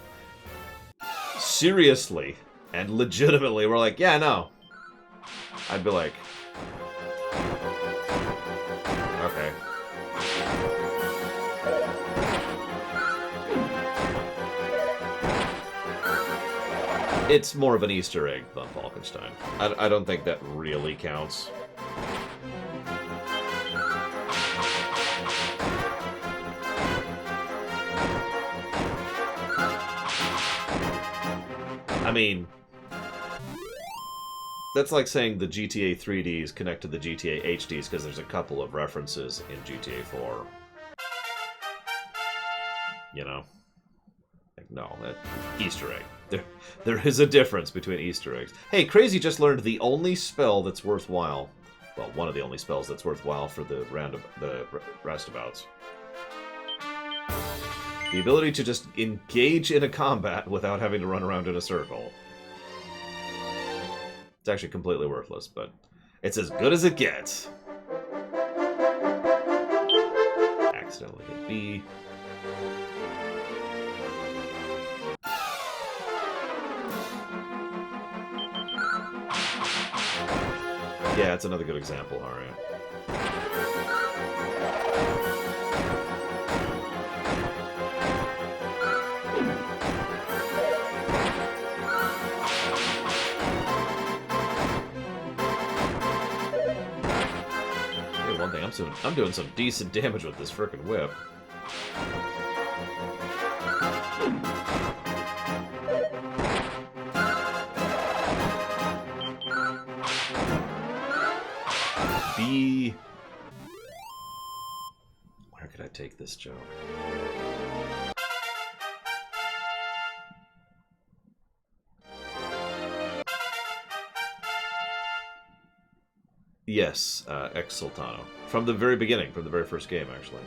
[SPEAKER 1] seriously and legitimately were like, yeah, no, I'd be like, okay. It's more of an Easter egg than Falkenstein. I don't think that really counts. I mean, that's like saying the GTA 3Ds connect to the GTA HDs because there's a couple of references in GTA 4. You know? Like, no, Easter egg. There is a difference between Easter eggs. Hey, Crazy just learned the only spell that's worthwhile. Well, one of the only spells that's worthwhile for the roustabouts. The ability to just engage in a combat without having to run around in a circle. It's actually completely worthless, but it's as good as it gets. Accidentally hit B. Yeah, it's another good example, Aria. Hey, one thing, I'm doing some decent damage with this frickin' whip. B. Where could I take this joke? Yes, ex Sultano. From the very beginning, from the very first game, actually.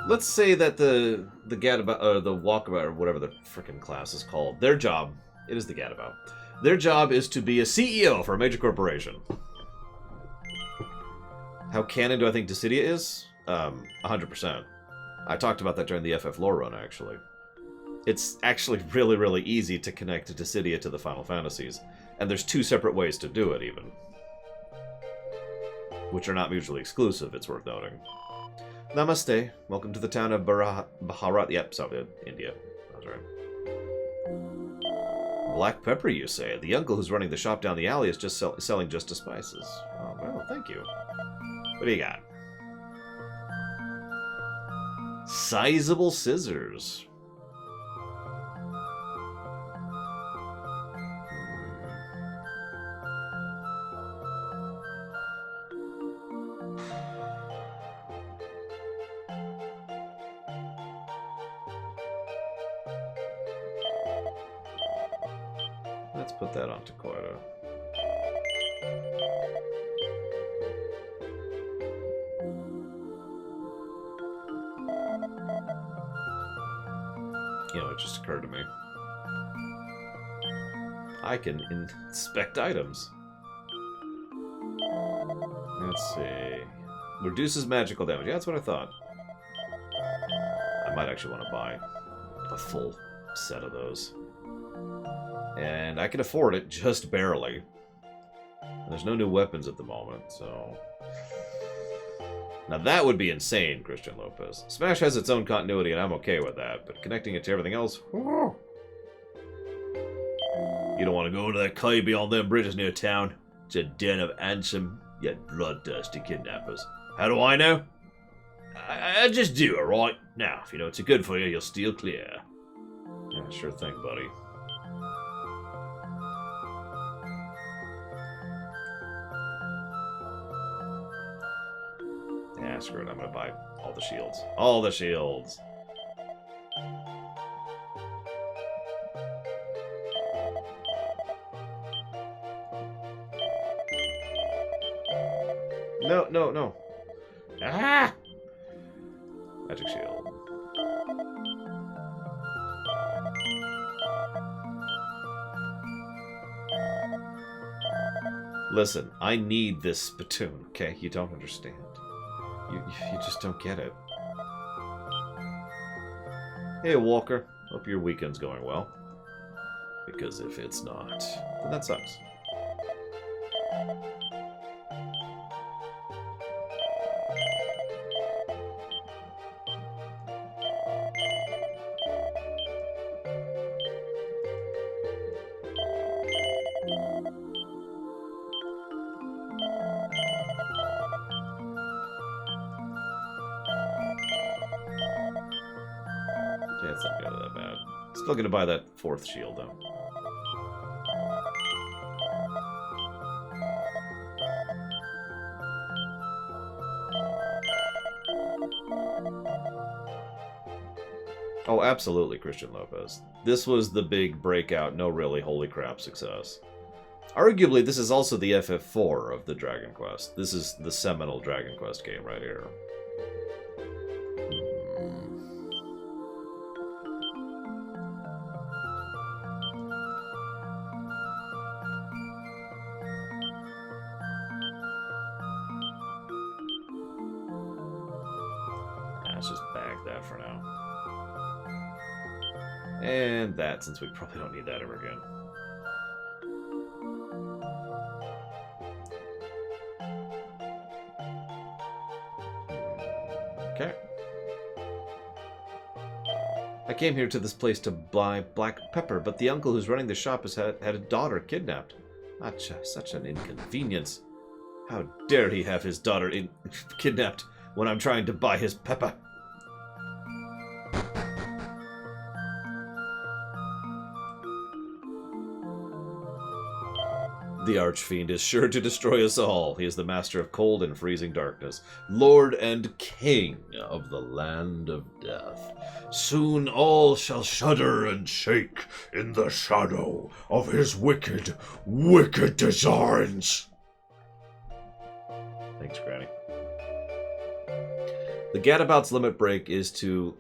[SPEAKER 1] Let's say that the gadabout, or the walkabout, or whatever the frickin' class is called, their job, it is the gadabout. Their job is to be a CEO for a major corporation. How canon do I think Dissidia is? 100%. I talked about that during the FF lore run, actually. It's actually really, really easy to connect Dissidia to the Final Fantasies. And there's 2 separate ways to do it, even. Which are not mutually exclusive, it's worth noting. Namaste. Welcome to the town of Bharat. Yep, South India. That's right. Black pepper, you say? The uncle who's running the shop down the alley is just selling just the spices. Oh, well, thank you. What do you got? Sizable scissors. Let's put that onto Koida. You know, it just occurred to me. I can inspect items. Let's see. Reduces magical damage. Yeah, that's what I thought. I might actually want to buy a full set of those. And I can afford it just barely. And there's no new weapons at the moment, so... Now that would be insane, Christian Lopez. Smash has its own continuity, and I'm okay with that, but connecting it to everything else... Whoo. You don't want to go to that cave beyond them bridges near town. It's a den of handsome, yet bloodthirsty kidnappers. How do I know? I just do, alright? Now, if you know it's good for you, you'll steer clear. Yeah, sure thing, buddy. Yeah, screw it. I'm gonna buy all the shields. All the shields! No, no, no. Ah! Magic shield. Listen, I need this spittoon, okay? You don't understand. You just don't get it. Hey, Walker. Hope your weekend's going well. Because if it's not, then that sucks. Yeah, it's not gonna be that bad. Still gonna buy that 4th shield, though. Oh, absolutely, Christian Lopez. This was the big breakout, no really, holy crap success. Arguably, this is also the FF4 of the Dragon Quest. This is the seminal Dragon Quest game right here. Let's just bag that for now. And that, since we probably don't need that ever again. Okay. I came here to this place to buy black pepper, but the uncle who's running the shop has had a daughter kidnapped. Such an inconvenience. How dare he have his daughter kidnapped when I'm trying to buy his pepper? The Archfiend is sure to destroy us all. He is the master of cold and freezing darkness, Lord and King of the land of death. Soon all shall shudder and shake in the shadow of his wicked, wicked designs. Thanks, Granny. The Gadabout's limit break is to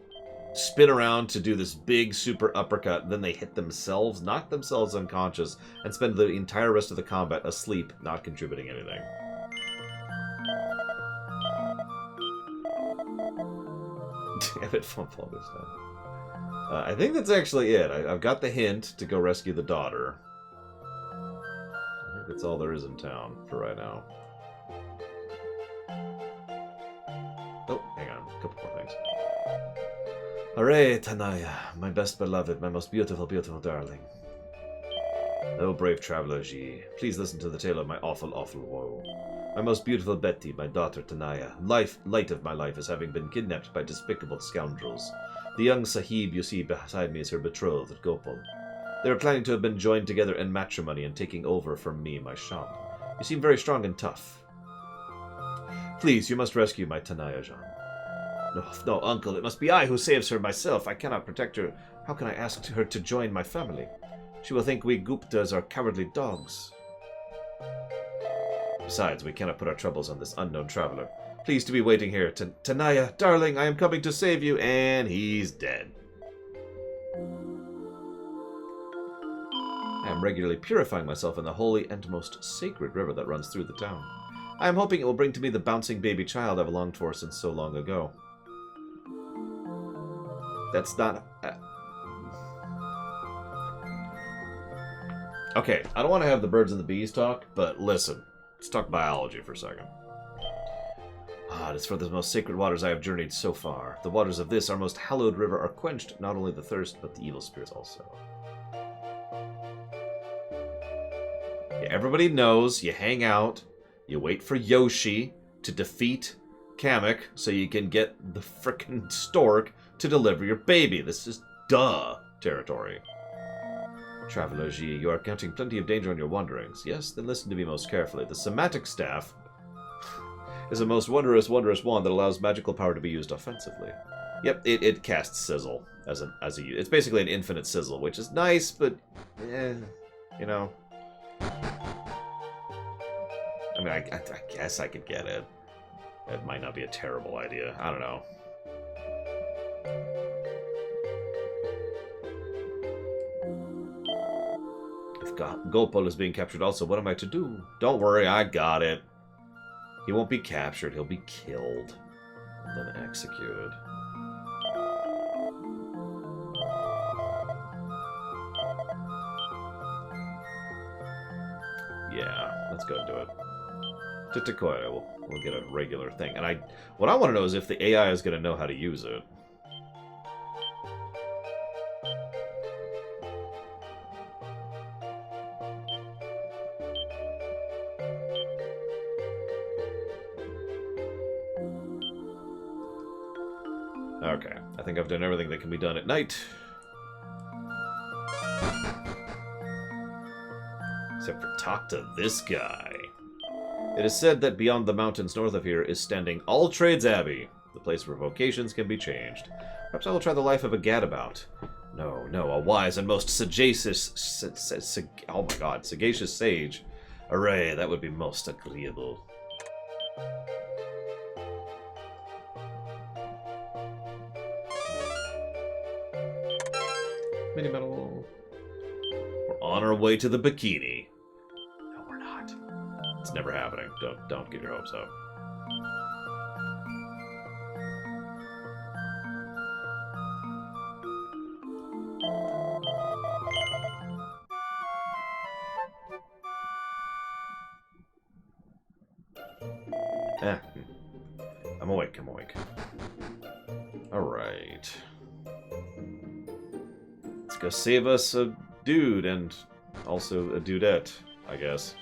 [SPEAKER 1] spin around to do this big super uppercut, then they hit themselves, knock themselves unconscious, and spend the entire rest of the combat asleep, not contributing anything. Damn it, Fumfall this time. I think that's actually it. I've got the hint to go rescue the daughter. I think that's all there is in town for right now. Oh, hang on. A couple more things. Hooray, Tanaya, my best beloved, my most beautiful, beautiful darling. Oh, brave traveler Ji, please listen to the tale of my awful, awful woe. My most beautiful Betty, my daughter Tanaya, light of my life, is having been kidnapped by despicable scoundrels. The young Sahib you see beside me is her betrothed, Gopal. They are planning to have been joined together in matrimony and taking over from me, my shop. You seem very strong and tough. Please, you must rescue my Tanaya, Jean. No, no, uncle, it must be I who saves her myself. I cannot protect her. How can I ask her to join my family? She will think we Guptas are cowardly dogs. Besides, we cannot put our troubles on this unknown traveler. Please to be waiting here. Tanaya, darling, I am coming to save you. And he's dead. I am regularly purifying myself in the holy and most sacred river that runs through the town. I am hoping it will bring to me the bouncing baby child I've longed for since so long ago. That's not... Okay, I don't want to have the birds and the bees talk, but listen. Let's talk biology for a second. It is for the most sacred waters I have journeyed so far. The waters of this, our most hallowed river, are quenched not only the thirst, but the evil spirits also. Yeah, everybody knows you hang out, you wait for Yoshi to defeat Kamek so you can get the frickin' stork to deliver your baby. This is duh territory. Traveler Ji, you are counting plenty of danger on your wanderings. Yes? Then listen to me most carefully. The somatic staff is a most wondrous, wondrous wand that allows magical power to be used offensively. Yep, it casts sizzle as a it's basically an infinite sizzle, which is nice, but you know. I mean, I guess I could get it. It might not be a terrible idea. I don't know. If Gopal is being captured also, what am I to do? Don't worry, I got it. He won't be captured, he'll be killed. And then executed. Yeah, let's go and do it. To Tekoya, we'll get a regular thing. And what I want to know is if the AI is going to know how to use it. Okay, I think I've done everything that can be done at night. Except for talk to this guy. It is said that beyond the mountains north of here is standing All Trades Abbey, the place where vocations can be changed. Perhaps I will try the life of a gadabout. No, a wise and most sagacious... oh my god, sagacious sage. Hooray, that would be most agreeable. Mini medal. We're on our way to the bikini. No, we're not. It's never happening. Don't get your hopes up. I'm awake. Alright. Let's go save us a dude and also a dudette, I guess.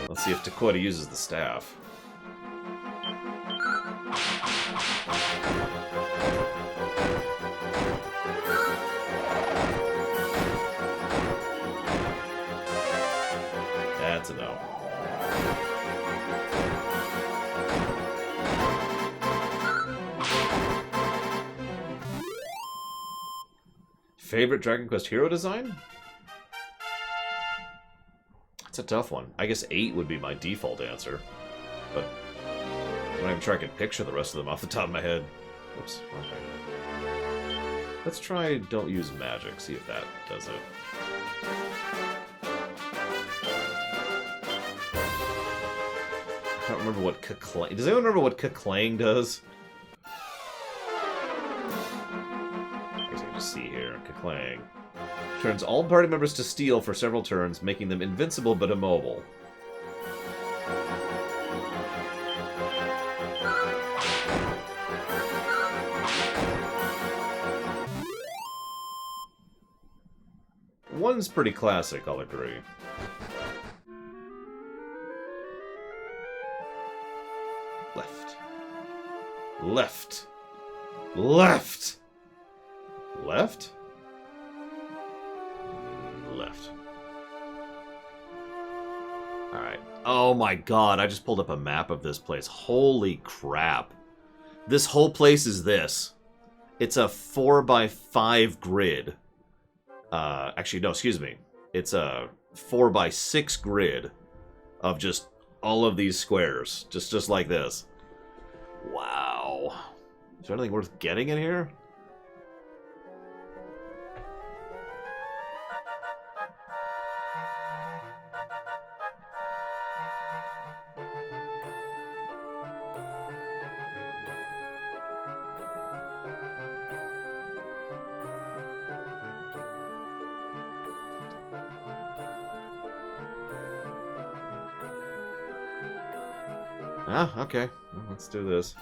[SPEAKER 1] Let's see if Dakota uses the staff. That's a no. Favorite Dragon Quest hero design? It's a tough one. I guess 8 would be my default answer. But I'm not even sure I can picture the rest of them off the top of my head. Oops. Okay. Let's try Don't Use Magic, see if that does it. don't remember what Keklang... Does anyone remember what Keklang does? I guess I can just see here. Keklang. Turns all party members to steel for several turns, making them invincible but immobile. One's pretty classic, I'll agree. Left. Left. Left! Left? Left. Alright. Oh my god, I just pulled up a map of this place. Holy crap. This whole place is this. It's a 4x5 grid. Actually, no, excuse me. It's a 4x6 grid of just all of these squares. Just like this. Wow. Is there anything worth getting in here? Ah, okay. Well, let's do this.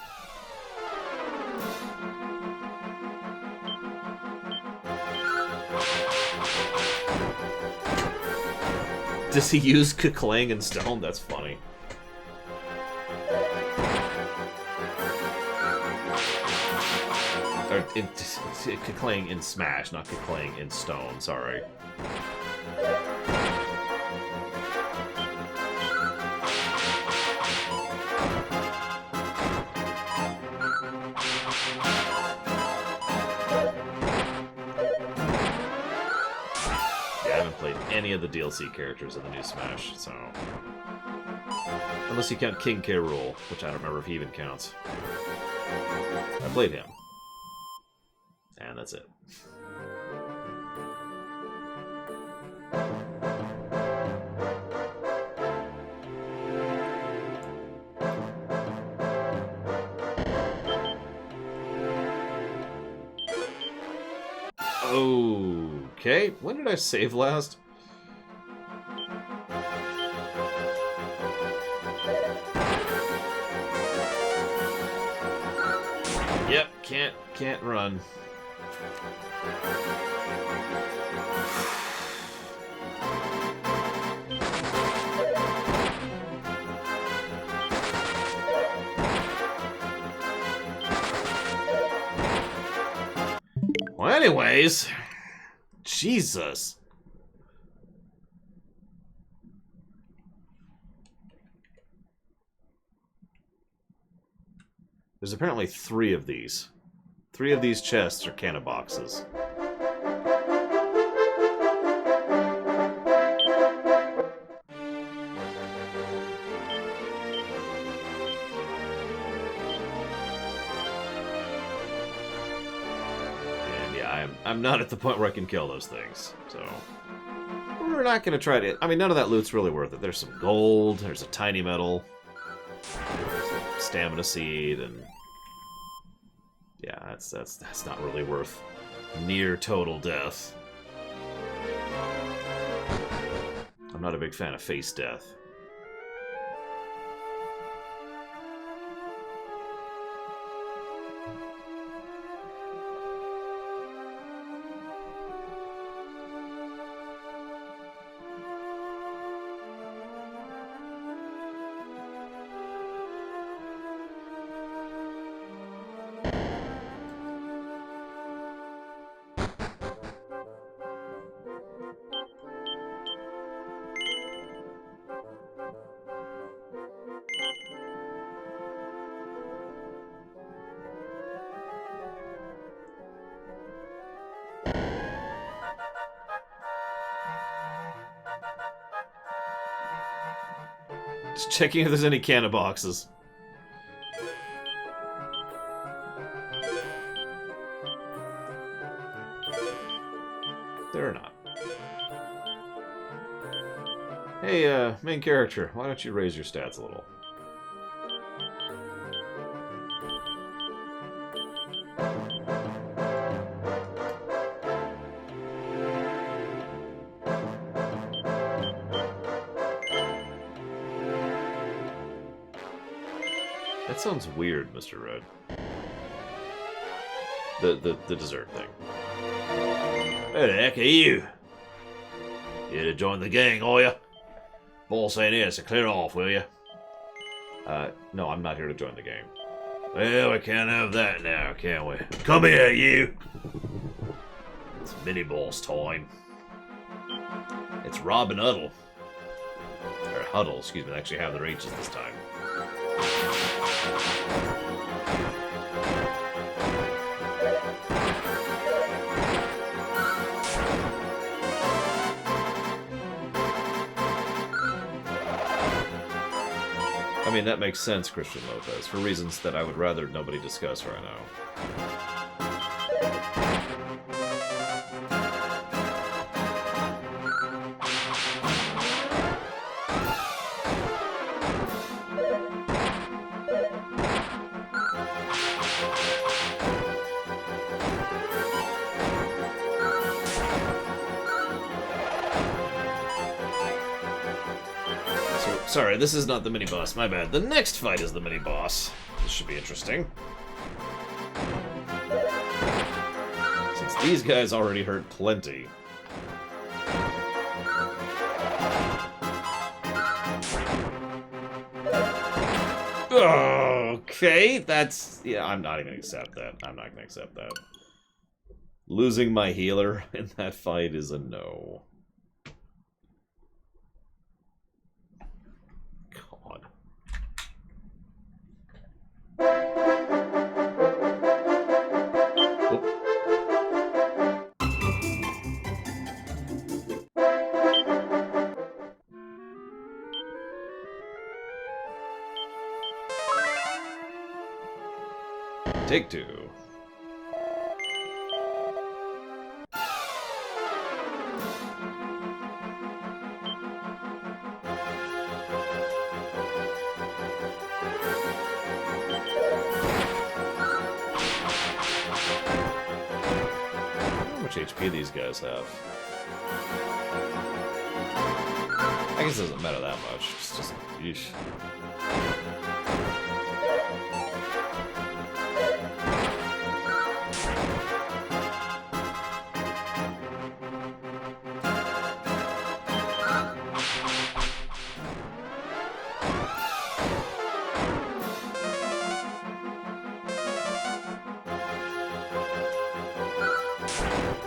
[SPEAKER 1] Does he use Keklang and stone? That's funny. Or Keklang in Smash, not Keklang in stone, sorry. Any of the DLC characters in the new Smash, so... Unless you count King K. Rool, which I don't remember if he even counts. I played him. And that's it. Okay, when did I save last? Yep, can't run. Well, anyways, Jesus. There's apparently 3 of these. 3 of these chests are cannon boxes. And yeah, I'm not at the point where I can kill those things, so we're not gonna try to. I mean, none of that loot's really worth it. There's some gold. There's a tiny metal. Stamina seed, and yeah, that's not really worth near total death. I'm not a big fan of face death. Just checking if there's any cannon boxes. There are not. Hey, main character, why don't you raise your stats a little? That sounds weird, Mr. Red. The dessert thing.
[SPEAKER 2] Who the heck are you? Here to join the gang, are you? Boss ain't here, so clear off, will you?
[SPEAKER 1] No, I'm not here to join the gang.
[SPEAKER 2] Well, we can't have that now, can we? Come here, you! It's mini-boss time.
[SPEAKER 1] It's Rob and Huddle. Or Huddle, excuse me. They actually have their H's this time. I mean, that makes sense, Christian Lopez, for reasons that I would rather nobody discuss right now. Sorry, this is not the mini-boss, my bad. The next fight is the mini-boss. This should be interesting. Since these guys already hurt plenty. Okay, that's... Yeah, I'm not even gonna accept that. I'm not gonna accept that. Losing my healer in that fight is a no. Take two. How much HP these guys have? I guess it doesn't matter that much. It's just, yeesh.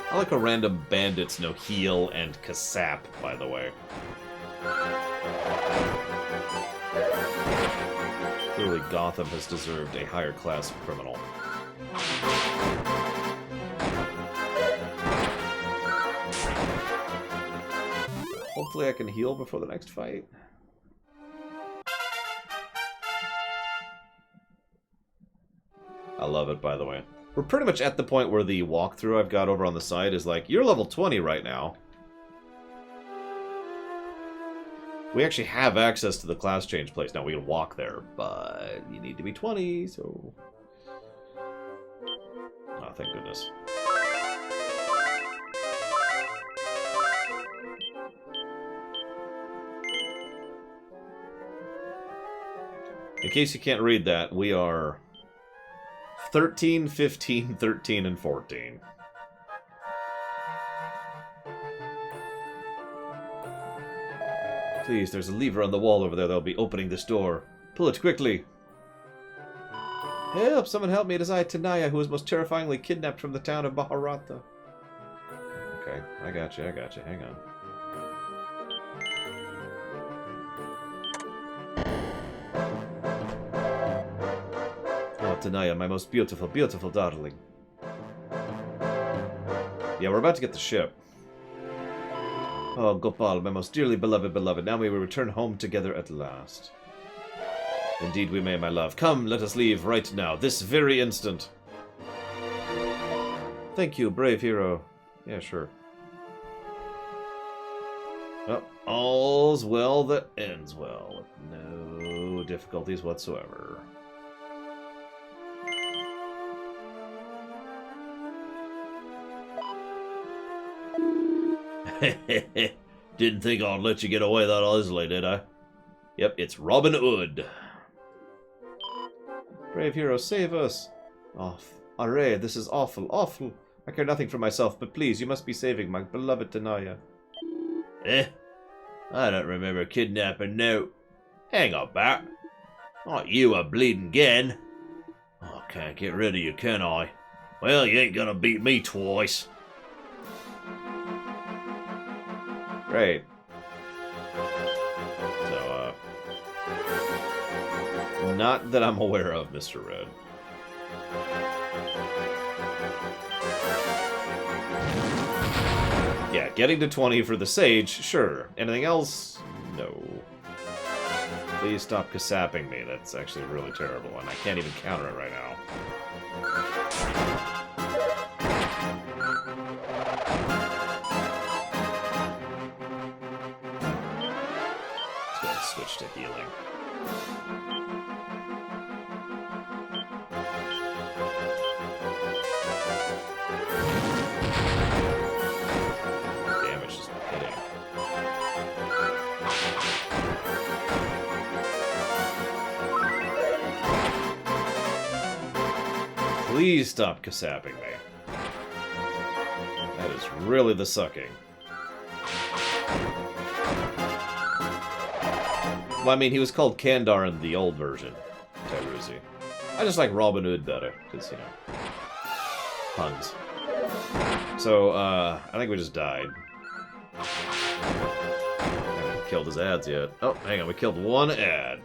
[SPEAKER 1] I like a random bandits no heal and Kasap, by the way. Clearly Gotham has deserved a higher class of criminal. Hopefully I can heal before the next fight. I love it, by the way. We're pretty much at the point where the walkthrough I've got over on the side is like, you're level 20 right now. We actually have access to the class change place. Now we can walk there, but you need to be 20, so... Oh, thank goodness. In case you can't read that, we are 13, 15, 13, and 14. Please, there's a lever on the wall over there that'll be opening this door. Pull it quickly. Help! Someone help me. It is I, Tanaya, who was most terrifyingly kidnapped from the town of Maharata. Okay, I got you. Hang on. Oh, Tanaya, my most beautiful, beautiful darling. Yeah, we're about to get the ship. Oh, Gopal, my most dearly beloved, beloved, now we will return home together at last. Indeed we may, my love. Come, let us leave right now, this very instant. Thank you, brave hero. Yeah, sure. Well, all's well that ends well, with no difficulties whatsoever.
[SPEAKER 2] Didn't think I'd let you get away that easily, did I?
[SPEAKER 1] Yep, it's Robin Hood. Brave hero, save us! Oh, Array, this is awful, awful. I care nothing for myself, but please, you must be saving my beloved Tanaya.
[SPEAKER 2] Eh? I don't remember kidnapping no. Hang on, Bat. Not you a bleeding again. I can't get rid of you, can I? Well, you ain't gonna beat me twice.
[SPEAKER 1] Great. So, not that I'm aware of, Mr. Red. Yeah, getting to 20 for the Sage, sure. Anything else? No. Please stop kasapping me. That's actually really terrible, and I can't even counter it right now. Let's go ahead and switch to healing. Damage just hitting. Please stop kasapping me. That is really the sucking. Well, I mean, he was called Kandar in the old version, Tyruzi. I just like Robin Hood better, because, you know, puns. So, I think we just died. Haven't killed his ads yet. Oh, hang on, we killed one ad.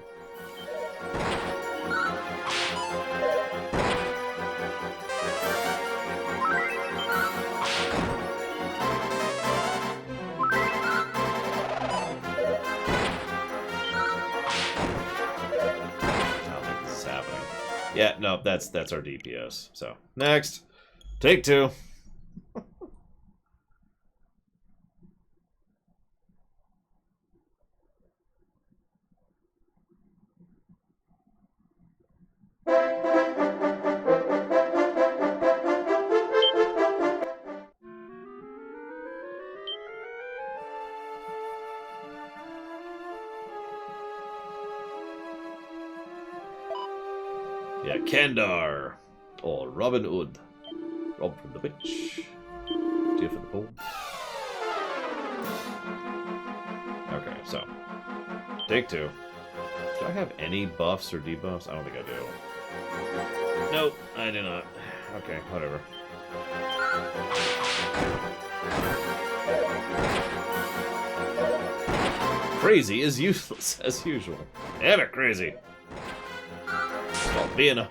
[SPEAKER 1] Yeah, no, that's our DPS. So, next. Take two. Yeah, Kandar. Or Robin Hood. Rob from the Witch. Deal for the Pool. Okay, so. Take two. Do I have any buffs or debuffs? I don't think I do. Nope, I do not. Okay, whatever. Crazy is useless, as usual. Damn it, Crazy! Stop being a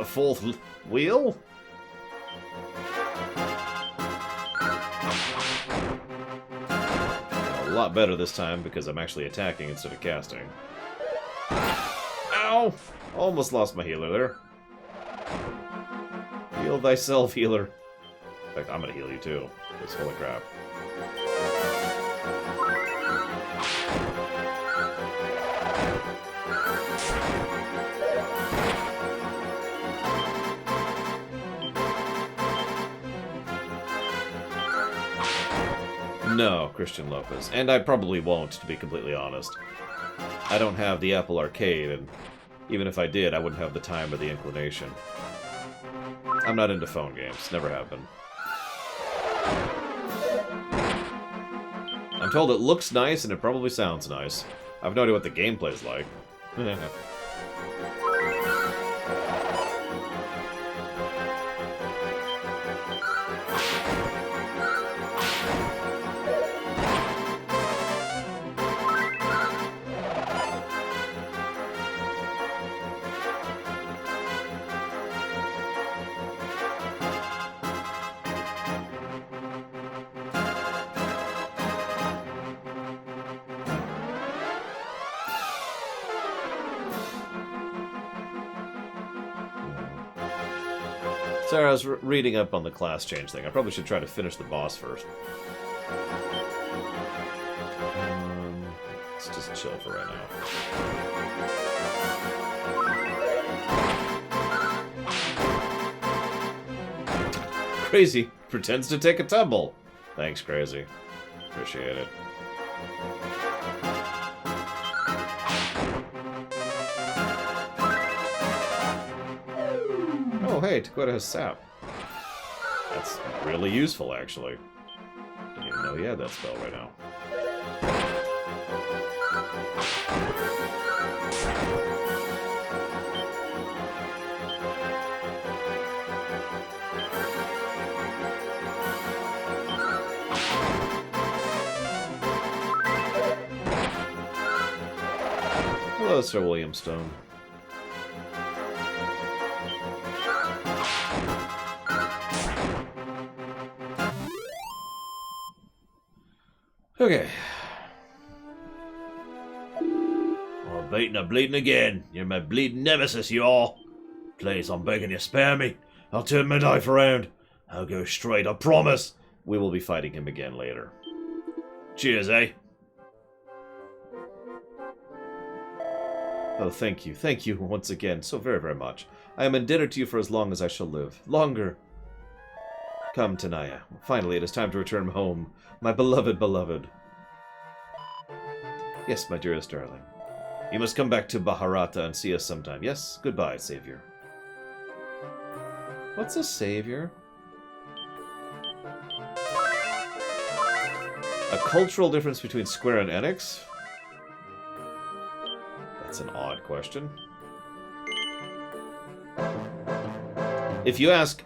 [SPEAKER 1] fourth wheel? A lot better this time because I'm actually attacking instead of casting. Ow! Almost lost my healer there. Heal thyself, healer. In fact, I'm gonna heal you too. Because holy crap. No, Christian Lopez. And I probably won't, to be completely honest. I don't have the Apple Arcade, and even if I did, I wouldn't have the time or the inclination. I'm not into phone games. Never have been. I'm told it looks nice, and it probably sounds nice. I have no idea what the gameplay's like. Sorry, I was reading up on the class change thing. I probably should try to finish the boss first. Let's just chill for right now. Crazy pretends to take a tumble. Thanks, Crazy. Appreciate it. Oh, hey, Taqueta has sap. That's really useful, actually. Didn't even know he had that spell right now. Hello, Sir William Stone. Okay.
[SPEAKER 2] Oh, beating or bleeding again. You're my bleeding nemesis, you are. Please, I'm begging you, spare me. I'll turn my knife around. I'll go straight, I promise.
[SPEAKER 1] We will be fighting him again later.
[SPEAKER 2] Cheers, eh?
[SPEAKER 1] Oh, thank you. Thank you once again so very, very much. I am indebted to you for as long as I shall live. Longer. Come, Tenaya. Finally, it is time to return home. My beloved, beloved. Yes, my dearest darling. You must come back to Baharata and see us sometime. Yes? Goodbye, Savior. What's a Savior? A cultural difference between Square and Enix? That's an odd question. If you ask...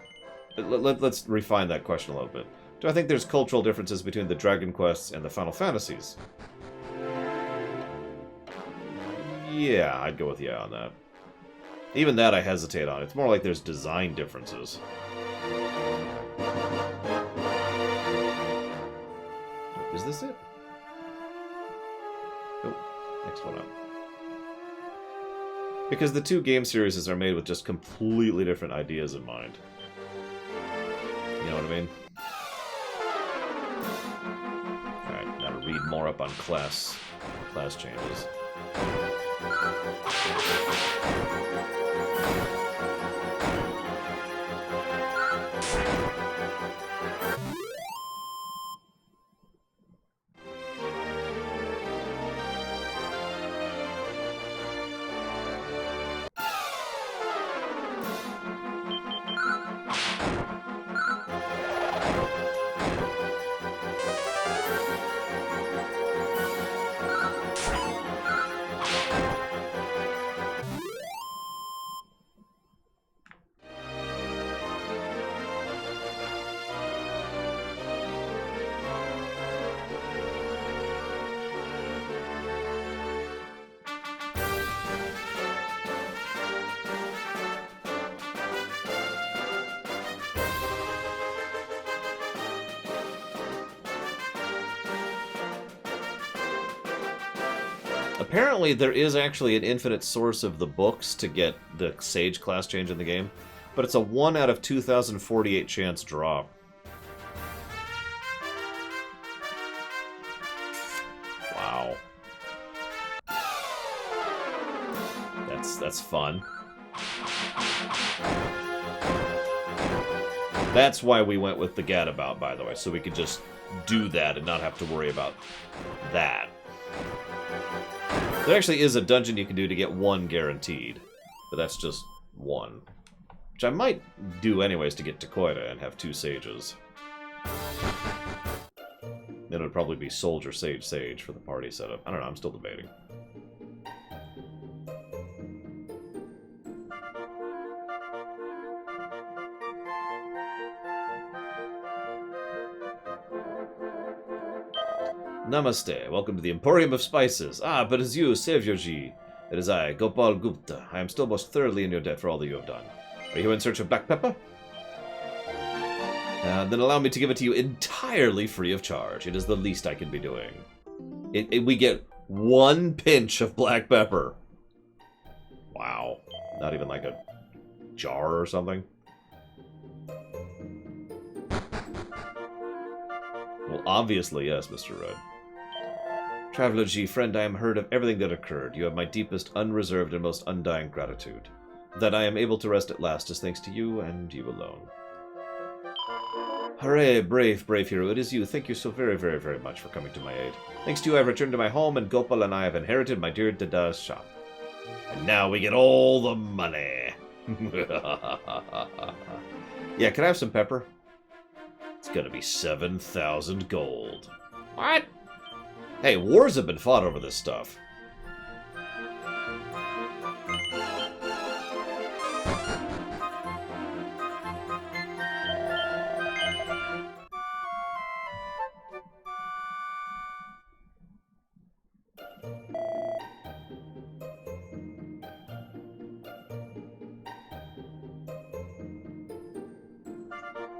[SPEAKER 1] Let's refine that question a little bit. Do I think there's cultural differences between the Dragon Quests and the Final Fantasies? Yeah, I'd go with yeah on that. Even that I hesitate on. It's more like there's design differences. Is this it? Nope. Next one up. Because the two game series are made with just completely different ideas in mind. You know what I mean? Alright, now to read more up on class changes. Apparently, there is actually an infinite source of the books to get the Sage class change in the game, but it's a 1 out of 2,048 chance drop. Wow. That's fun. That's why we went with the Gadabout, by the way, so we could just do that and not have to worry about that. There actually is a dungeon you can do to get 1 guaranteed, but that's just 1. Which I might do anyways to get Taqueta and have 2 sages. Then it would probably be Soldier, Sage, Sage for the party setup. I don't know, I'm still debating. Namaste. Welcome to the Emporium of Spices. Ah, but it's you, Saviorji. It is I, Gopal Gupta. I am still most thoroughly in your debt for all that you have done. Are you in search of black pepper? Then allow me to give it to you entirely free of charge. It is the least I can be doing. We get 1 pinch of black pepper. Wow. Not even like a jar or something. Well, obviously, yes, Mr. Red. Traveler G, friend, I am heard of everything that occurred. You have my deepest, unreserved, and most undying gratitude. That I am able to rest at last is thanks to you and you alone. Hooray, brave, brave hero. It is you. Thank you so very, very, very much for coming to my aid. Thanks to you, I have returned to my home, and Gopal and I have inherited my dear Dada's shop. And now we get all the money. Yeah, can I have some pepper? It's gonna be 7,000 gold. What? Hey, wars have been fought over this stuff.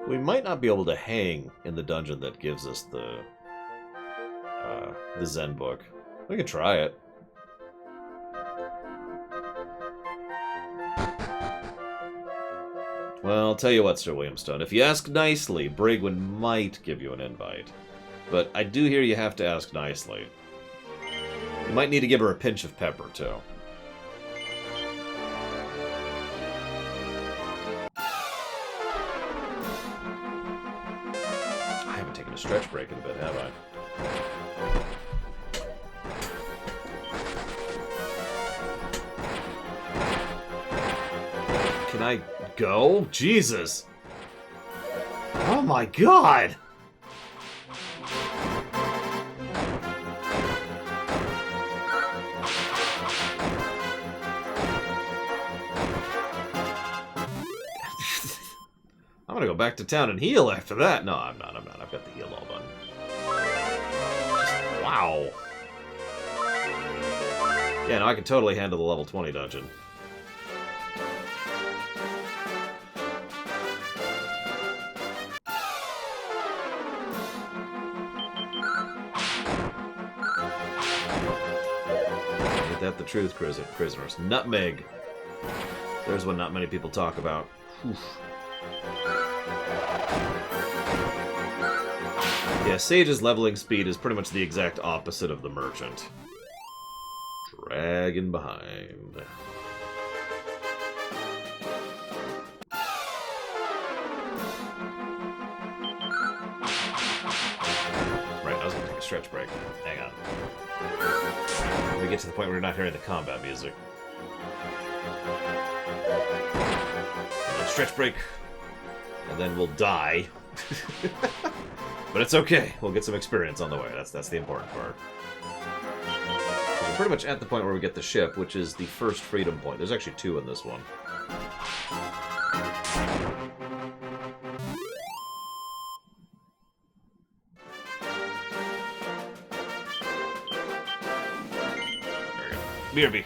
[SPEAKER 1] We might not be able to hang in the dungeon that gives us the Zen book. We could try it. Well, I'll tell you what, Sir Williamstone. If you ask nicely, Brigwin might give you an invite. But I do hear you have to ask nicely. You might need to give her a pinch of pepper, too. I haven't taken a stretch break in a bit, have I? Can I go? Jesus! Oh my god! I'm gonna go back to town and heal after that. No, I'm not. I've got the heal all done. Just, wow. Yeah, no, I can totally handle the level 20 dungeon. Ain't that the truth, prisoners? Nutmeg. There's one not many people talk about. Whew. Yeah, Sage's leveling speed is pretty much the exact opposite of the merchant. Dragging behind. Right, I was gonna take a stretch break. Hang on. We get to the point where we're not hearing the combat music. Stretch break, and then we'll die. But it's okay. We'll get some experience on the way. That's the important part. We're pretty much at the point where we get the ship, which is the first freedom point. There's actually two in this one. There we go. BRB.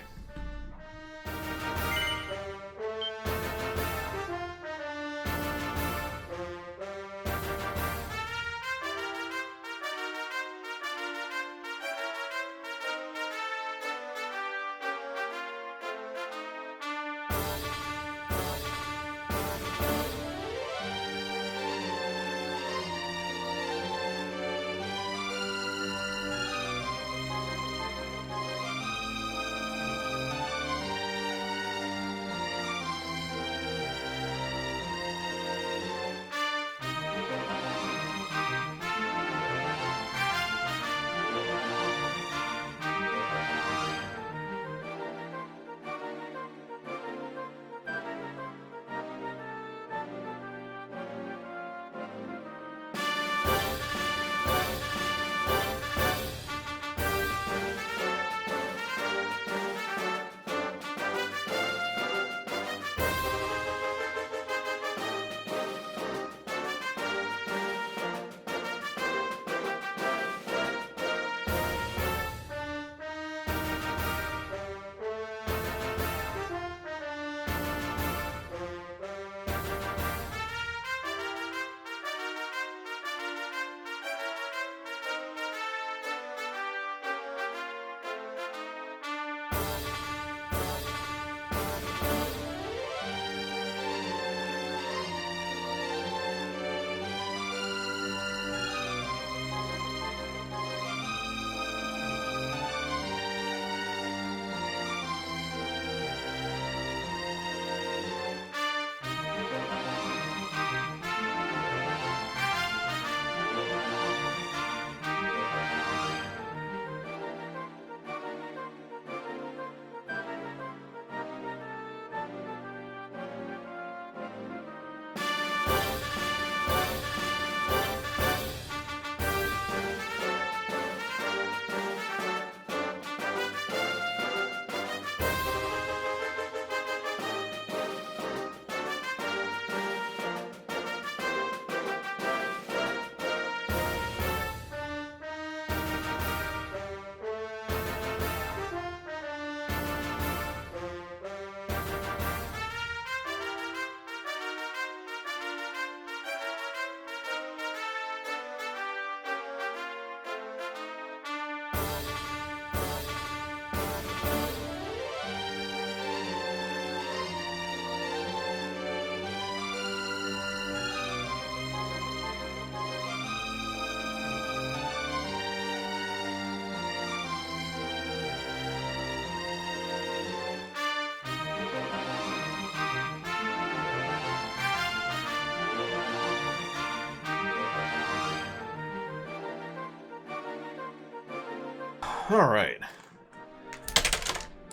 [SPEAKER 1] Alright.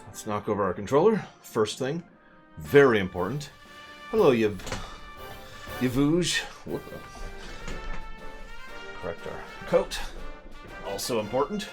[SPEAKER 1] Let's knock over our controller. First thing. Very important. Hello, Yavouge. What the? Correct our coat. Also important.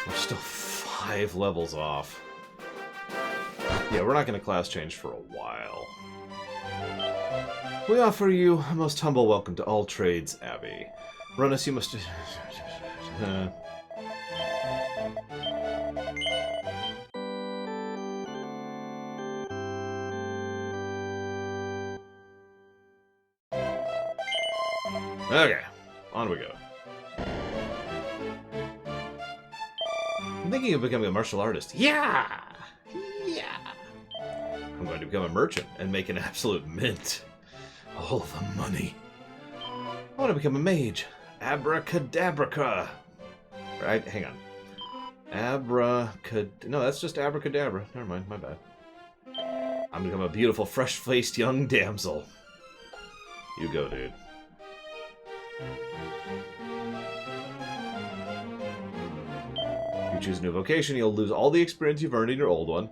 [SPEAKER 1] We're still 5 levels off. Yeah, we're not going to class change for a while. We offer you a most humble welcome to all trades, Abby. Run us, you must... Okay, on we go. I'm thinking of becoming a martial artist. Yeah! Yeah! I'm going to become a merchant and make an absolute mint. All the money. I want to become a mage. Abracadabra. Right, hang on. No, that's just abracadabra. Never mind, my bad. I'm going to become a beautiful, fresh-faced young damsel. You go, dude. If you choose a new vocation, you'll lose all the experience you've earned in your old one.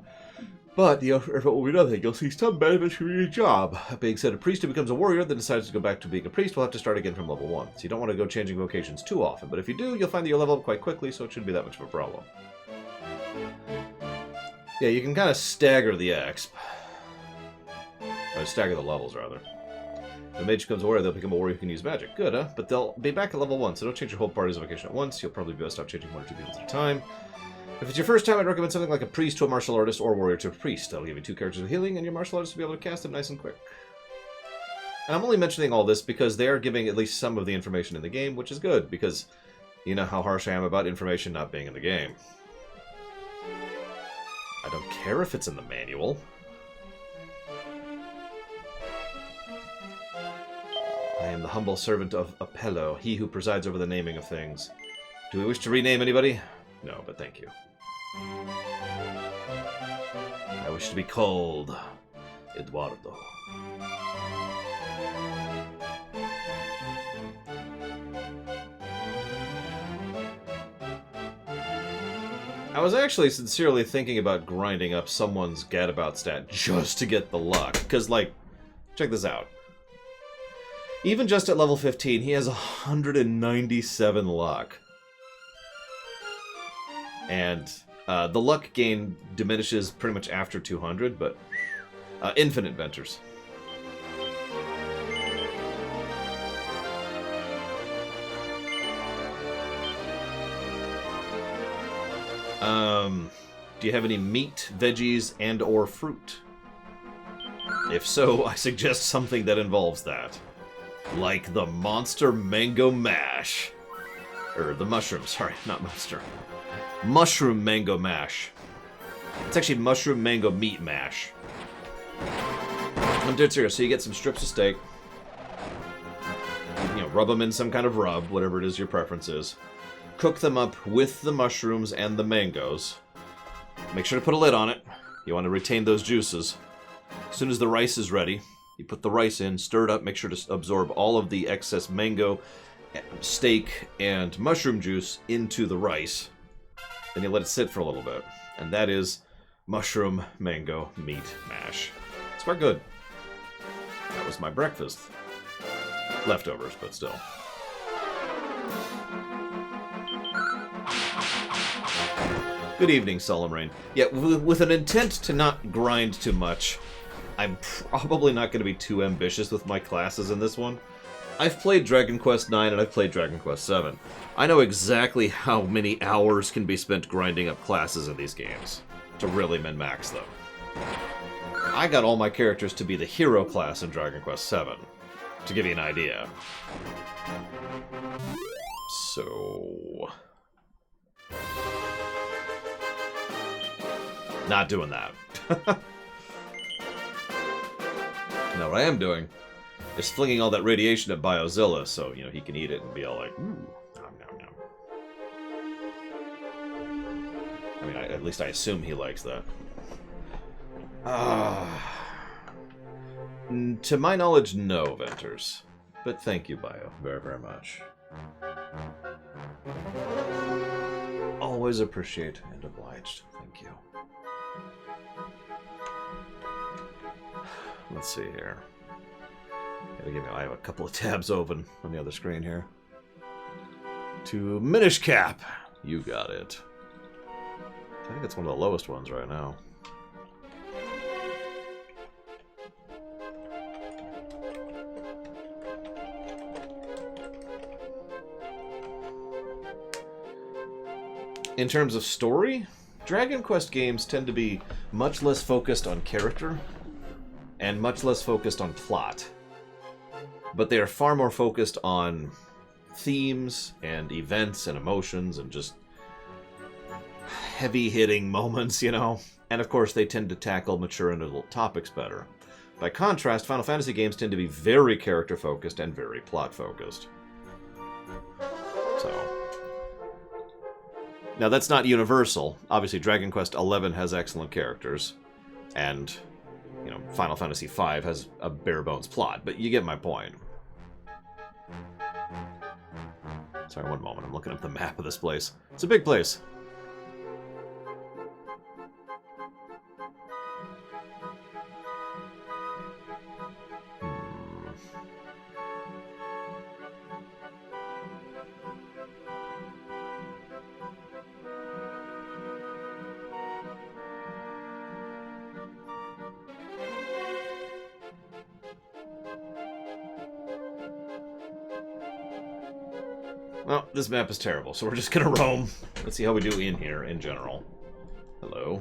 [SPEAKER 1] But the effort will be nothing. You'll see some benefits from your job. That being said, a priest who becomes a warrior then decides to go back to being a priest will have to start again from level 1. So you don't want to go changing vocations too often. But if you do, you'll find that you'll level up quite quickly, so it shouldn't be that much of a problem. Yeah, you can kind of stagger the exp. Or stagger the levels, rather. If the mage becomes a warrior, they'll become a warrior who can use magic. Good, huh? But they'll be back at level 1, so don't change your whole party's vocation at once. You'll probably be best off changing 1 or 2 people at a time. If it's your first time, I'd recommend something like a priest to a martial artist or a warrior to a priest. That'll give you 2 characters of healing, and your martial artist will be able to cast them nice and quick. And I'm only mentioning all this because they are giving at least some of the information in the game, which is good, because you know how harsh I am about information not being in the game. I don't care if it's in the manual. I am the humble servant of Apello, he who presides over the naming of things. Do we wish to rename anybody? No, but thank you. I wish to be called Eduardo. I was actually sincerely thinking about grinding up someone's gadabout stat just to get the luck. Because, like, check this out. Even just at level 15, he has 197 luck. And the luck gain diminishes pretty much after 200, but infinite ventures. Do you have any meat, veggies, and or fruit? If so, I suggest something that involves that. Like the Monster Mango Mash. Or the mushroom, sorry, not monster. Mushroom Mango Mash. It's actually Mushroom Mango Meat Mash. I'm dead serious, so you get some strips of steak. You know, rub them in some kind of rub, whatever it is your preference is. Cook them up with the mushrooms and the mangoes. Make sure to put a lid on it. You want to retain those juices. As soon as the rice is ready, you put the rice in, stir it up, make sure to absorb all of the excess mango, steak, and mushroom juice into the rice. Then you let it sit for a little bit. And that is mushroom mango meat mash. It's quite good. That was my breakfast. Leftovers, but still. Good evening, Solemn Rain. Yeah, with an intent to not grind too much, I'm probably not going to be too ambitious with my classes in this one. I've played Dragon Quest IX and I've played Dragon Quest VII. I know exactly how many hours can be spent grinding up classes in these games to really min-max them. I got all my characters to be the hero class in Dragon Quest VII, to give you an idea. So, Not doing that. Now, what I am doing is flinging all that radiation at Biozilla so, you know, he can eat it and be all like, ooh, nom, nom, nom. I mean, at least I assume he likes that. To my knowledge, no, Venters. But thank you, Bio, very, very much. Always appreciate and obliged. Thank you. Let's see here. I have a couple of tabs open on the other screen here. To Minish Cap. You got it. I think it's one of the lowest ones right now. In terms of story, Dragon Quest games tend to be much less focused on character and much less focused on plot. But they are far more focused on themes and events and emotions and just heavy-hitting moments, you know? And of course, they tend to tackle mature and adult topics better. By contrast, Final Fantasy games tend to be very character-focused and very plot-focused. So... Now, that's not universal. Obviously, Dragon Quest XI has excellent characters, and, you know, Final Fantasy V has a bare-bones plot, but you get my point. Sorry, one moment. I'm looking up the map of this place. It's a big place. Well, this map is terrible, so we're just gonna roam. Let's see how we do in here, in general. Hello.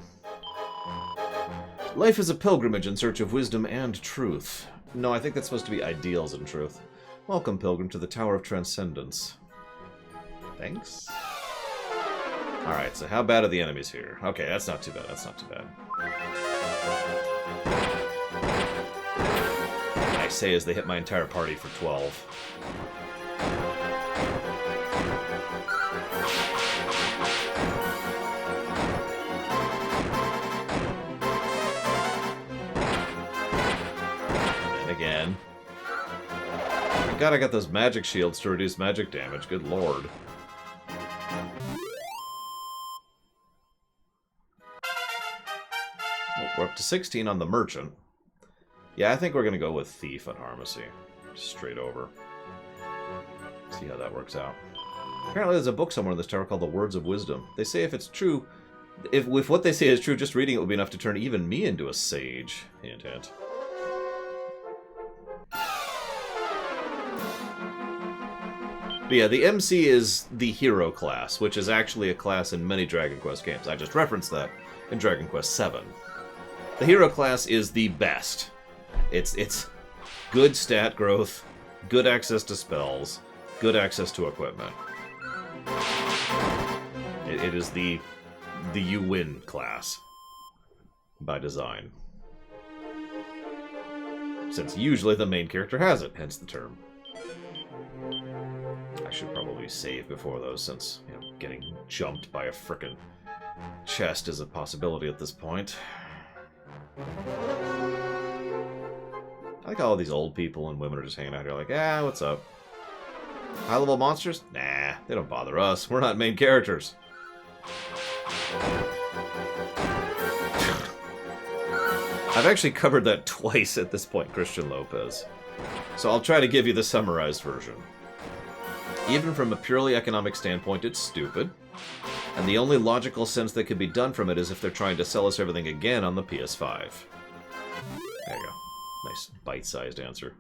[SPEAKER 1] Life is a pilgrimage in search of wisdom and truth. No, I think that's supposed to be ideals and truth. Welcome, pilgrim, to the Tower of Transcendence. Thanks. Alright, so how bad are the enemies here? Okay, that's not too bad, that's not too bad. I say as they hit my entire party for 12. Again. Thank God I got those magic shields to reduce magic damage. Good lord. Oh, we're up to 16 on the merchant. Yeah, I think we're gonna go with thief on Armacy. Just straight over. See how that works out. Apparently there's a book somewhere in this tower called The Words of Wisdom. They say if it's true, if what they say is true, just reading it would be enough to turn even me into a sage. Hint, hint. But yeah, the MC is the hero class, which is actually a class in many Dragon Quest games. I just referenced that in Dragon Quest VII. The hero class is the best. It's good stat growth, good access to spells, good access to equipment. It is the you win class by design. Since usually the main character has it, hence the term. I should probably save before those, since, you know, getting jumped by a frickin' chest is a possibility at this point. I like how all these old people and women are just hanging out here like, ah, what's up? High-level monsters? Nah, they don't bother us. We're not main characters. I've actually covered that twice at this point, Christian Lopez. So I'll try to give you the summarized version. Even from a purely economic standpoint, it's stupid. And the only logical sense that could be done from it is if they're trying to sell us everything again on the PS5. There you go. Nice bite-sized answer.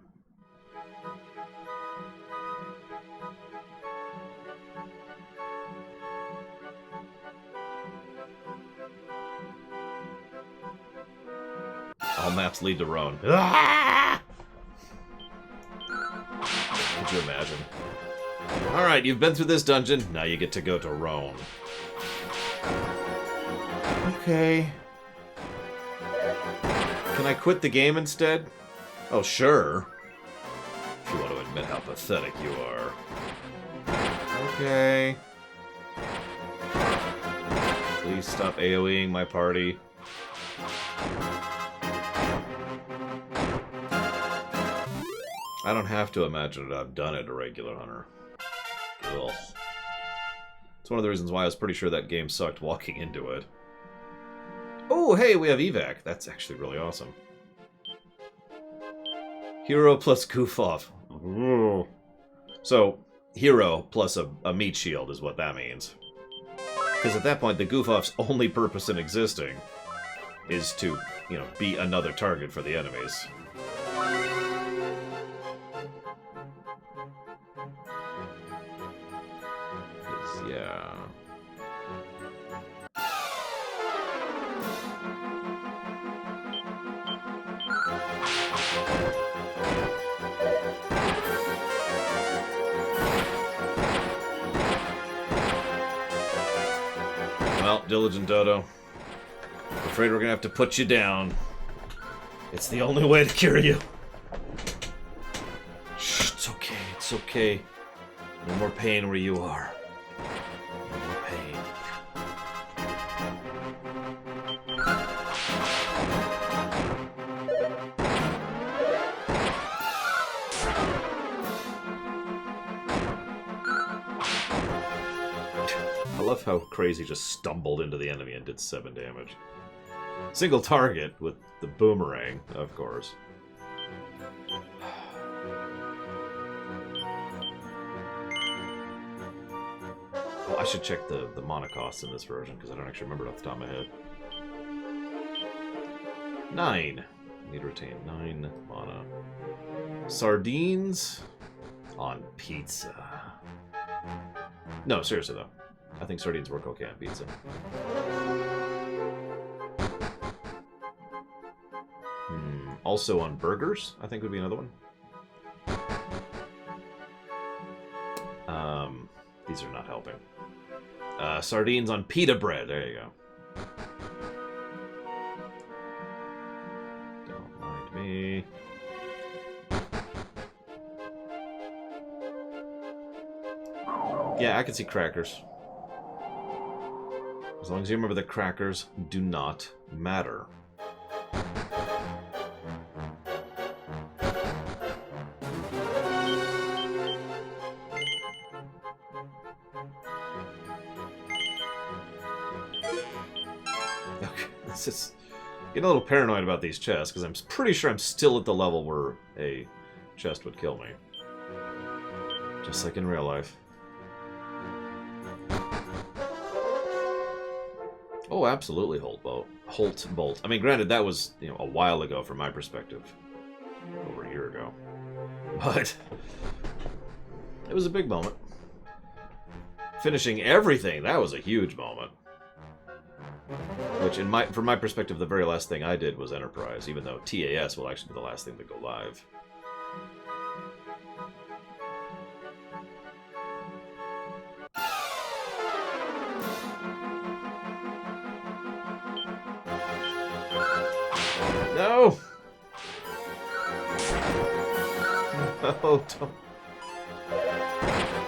[SPEAKER 1] All maps lead to Rhone. Ah! Could you imagine? Alright, you've been through this dungeon, now you get to go to Rhone. Okay. Can I quit the game instead? Oh, sure. If you want to admit how pathetic you are. Okay. Please stop AoEing my party. I don't have to imagine it. I've done it, a regular hunter. Ugh. It's one of the reasons why I was pretty sure that game sucked walking into it. Oh, hey, we have evac. That's actually really awesome. Hero plus goof off. So, hero plus a meat shield is what that means. Because at that point, the goof off's only purpose in existing is to, you know, be another target for the enemies. Yeah. Well, Diligent Dodo, I'm afraid we're gonna have to put you down. It's the only way to cure you. Shh, it's okay, it's okay. No more pain where you are. No more pain. I love how Crazy just stumbled into the enemy and did 7 damage. Single target with the boomerang, of course. Oh, I should check the mana costs in this version, because I don't actually remember it off the top of my head. 9. Need to retain 9 mana. Sardines on pizza. No, seriously though. I think sardines work okay on pizza. Also on burgers, I think would be another one. These are not helping. Sardines on pita bread. There you go. Don't mind me. Yeah, I can see crackers. As long as you remember that crackers do not matter. Okay, this is getting a little paranoid about these chests, because I'm pretty sure I'm still at the level where a chest would kill me. Just like in real life. Oh, absolutely, Holt Bolt. I mean, granted, that was, you know, a while ago from my perspective. Over a year ago. But it was a big moment. Finishing everything, that was a huge moment. Which, from my perspective, the very last thing I did was Enterprise, even though TAS will actually be the last thing to go live. No! No, don't.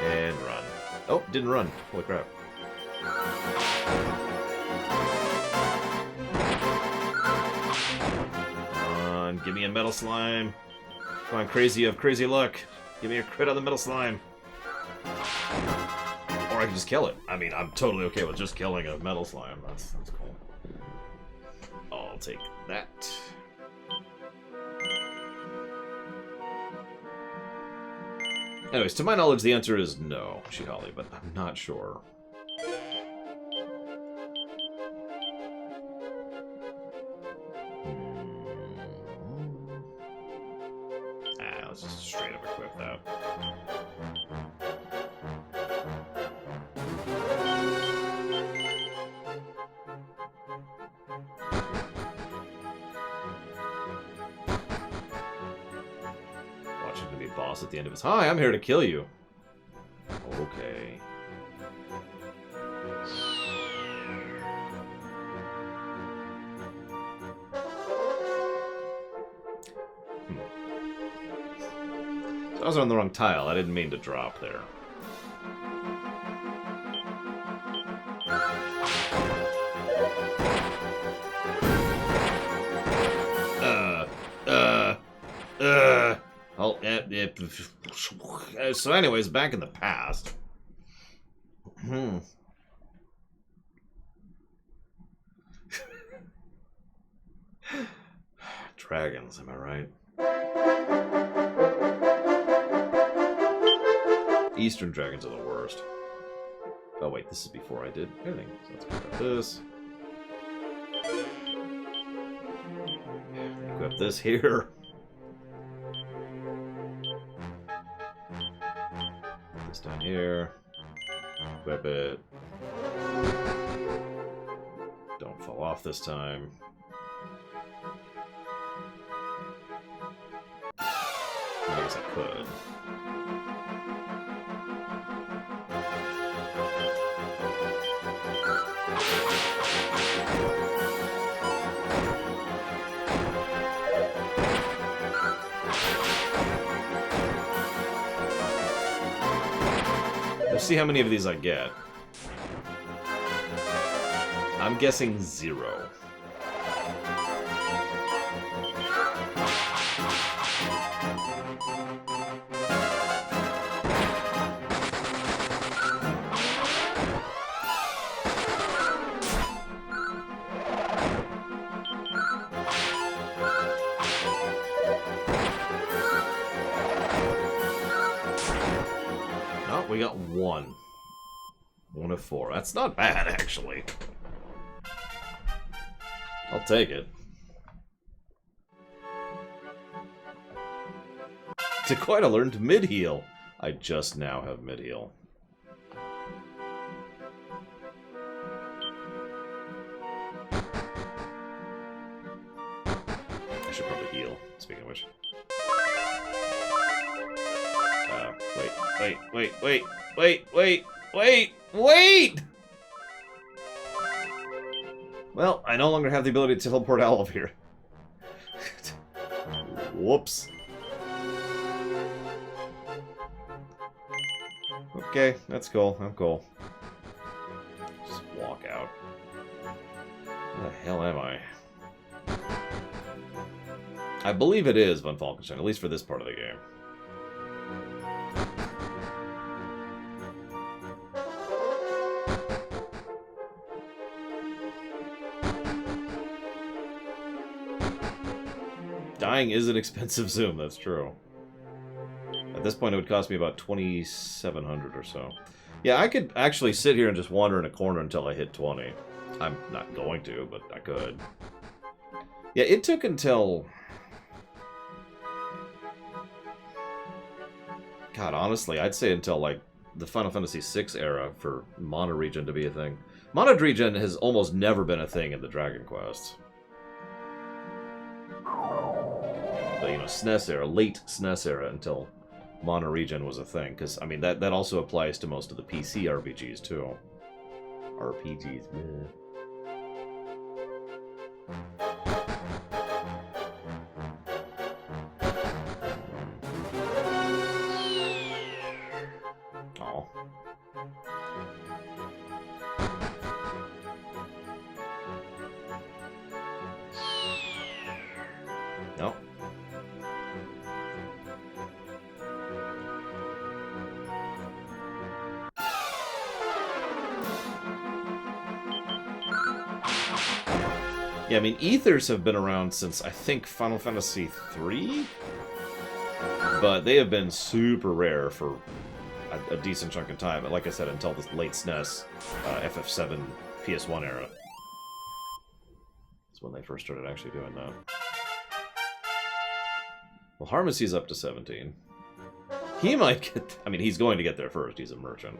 [SPEAKER 1] And run. Oh, didn't run. Holy crap. Come on, give me a metal slime. Come on, Crazy, you have crazy luck. Give me a crit on the metal slime. Or I can just kill it. I mean, I'm totally okay with just killing a metal slime. That's cool. I'll take that. Anyways, to my knowledge, the answer is no, Shihali, but I'm not sure. Let's just straight up equip that. Watching to be a boss at the end of his... Hi, I'm here to kill you. Okay. I was on the wrong tile. I didn't mean to drop there. Oh, so anyways, back in the past. Dragons, am I right? Eastern dragons are the worst. Oh wait, this is before I did anything. So let's grab this. Equip this here. This down here. Equip it. Don't fall off this time. I guess I could. We'll see how many of these I get. I'm guessing 0. We got 1. 1 of 4. That's not bad, actually. I'll take it. Dequita learned mid-heal. I just now have mid-heal. I should probably heal, speaking of which. Wait! Well, I no longer have the ability to teleport out of here. Whoops. Okay, that's cool. I'm cool. Just walk out. Where the hell am I? I believe it is Von Falkenstein, at least for this part of the game. Dying is an expensive zoom, that's true. At this point, it would cost me about 2,700 or so. Yeah, I could actually sit here and just wander in a corner until I hit 20. I'm not going to, but I could. Yeah, it took until... God, honestly, I'd say until, like, the Final Fantasy VI era for Mana Regen to be a thing. Mana Regen has almost never been a thing in the Dragon Quest. But, you know, SNES era, late SNES era until Mana Regen was a thing. Because, I mean, that also applies to most of the PC RPGs, too. RPGs, man. Oh. No. Yeah, I mean, ethers have been around since, I think, Final Fantasy III? But they have been super rare for a decent chunk of time. But like I said, until the late SNES, FF7, PS1 era. That's when they first started actually doing that. Well, Harmacy's up to 17. He might get... I mean, he's going to get there first. He's a merchant.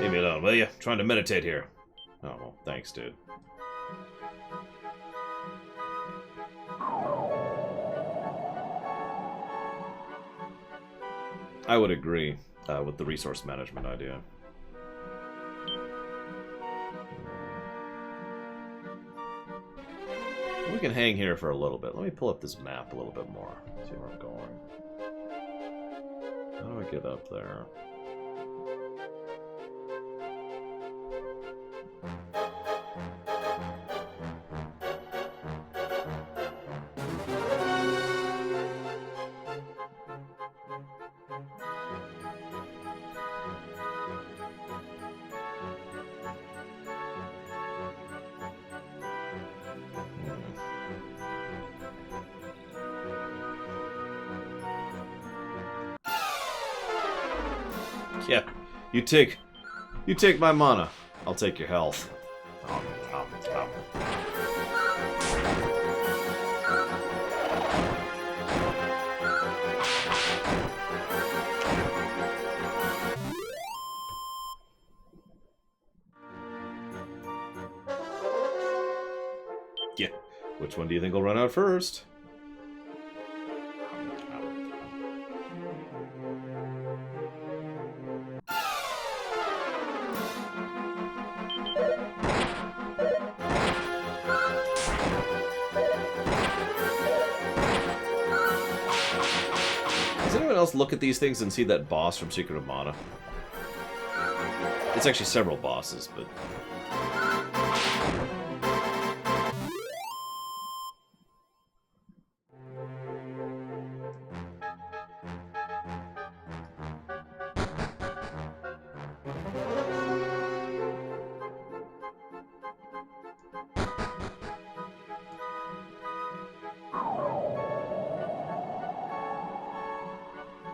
[SPEAKER 1] Leave me alone, will you? I'm trying to meditate here. Oh, well, thanks, dude. I would agree with the resource management idea. We can hang here for a little bit. Let me pull up this map a little bit more. See where I'm going. How do I get up there? Yeah, you take my mana. I'll take your health. Yeah, which one do you think will run out first? Does anyone else look at these things and see that boss from Secret of Mana? It's actually several bosses, but...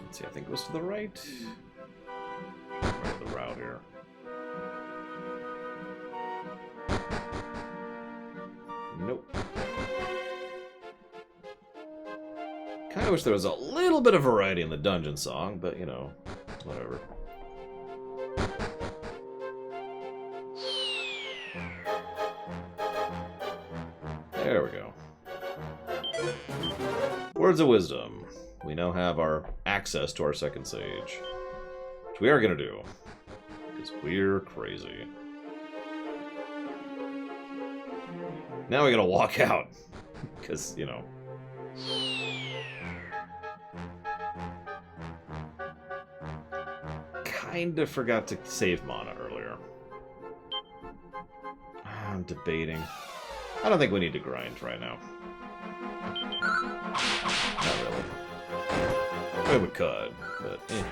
[SPEAKER 1] Let's see, I think it was to the right. The route here. Nope. Kinda wish there was a little bit of variety in the dungeon song, but you know, whatever. There we go. Words of wisdom. We now have our access to our second sage. Which we are going to do. Because we're crazy. Now we got to walk out. Because, you know. Kinda forgot to save mana earlier. I'm debating. I don't think we need to grind right now. Not really. Maybe we could, but eh.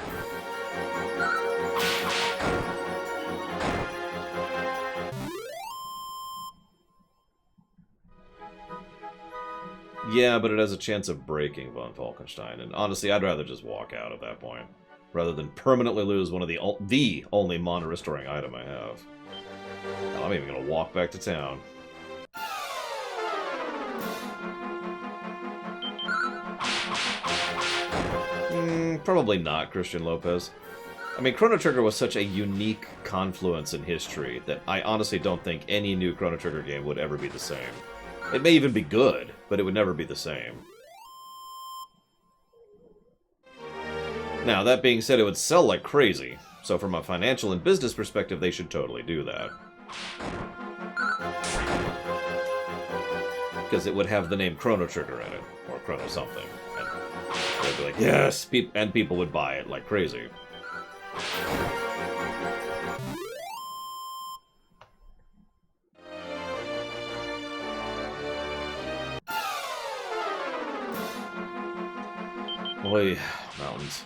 [SPEAKER 1] Yeah, but it has a chance of breaking Von Falkenstein, and honestly, I'd rather just walk out at that point, rather than permanently lose one of the only mana-restoring item I have. Hell, I'm even gonna walk back to town. Probably not, Christian Lopez. I mean, Chrono Trigger was such a unique confluence in history that I honestly don't think any new Chrono Trigger game would ever be the same. It may even be good, but it would never be the same. Now, that being said, it would sell like crazy, so from a financial and business perspective, they should totally do that. Because it would have the name Chrono Trigger in it, or Chrono something. They'd be like, yes! And people would buy it like crazy. Boy, mountains.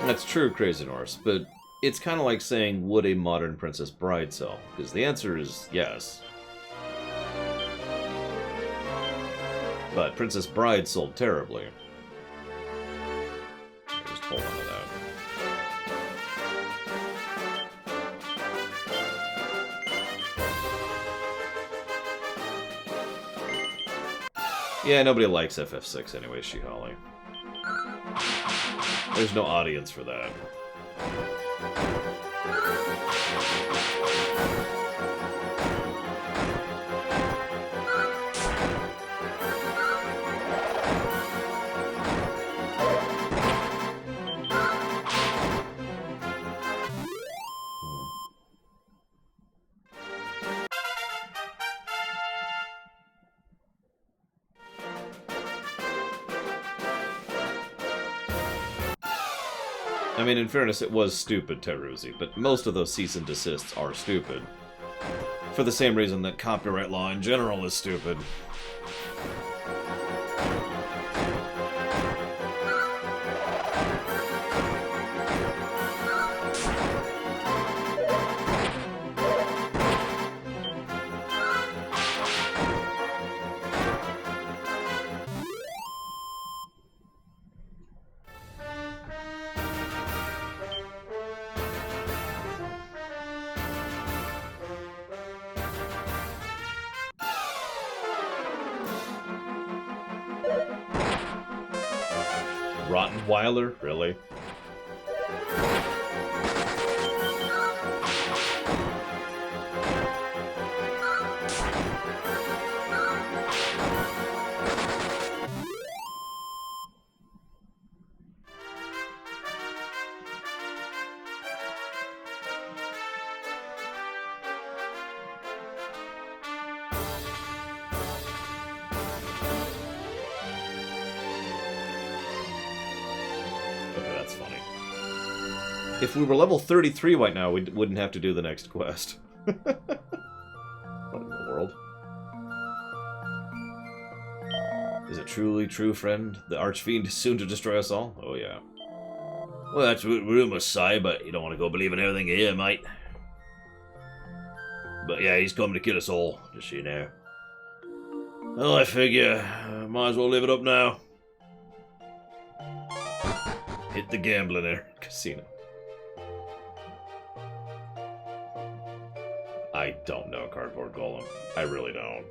[SPEAKER 1] That's true, Crazy Norse, but it's kind of like saying, would a modern Princess Bride sell? Because the answer is yes. But Princess Bride sold terribly. Just hold on to that. Yeah, nobody likes FF6 anyway, She-Holly. There's no audience for that. I mean, in fairness, it was stupid, Teruzi, but most of those cease and desists are stupid. For the same reason that copyright law in general is stupid. Rottenweiler? Really? If we were level 33 right now, we wouldn't have to do the next quest. What in the world? Is it truly true, friend? The Archfiend is soon to destroy us all? Oh, yeah.
[SPEAKER 2] Well, that's what rumors say, but you don't want to go believing everything you hear, mate. But yeah, he's coming to kill us all, just so you know. Well, I figure, might as well live it up now. Hit the gambling there.
[SPEAKER 1] Casino. I don't know, Cardboard Golem. I really don't.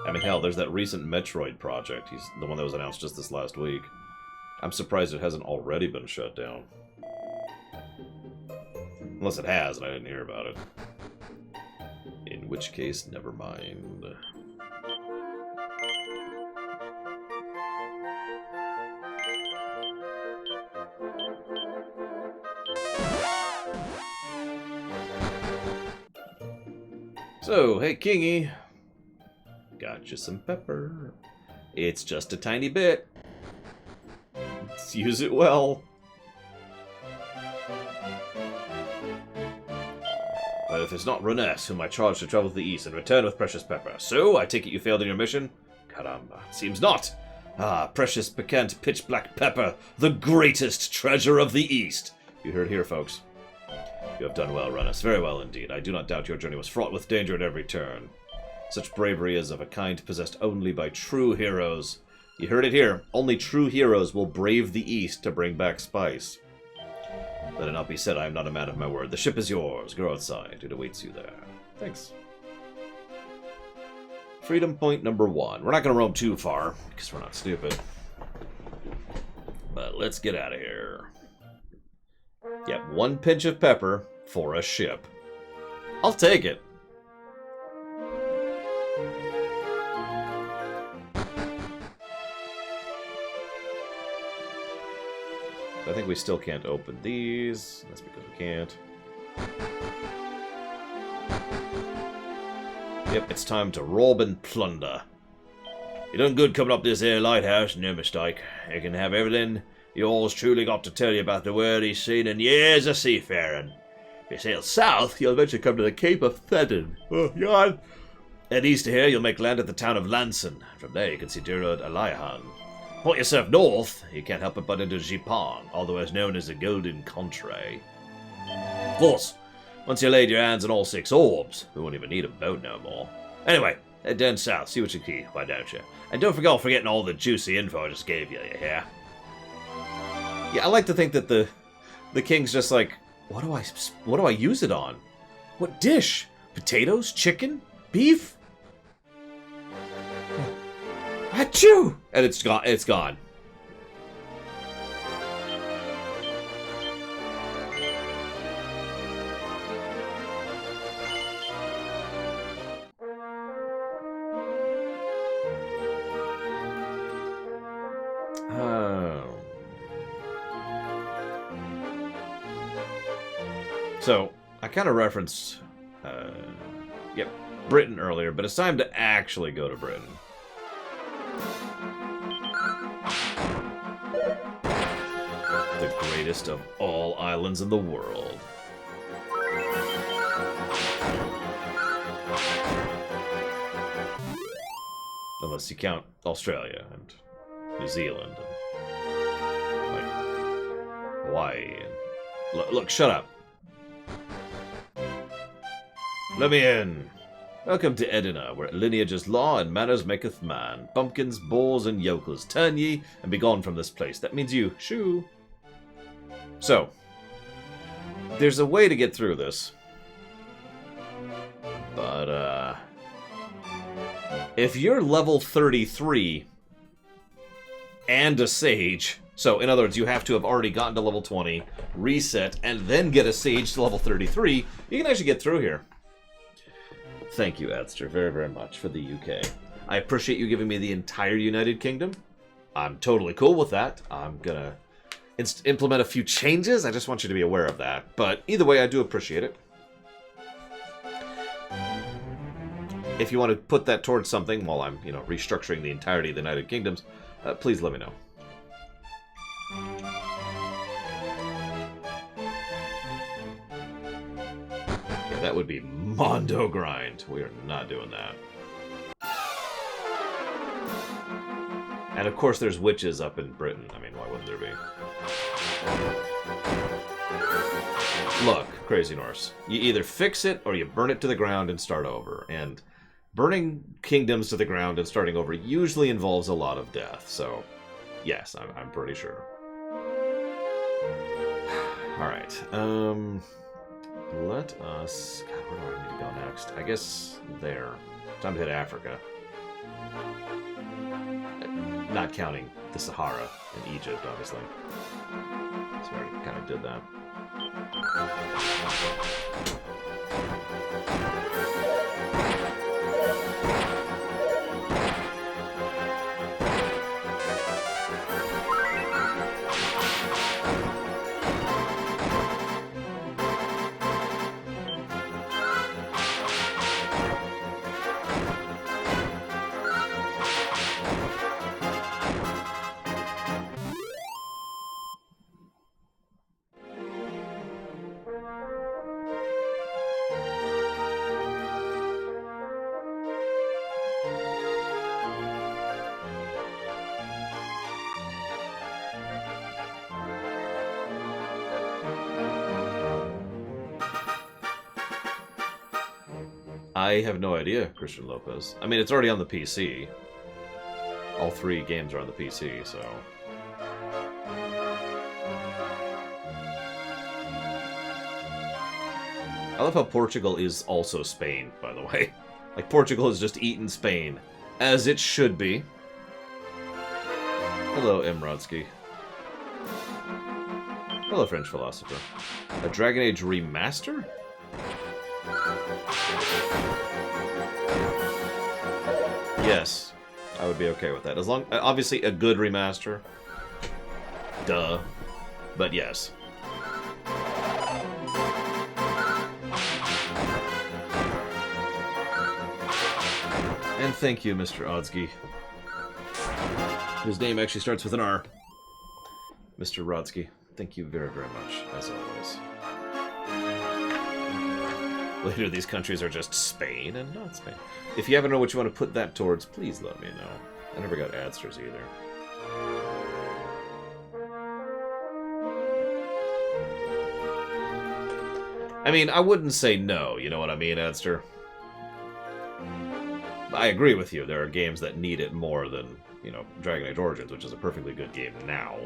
[SPEAKER 1] I mean, hell, there's that recent Metroid project. He's the one that was announced just this last week. I'm surprised it hasn't already been shut down. Unless it has, and I didn't hear about it. In which case, never mind. So, hey Kingy, got you some pepper. It's just a tiny bit. Let's use it well. But if it's not Reness, whom I charge to travel to the east and return with precious pepper. So, I take it you failed in your mission? Caramba, seems not. Ah, precious, piquant, pitch-black pepper, the greatest treasure of the east. You heard it here, folks. You have done well, Reness. Very well indeed. I do not doubt your journey was fraught with danger at every turn. Such bravery is of a kind possessed only by true heroes. You heard it here. Only true heroes will brave the east to bring back spice. Let it not be said I am not a man of my word. The ship is yours. Go outside. It awaits you there. Thanks. Freedom point number 1. We're not going to roam too far, because we're not stupid. But let's get out of here. Yep, 1 pinch of pepper for a ship. I'll take it. I think we still can't open these. That's because we can't. Yep, it's time to rob and plunder.
[SPEAKER 2] You done good coming up this here lighthouse, no mistake. You can have everything yours truly got to tell you about the world he's seen in years of seafaring. If you sail south, you'll eventually come to the Cape of Thedon. Oh, yawn.
[SPEAKER 1] Head east of here, you'll make land at the town of Lanson. From there, you can see Durod Aliahan.
[SPEAKER 2] Point yourself north, you can't help it but into Jipang, otherwise known as the Golden Country. Of course, once you laid your hands on all 6 orbs, we won't even need a boat no more. Anyway, head down south, see what you see, why don't you? And don't forget forgetting all the juicy info I just gave you hear?
[SPEAKER 1] Yeah, I like to think that the king's just like, what do I use it on? What dish? Potatoes? Chicken? Beef? Achoo! And it's gone. It's gone. So, I kind of referenced, Britain earlier, but it's time to actually go to Britain. The greatest of all islands in the world. Unless you count Australia and New Zealand and, like, Hawaii. And... Look, shut up. Let me in. Welcome to Edina, where lineage is law and manners maketh man. Bumpkins, boars, and yokels, turn ye and be gone from this place. That means you. Shoo. So, there's a way to get through this. But, if you're level 33 and a sage, so in other words, you have to have already gotten to level 20, reset, and then get a sage to level 33, you can actually get through here. Thank you, Adster, very, very much for the UK. I appreciate you giving me the entire United Kingdom. I'm totally cool with that. I'm gonna implement a few changes. I just want you to be aware of that. But either way, I do appreciate it. If you want to put that towards something while I'm, restructuring the entirety of the United Kingdoms, please let me know. Yeah, that would be Mondo grind. We are not doing that. And of course there's witches up in Britain. I mean, why wouldn't there be? Look, Crazy Norse. You either fix it or you burn it to the ground and start over. And burning kingdoms to the ground and starting over usually involves a lot of death. So, yes, I'm pretty sure. Alright, let us... God, where do I need to go next? I guess there. Time to hit Africa. Not counting the Sahara in Egypt, obviously. So I already kind of did that. I have no idea, Christian Lopez. I mean, it's already on the PC. All 3 games are on the PC, so... I love how Portugal is also Spain, by the way. Like, Portugal has just eaten Spain. As it should be. Hello, Imrodsky. Hello, French philosopher. A Dragon Age remaster? Yes, I would be okay with that. As long, obviously, a good remaster. Duh. But yes. And thank you, Mr. Odsky. His name actually starts with an R. Mr. Rodsky. Thank you very, very much, as always. Later, these countries are just Spain and not Spain. If you ever know what you want to put that towards, please let me know. I never got Adsters either. I mean, I wouldn't say no, you know what I mean, Adster? I agree with you. There are games that need it more than, Dragon Age Origins, which is a perfectly good game now.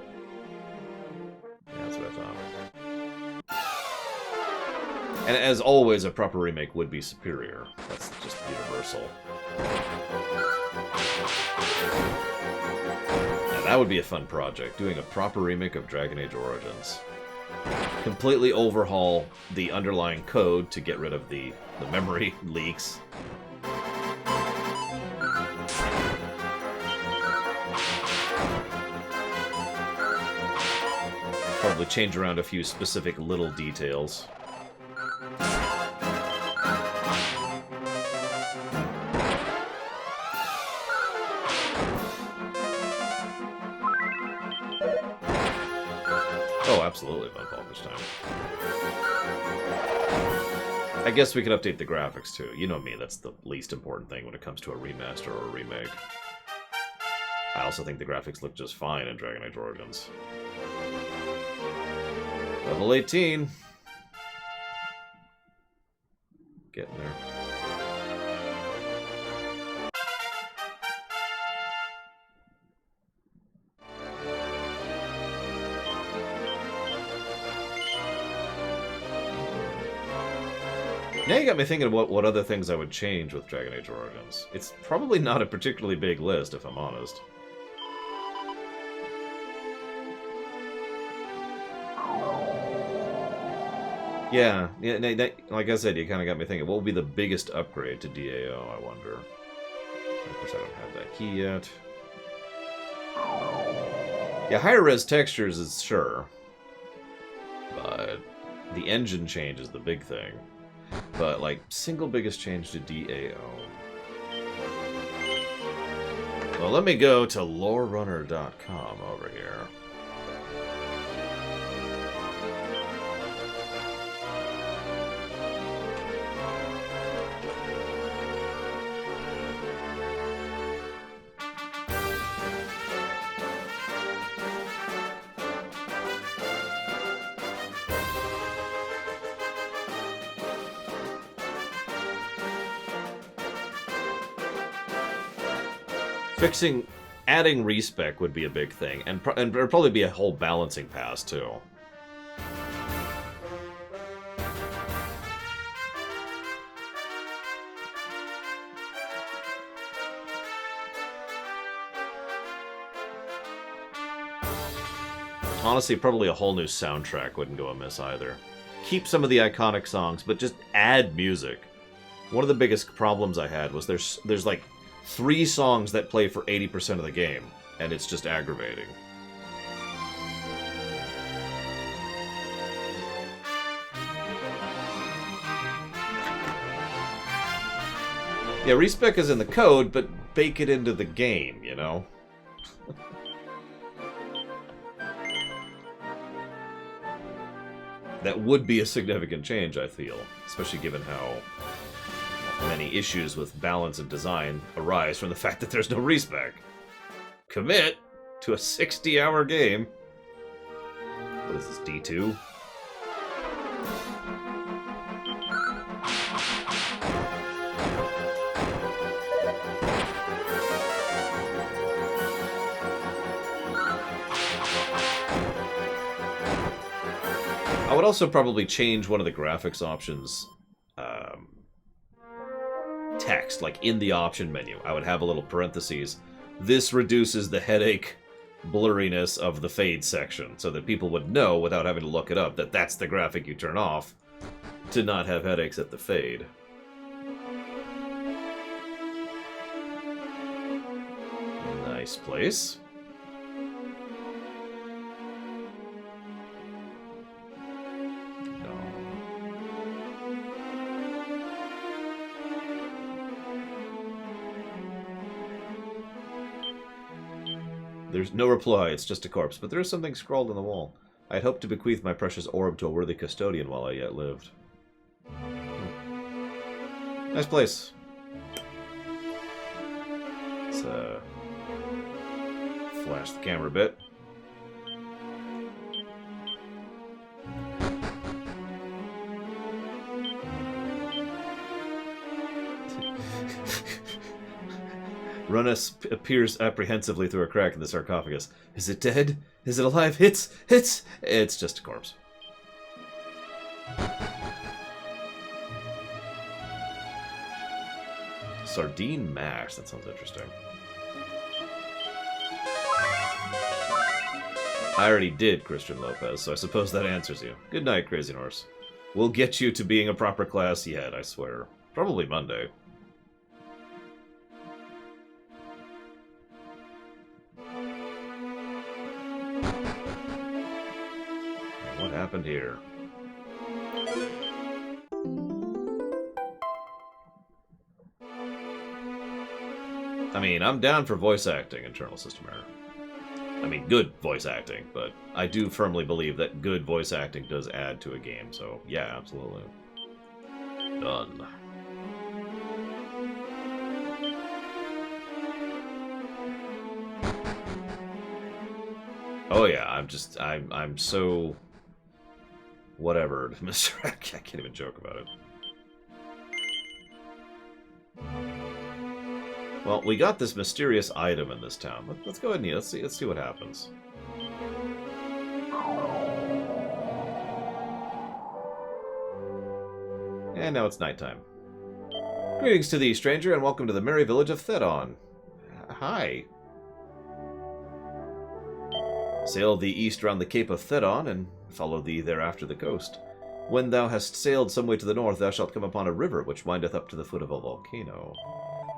[SPEAKER 1] Yeah, that's what I thought. And as always, a proper remake would be superior. That's just universal. And that would be a fun project, doing a proper remake of Dragon Age Origins. Completely overhaul the underlying code to get rid of the memory leaks. Probably change around a few specific little details. Oh, absolutely, Fun Falcon's time. I guess we could update the graphics too. You know me, that's the least important thing when it comes to a remaster or a remake. I also think the graphics look just fine in Dragon Age Origins. Level 18. Getting there. Now you got me thinking about what other things I would change with Dragon Age Origins. It's probably not a particularly big list, if I'm honest. Yeah, like I said, you kind of got me thinking, what would be the biggest upgrade to DAO, I wonder? Of course, I don't have that key yet. Yeah, higher res textures is sure. But the engine change is the big thing. But, like, single biggest change to DAO. Well, let me go to lorerunner.com over here. Adding respec would be a big thing, and there'd probably be a whole balancing pass, too. Honestly, probably a whole new soundtrack wouldn't go amiss either. Keep some of the iconic songs, but just add music. One of the biggest problems I had was there's like 3 songs that play for 80% of the game, and it's just aggravating. Yeah, respec is in the code, but bake it into the game, you know? That would be a significant change, I feel, especially given how many issues with balance and design arise from the fact that there's no respec. Commit to a 60-hour game. What is this, D2? I would also probably change one of the graphics options text, like in the option menu. I would have a little parentheses. This reduces the headache blurriness of the fade section, so that people would know, without having to look it up, that that's the graphic you turn off to not have headaches at the fade. Nice place. There's no reply, it's just a corpse, but there is something scrawled on the wall. I had hoped to bequeath my precious orb to a worthy custodian while I yet lived. Nice place. Let's, flash the camera a bit. Runus appears apprehensively through a crack in the sarcophagus. Is it dead? Is it alive? It's just a corpse. Sardine mash. That sounds interesting. I already did, Christian Lopez, so I suppose that answers you. Good night, Crazy Horse. We'll get you to being a proper class yet, I swear. Probably Monday. What happened here? I mean, I'm down for voice acting, internal system error. I mean, good voice acting, but I do firmly believe that good voice acting does add to a game, so yeah, absolutely. Done. Oh yeah, I'm so... whatever, Mr. I can't even joke about it. Well, we got this mysterious item in this town. Let's go ahead and let's see what happens. And now it's nighttime. Greetings to thee, stranger, and welcome to the merry village of Thedon. Hi. Sail thee east round the Cape of Thedon, and follow thee thereafter the coast. When thou hast sailed some way to the north, thou shalt come upon a river which windeth up to the foot of a volcano.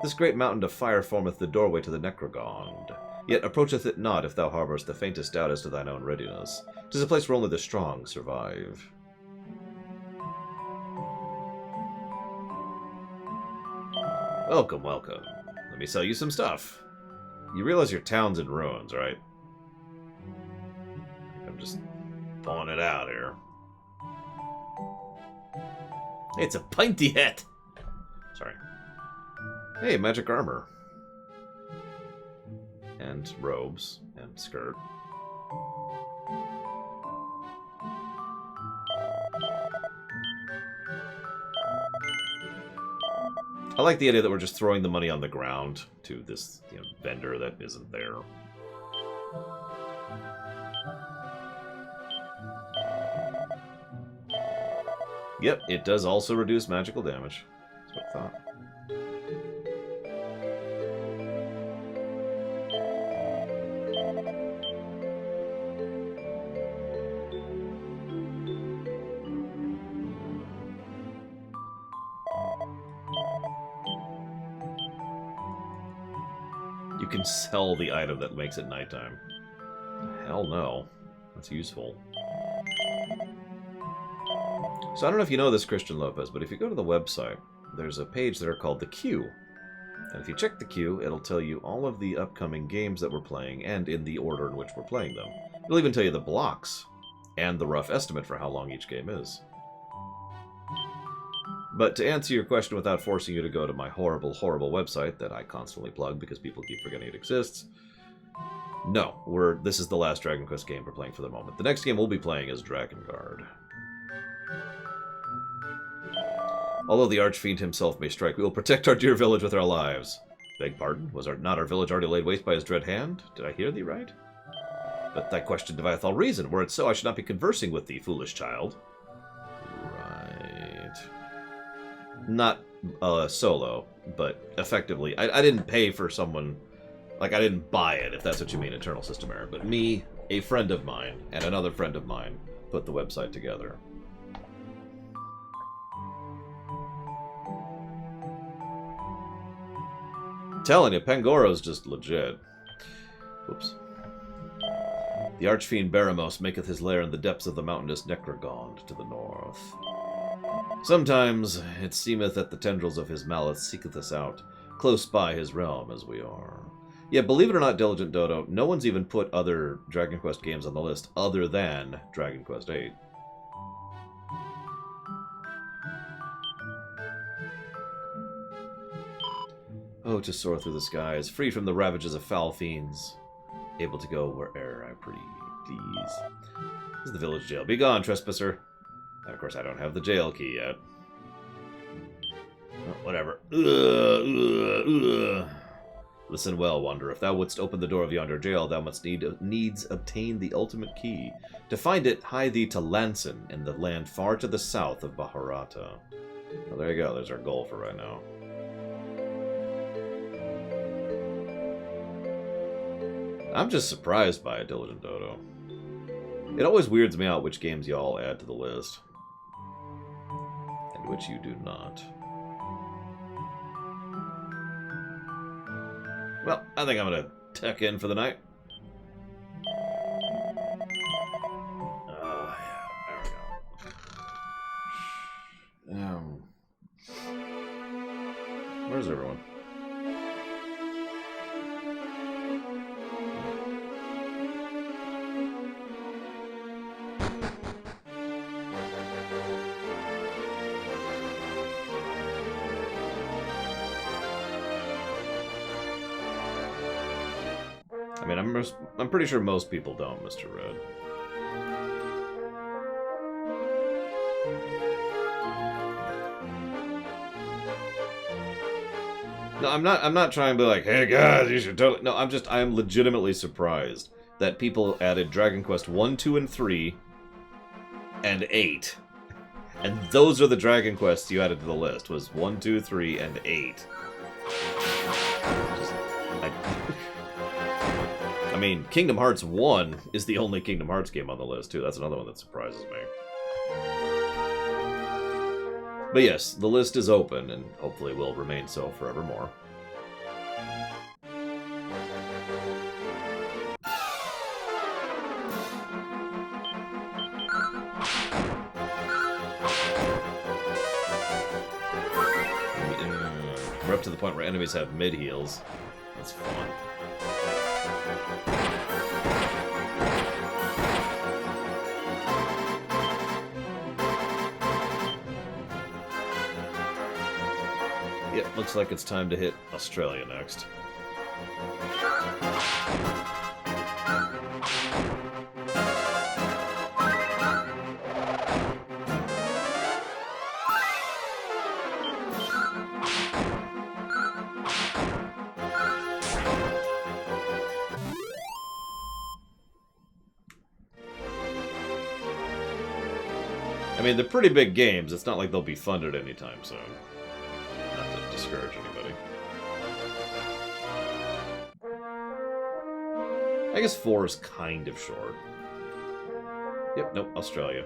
[SPEAKER 1] This great mountain of fire formeth the doorway to the Necrogond. Yet approacheth it not if thou harbourest the faintest doubt as to thine own readiness. 'Tis a place where only the strong survive. Welcome, welcome. Let me sell you some stuff. You realize your town's in ruins, right? I'm just pulling it out here. It's a pinty hat! Sorry. Hey, magic armor. And robes. And skirt. I like the idea that we're just throwing the money on the ground to this, vendor that isn't there. Yep, it does also reduce magical damage. That's what I thought. You can sell the item that makes it nighttime. Hell no. That's useful. So I don't know if you know this, Christian Lopez, but if you go to the website, there's a page there called the queue. And if you check the queue, it'll tell you all of the upcoming games that we're playing, and in the order in which we're playing them. It'll even tell you the blocks, and the rough estimate for how long each game is. But to answer your question without forcing you to go to my horrible, horrible website that I constantly plug because people keep forgetting it exists, no, this is the last Dragon Quest game we're playing for the moment. The next game we'll be playing is Drakengard. Although the Archfiend himself may strike, we will protect our dear village with our lives. Beg pardon? Was not our village already laid waste by his dread hand? Did I hear thee right? But thy question devieth all reason. Were it so, I should not be conversing with thee, foolish child. Right. Not solo, but effectively. I didn't pay for someone... Like, I didn't buy it, if that's what you mean, internal system error. But me, a friend of mine, and another friend of mine put the website together. Telling you, Pangoro's just legit. Whoops. The Archfiend Baramos maketh his lair in the depths of the mountainous Necrogond to the north. Sometimes it seemeth that the tendrils of his malice seeketh us out, close by his realm as we are. Yet, believe it or not, Diligent Dodo, no one's even put other Dragon Quest games on the list other than Dragon Quest VIII. Oh, to soar through the skies, free from the ravages of foul fiends, able to go where'er I please. This is the village jail. Be gone, trespasser. And of course, I don't have the jail key yet. Oh, whatever. Listen well, wanderer. If thou wouldst open the door of yonder jail, thou must needs obtain the ultimate key. To find it, hie thee to Lanson, in the land far to the south of Baharata. Well, there you go. There's our goal for right now. I'm just surprised by it, Diligent Dodo. It always weirds me out which games y'all add to the list. And which you do not. Well, I think I'm gonna tuck in for the night. Yeah, there we go. Where's everyone? I mean, I'm pretty sure most people don't, Mr. Red. No, I'm not trying to be like, hey guys, you should totally... No, I'm legitimately surprised that people added Dragon Quest 1, 2, and 3, and 8. And those are the Dragon Quests you added to the list, was 1, 2, 3, and 8. I mean, Kingdom Hearts 1 is the only Kingdom Hearts game on the list, too. That's another one that surprises me. But yes, the list is open, and hopefully will remain so forevermore. We're up to the point where enemies have mid-heals. That's fun. Yep, looks like it's time to hit Australia next. I mean, they're pretty big games. It's not like they'll be funded anytime soon. Not to discourage anybody. I guess 4 is kind of short. Yep, nope, Australia.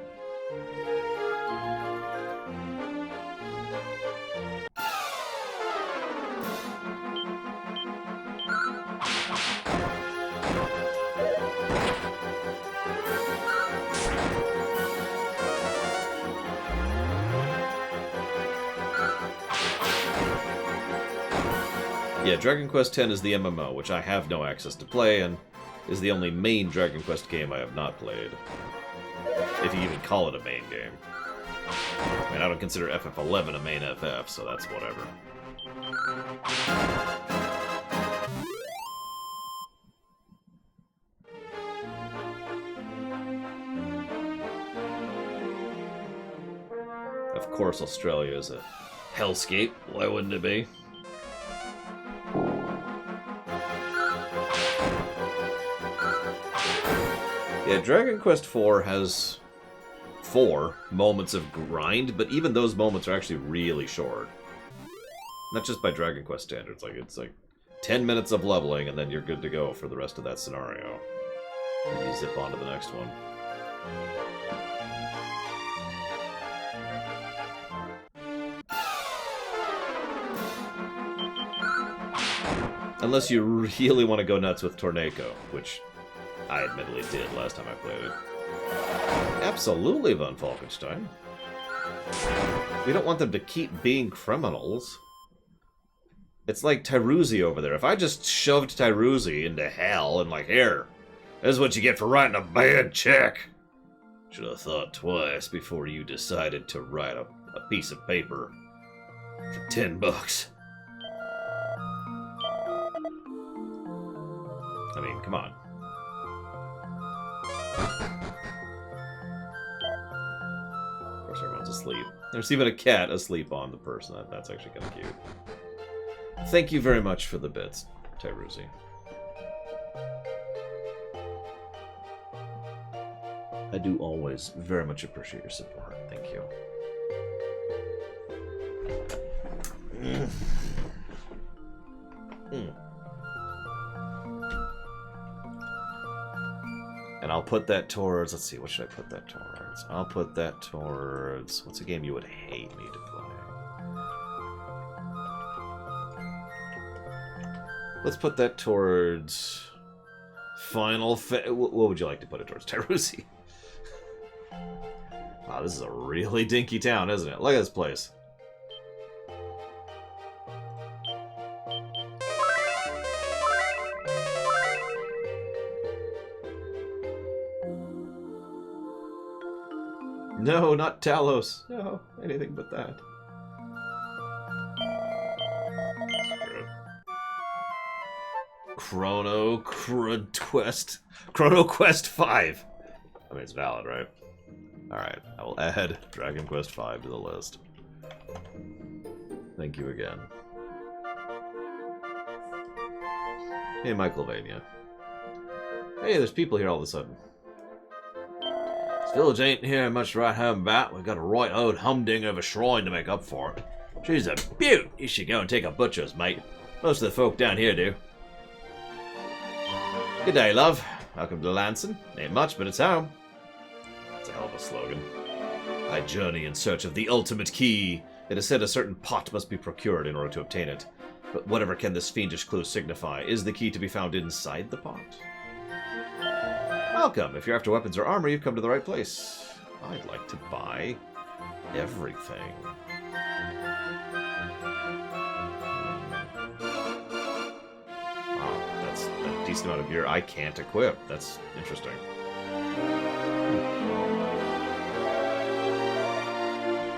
[SPEAKER 1] Yeah, Dragon Quest X is the MMO, which I have no access to play, and is the only main Dragon Quest game I have not played. If you even call it a main game. I mean, I don't consider FF11 a main FF, so that's whatever. Of course, Australia is a hellscape. Why wouldn't it be? Yeah, Dragon Quest IV has 4 moments of grind, but even those moments are actually really short. Not just by Dragon Quest standards, it's like 10 minutes of leveling and then you're good to go for the rest of that scenario. And you zip on to the next one. Unless you really want to go nuts with Torneko, which I admittedly did last time I played it. Absolutely, Von Falkenstein. We don't want them to keep being criminals. It's like Tyruzi over there. If I just shoved Tyruzi into hell and like, here, this is what you get for writing a bad check. Should have thought twice before you decided to write a piece of paper for $10. I mean, come on. Of course, everyone's asleep. There's even a cat asleep on the person. That's actually kind of cute. Thank you very much for the bits, Tyruzi. I do always very much appreciate your support. Thank you. put that towards... Let's see, what should I put that towards? I'll put that towards... What's a game you would hate me to play? Let's put that towards... What would you like to put it towards? Teruzzi. Wow, this is a really dinky town, isn't it? Look at this place. No, not Talos. No, anything but that. Chrono Quest 5. I mean, it's valid, right? Alright, I will add Dragon Quest 5 to the list. Thank you again. Hey, Michaelvania. Hey, there's people here all of a sudden. This village ain't here much to write home about. We've got a right old humdinger of a shrine to make up for it. She's a beaut. You should go and take a butcher's, mate. Most of the folk down here do. Good day, love. Welcome to Lanson. Ain't much, but it's home. That's a hell of a slogan. I journey in search of the ultimate key. It is said a certain pot must be procured in order to obtain it. But whatever can this fiendish clue signify? Is the key to be found inside the pot? Welcome. If you're after weapons or armor, you've come to the right place. I'd like to buy everything. Wow, that's a decent amount of gear I can't equip. That's interesting.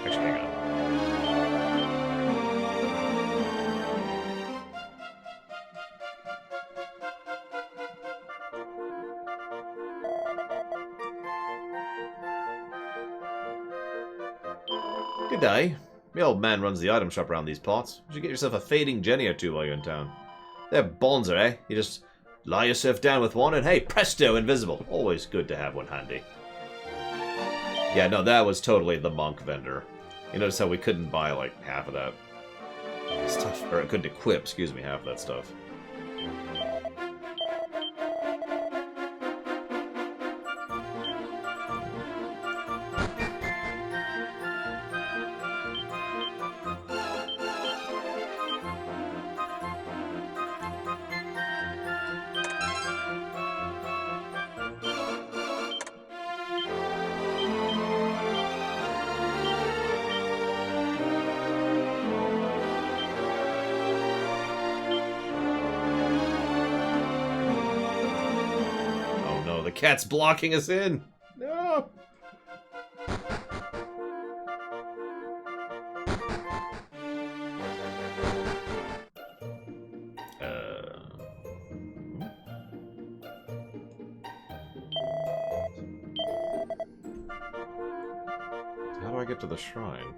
[SPEAKER 1] Actually, hang on. Good day. The old man runs the item shop around these parts. You should get yourself a fading Jenny or two while you're in town. They're bonzer, eh? You just lie yourself down with one and hey, presto, invisible. Always good to have one handy. Yeah, no, that was totally the monk vendor. You notice how we couldn't buy, like, half of that stuff. Or couldn't equip, excuse me, half of that stuff. The cat's blocking us in. No. How do I get to the shrine?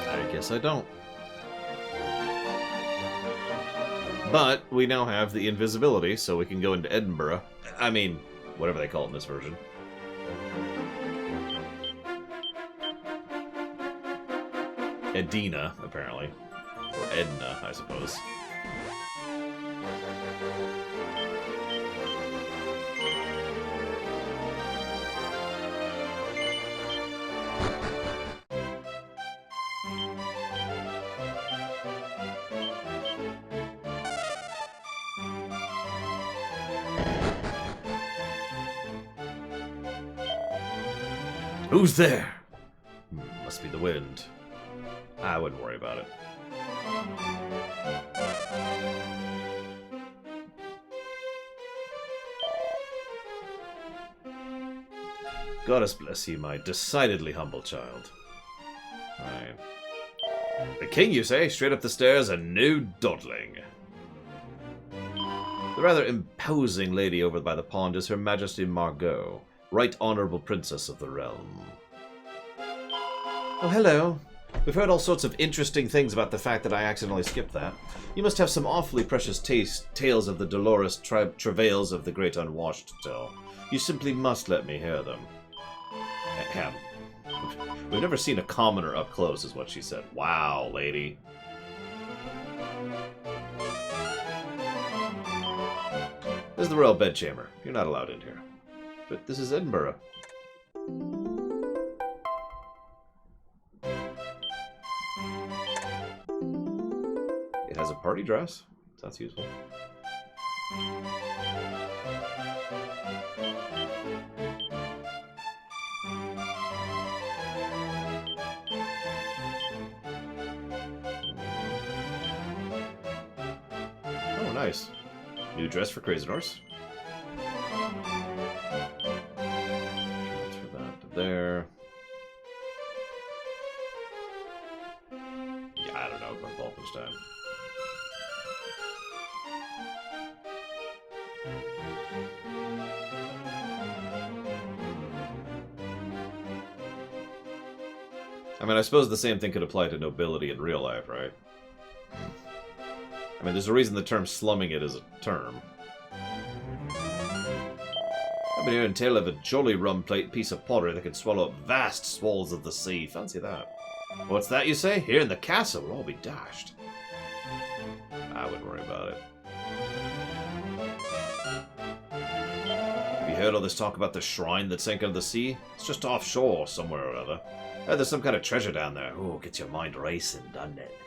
[SPEAKER 1] I guess I don't. But we now have the invisibility, so we can go into Edinburgh. I mean, whatever they call it in this version. Edina, apparently. Or Edna, I suppose. Who's there? Must be the wind. I wouldn't worry about it. Goddess bless you, my decidedly humble child. Aye. The king, you say? Straight up the stairs, a new dodling. The rather imposing lady over by the pond is Her Majesty Margot, Right Honourable Princess of the Realm. Oh, hello. We've heard all sorts of interesting things about the fact that I accidentally skipped that. You must have some awfully precious tales of the dolorous travails of the great unwashed to tell. You simply must let me hear them. Damn. We've never seen a commoner up close, is what she said. Wow, lady. This is the royal bedchamber. You're not allowed in here. But this is Edinburgh. It has a party dress. That's useful. Oh, nice. New dress for Crazy Horse. Transfer that to there. Yeah, I don't know about Wolfenstein. I mean, I suppose the same thing could apply to nobility in real life, right? I mean, there's a reason the term slumming it is a term. I've been hearing tell of a jolly rum-plate piece of pottery that can swallow up vast swallows of the sea. Fancy that. What's that you say? Here in the castle, we'll all be dashed. I wouldn't worry about it. Have you heard all this talk about the shrine that sank into the sea? It's just offshore somewhere or other. There's some kind of treasure down there. Oh, gets your mind racing, doesn't it?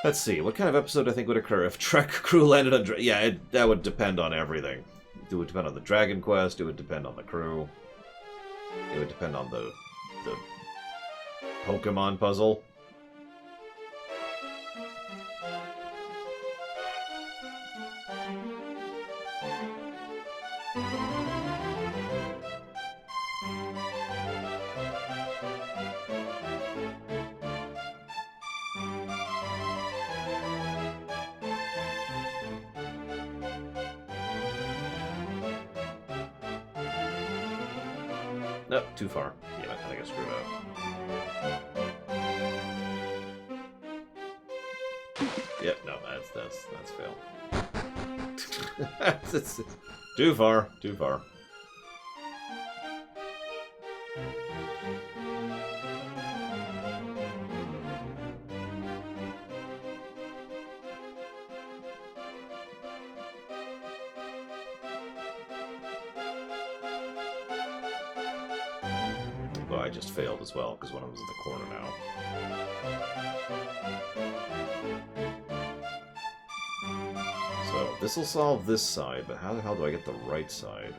[SPEAKER 1] Let's see, what kind of episode I think would occur if Trek crew landed on... Yeah, that would depend on everything. It would depend on the Dragon Quest, it would depend on the crew. It would depend on the Pokemon puzzle. Nope, too far. Yeah, I think I screwed up. Yep, no, that's fail. it's too far, too far. Well, I just failed as well, because one of them's in the corner now. So, this will solve this side, but how the hell do I get the right side?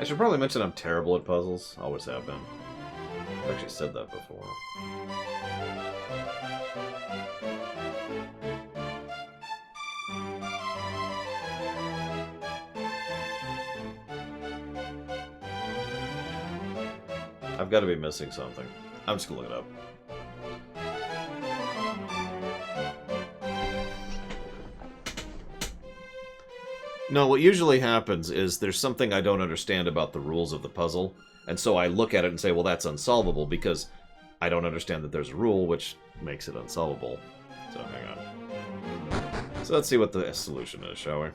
[SPEAKER 1] I should probably mention I'm terrible at puzzles. Always have been. I've actually said that before. I've got to be missing something. I'm just gonna look it up. No, what usually happens is there's something I don't understand about the rules of the puzzle, and so I look at it and say, well, that's unsolvable, because I don't understand that there's a rule, which makes it unsolvable. So, hang on. So let's see what the solution is, shall we?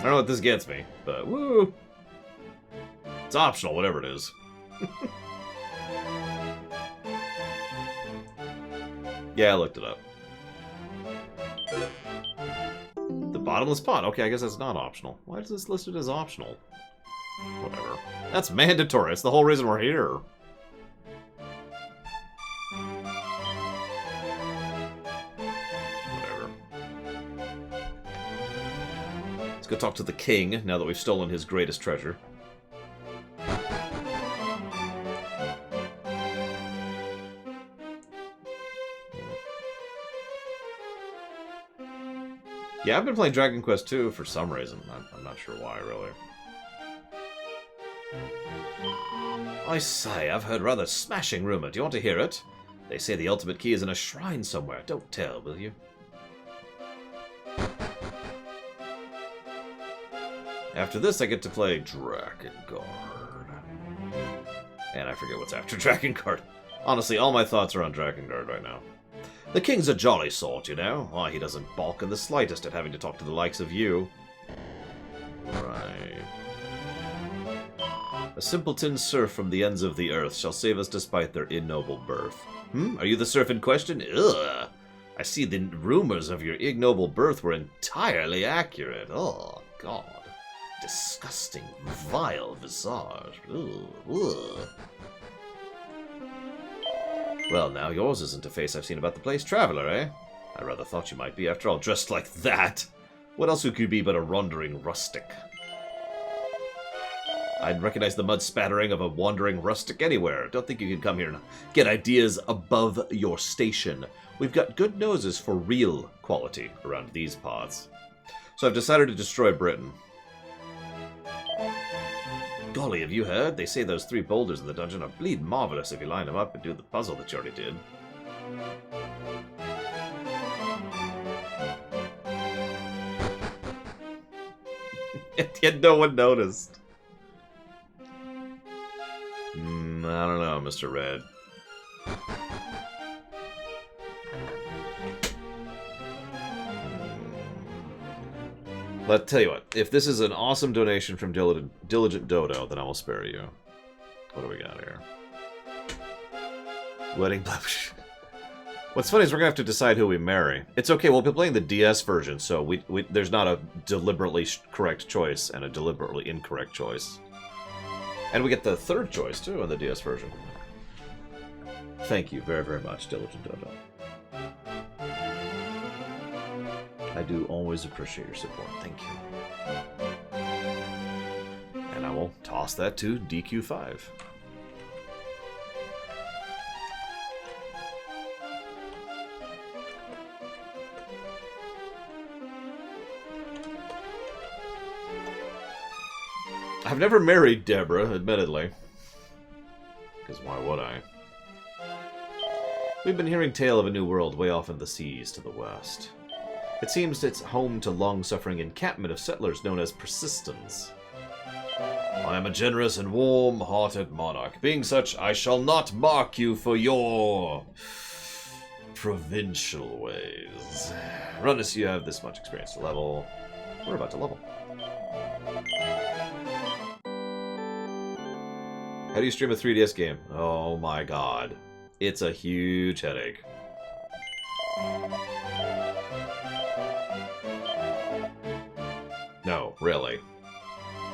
[SPEAKER 1] don't know what this gets me, but woo! It's optional, whatever it is. Yeah, I looked it up. The bottomless pot. Okay, I guess that's not optional. Why is this listed as optional? Whatever. That's mandatory. That's the whole reason we're here. Whatever. Let's go talk to the king, now that we've stolen his greatest treasure. Yeah, I've been playing Dragon Quest II for some reason. I'm not sure why, really. I say, I've heard rather smashing rumor. Do you want to hear it? They say the ultimate key is in a shrine somewhere. Don't tell, will you? After this, I get to play Drakengard. And I forget what's after Drakengard. Honestly, all my thoughts are on Drakengard right now. The king's a jolly sort, you know. Why, he doesn't balk in the slightest at having to talk to the likes of you. Right. A simpleton serf from the ends of the earth shall save us despite their ignoble birth. Are you the serf in question? Ugh! I see the rumors of your ignoble birth were entirely accurate. Oh, God. Disgusting, vile visage. Ugh. Ugh. Well, now, yours isn't a face I've seen about the place. Traveler, eh? I rather thought you might be, after all, dressed like that. What else could you be but a wandering rustic? I'd recognize the mud spattering of a wandering rustic anywhere. Don't think you can come here and get ideas above your station. We've got good noses for real quality around these parts. So I've decided to destroy Britain. Golly, have you heard? They say those 3 boulders in the dungeon are bleed marvelous if you line them up and do the puzzle that you already did. Yet no one noticed. I don't know, Mr. Red. But tell you what, if this is an awesome donation from Diligent Dodo, then I will spare you. What do we got here? Wedding blush. What's funny is we're gonna have to decide who we marry. It's okay, we'll be playing the DS version, so there's not a deliberately correct choice and a deliberately incorrect choice. And we get the 3rd choice, too, in the DS version. Thank you very, very much, Diligent Dodo. I do always appreciate your support. Thank you. And I will toss that to DQ5. I've never married Deborah, admittedly. Because why would I? We've been hearing tale of a new world way off in the seas to the west. It seems it's home to long-suffering encampment of settlers known as persistence. I am a generous and warm-hearted monarch. Being such, I shall not mark you for your provincial ways. Run as you have this much experience to level. We're about to level. How do you stream a 3DS game? Oh my god. It's a huge headache. No, really.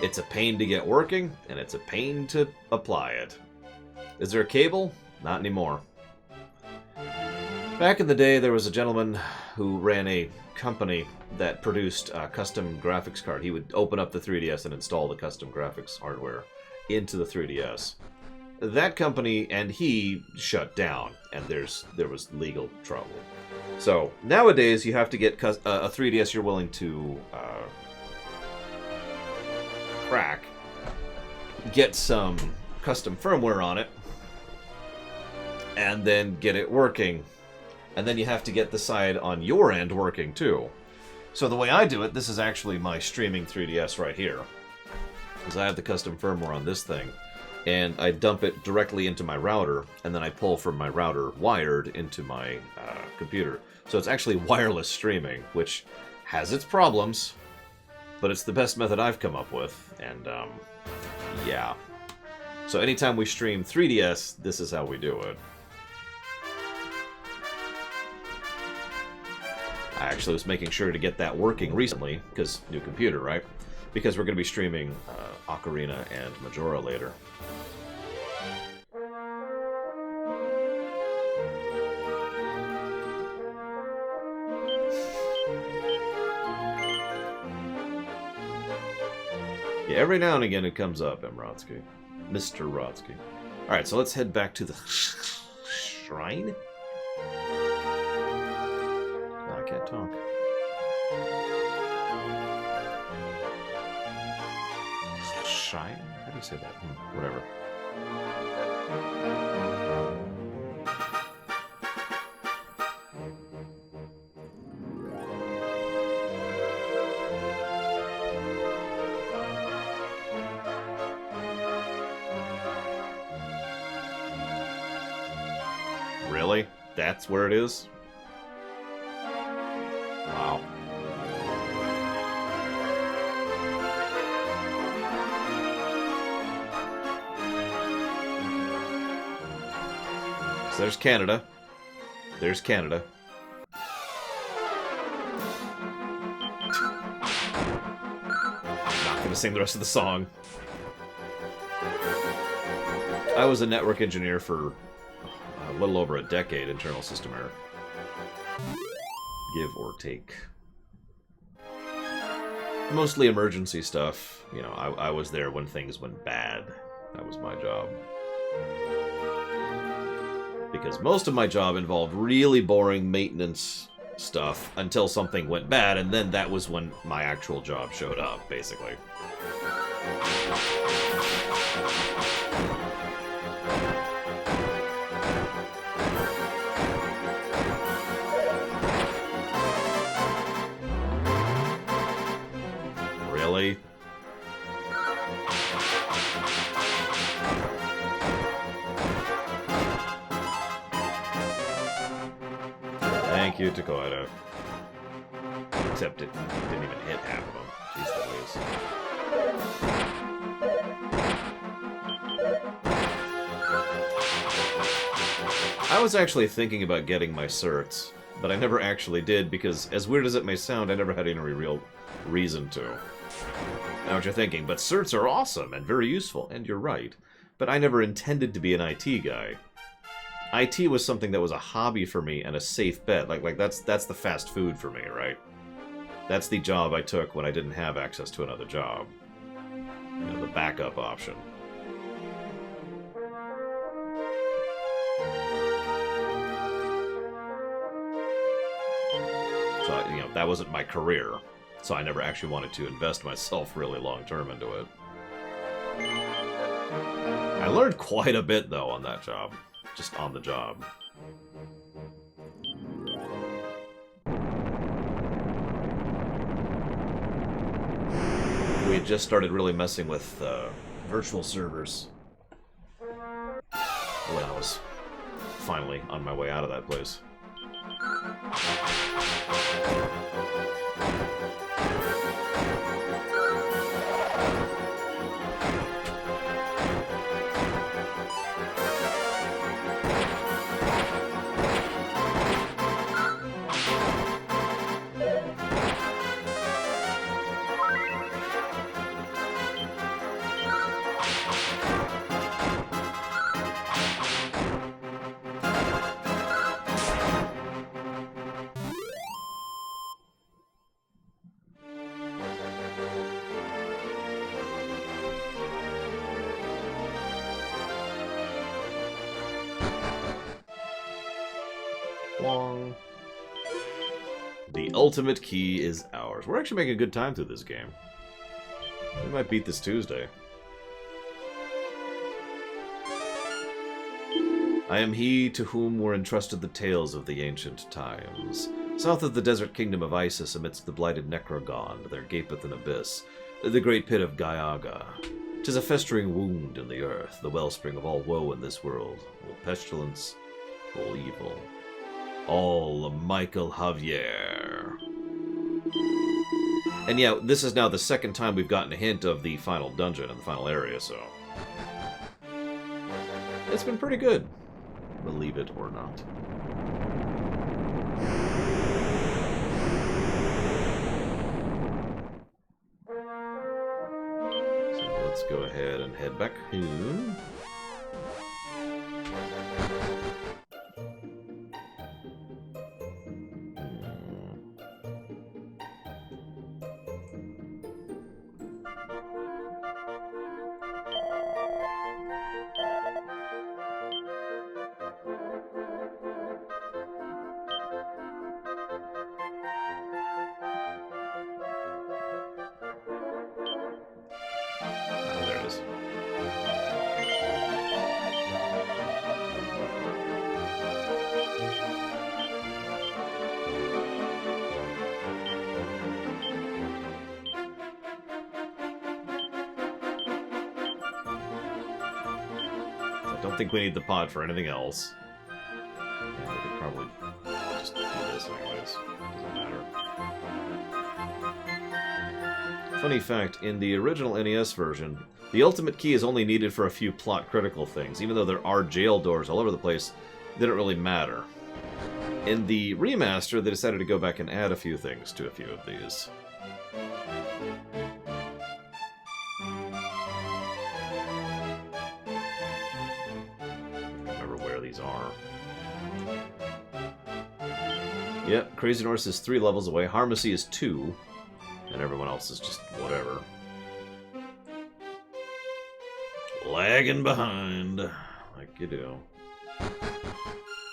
[SPEAKER 1] It's a pain to get working, and it's a pain to apply it. Is there a cable? Not anymore. Back in the day, there was a gentleman who ran a company that produced a custom graphics card. He would open up the 3DS and install the custom graphics hardware into the 3DS. That company and he shut down, and there was legal trouble. So nowadays, you have to get a 3DS you're willing to crack, get some custom firmware on it, and then get it working. And then you have to get the side on your end working too. So the way I do it, this is actually my streaming 3DS right here. Because I have the custom firmware on this thing, and I dump it directly into my router, and then I pull from my router wired into my computer. So it's actually wireless streaming, which has its problems, but it's the best method I've come up with, and, yeah. So anytime we stream 3DS, this is how we do it. I actually was making sure to get that working recently, because new computer, right? Because we're going to be streaming Ocarina and Majora later. Yeah, every now and again it comes up, Rodsky. Mr. Rodsky. Alright, so let's head back to the shrine? Oh, I can't talk. Shrine? How do you say that? Whatever. Really? That's where it is? Wow. So there's Canada. There's Canada. Not gonna sing the rest of the song. I was a network engineer for a little over a decade, internal system error. Give or take. Mostly emergency stuff. You know, I was there when things went bad. That was my job. Because most of my job involved really boring maintenance stuff until something went bad, and then that was when my actual job showed up, basically. Really? Thank you, Takoida. Except it didn't even hit half of them. Jeez Louise. I was actually thinking about getting my certs, but I never actually did because, as weird as it may sound, I never had any real reason to. I know what you're thinking, but certs are awesome and very useful, and you're right. But I never intended to be an IT guy. IT was something that was a hobby for me and a safe bet. Like that's the fast food for me, right? That's the job I took when I didn't have access to another job. You know, the backup option. So, you know, that wasn't my career. So I never actually wanted to invest myself really long-term into it. I learned quite a bit, though, on that job. Just on the job. We had just started really messing with virtual servers when I was finally on my way out of that place. The ultimate key is ours. We're actually making a good time through this game. We might beat this Tuesday. I am he to whom were entrusted the tales of the ancient times. South of the desert kingdom of Isis, amidst the blighted Necrogond, there gapeth an abyss, the great pit of Gaiaga. 'Tis a festering wound in the earth, the wellspring of all woe in this world, all pestilence, all evil. All Michael Javier. And yeah, this is now the second time we've gotten a hint of the final dungeon and the final area, so... It's been pretty good. Believe it or not. So let's go ahead and head back home. There it is. I don't think we need the pod for anything else. Yeah, we could probably just do this anyways. Doesn't matter. Funny fact, in the original NES version, the ultimate key is only needed for a few plot-critical things. Even though there are jail doors all over the place, they don't really matter. In the remaster, they decided to go back and add a few things to a few of these. Remember where these are. Yep, Crazy North is 3 levels away, Harmacy is 2, and everyone else is just whatever. Lagging behind, like you do.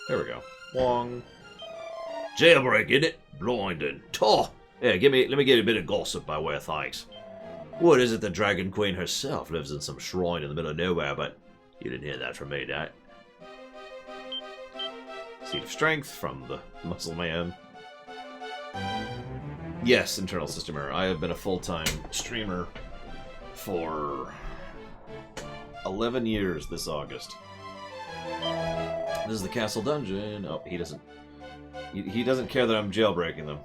[SPEAKER 1] There we go. Wong.
[SPEAKER 2] Jailbreak, isn't it? Blinding. Toh! Yeah, let me get a bit of gossip by way of thanks. What is it the Dragon Queen herself lives in some shrine in the middle of nowhere, but you didn't hear that from me, that?
[SPEAKER 1] Seed of Strength from the Muscle Man. Yes, internal system error. I have been a full-time streamer for 11 years this August. This is the castle dungeon. Oh, he doesn't care that I'm jailbreaking them.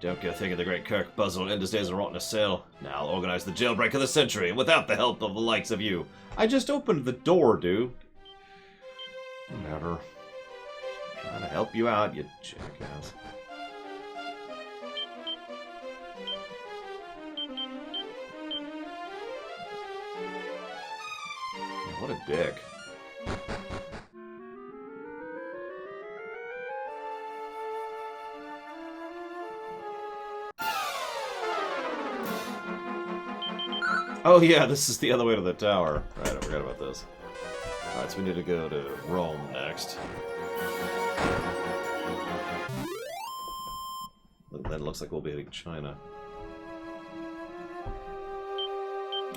[SPEAKER 2] Don't go thinking the great Kirk Buzzle will end his days in rotting a cell. Now I'll organize the jailbreak of the century, without the help of the likes of you.
[SPEAKER 1] I just opened the door, dude. Whatever. Trying to help you out, you jackass. What a dick. Oh yeah, this is the other way to the tower. Right, I forgot about this. Alright, so we need to go to Rome next. Then it looks like we'll be hitting China.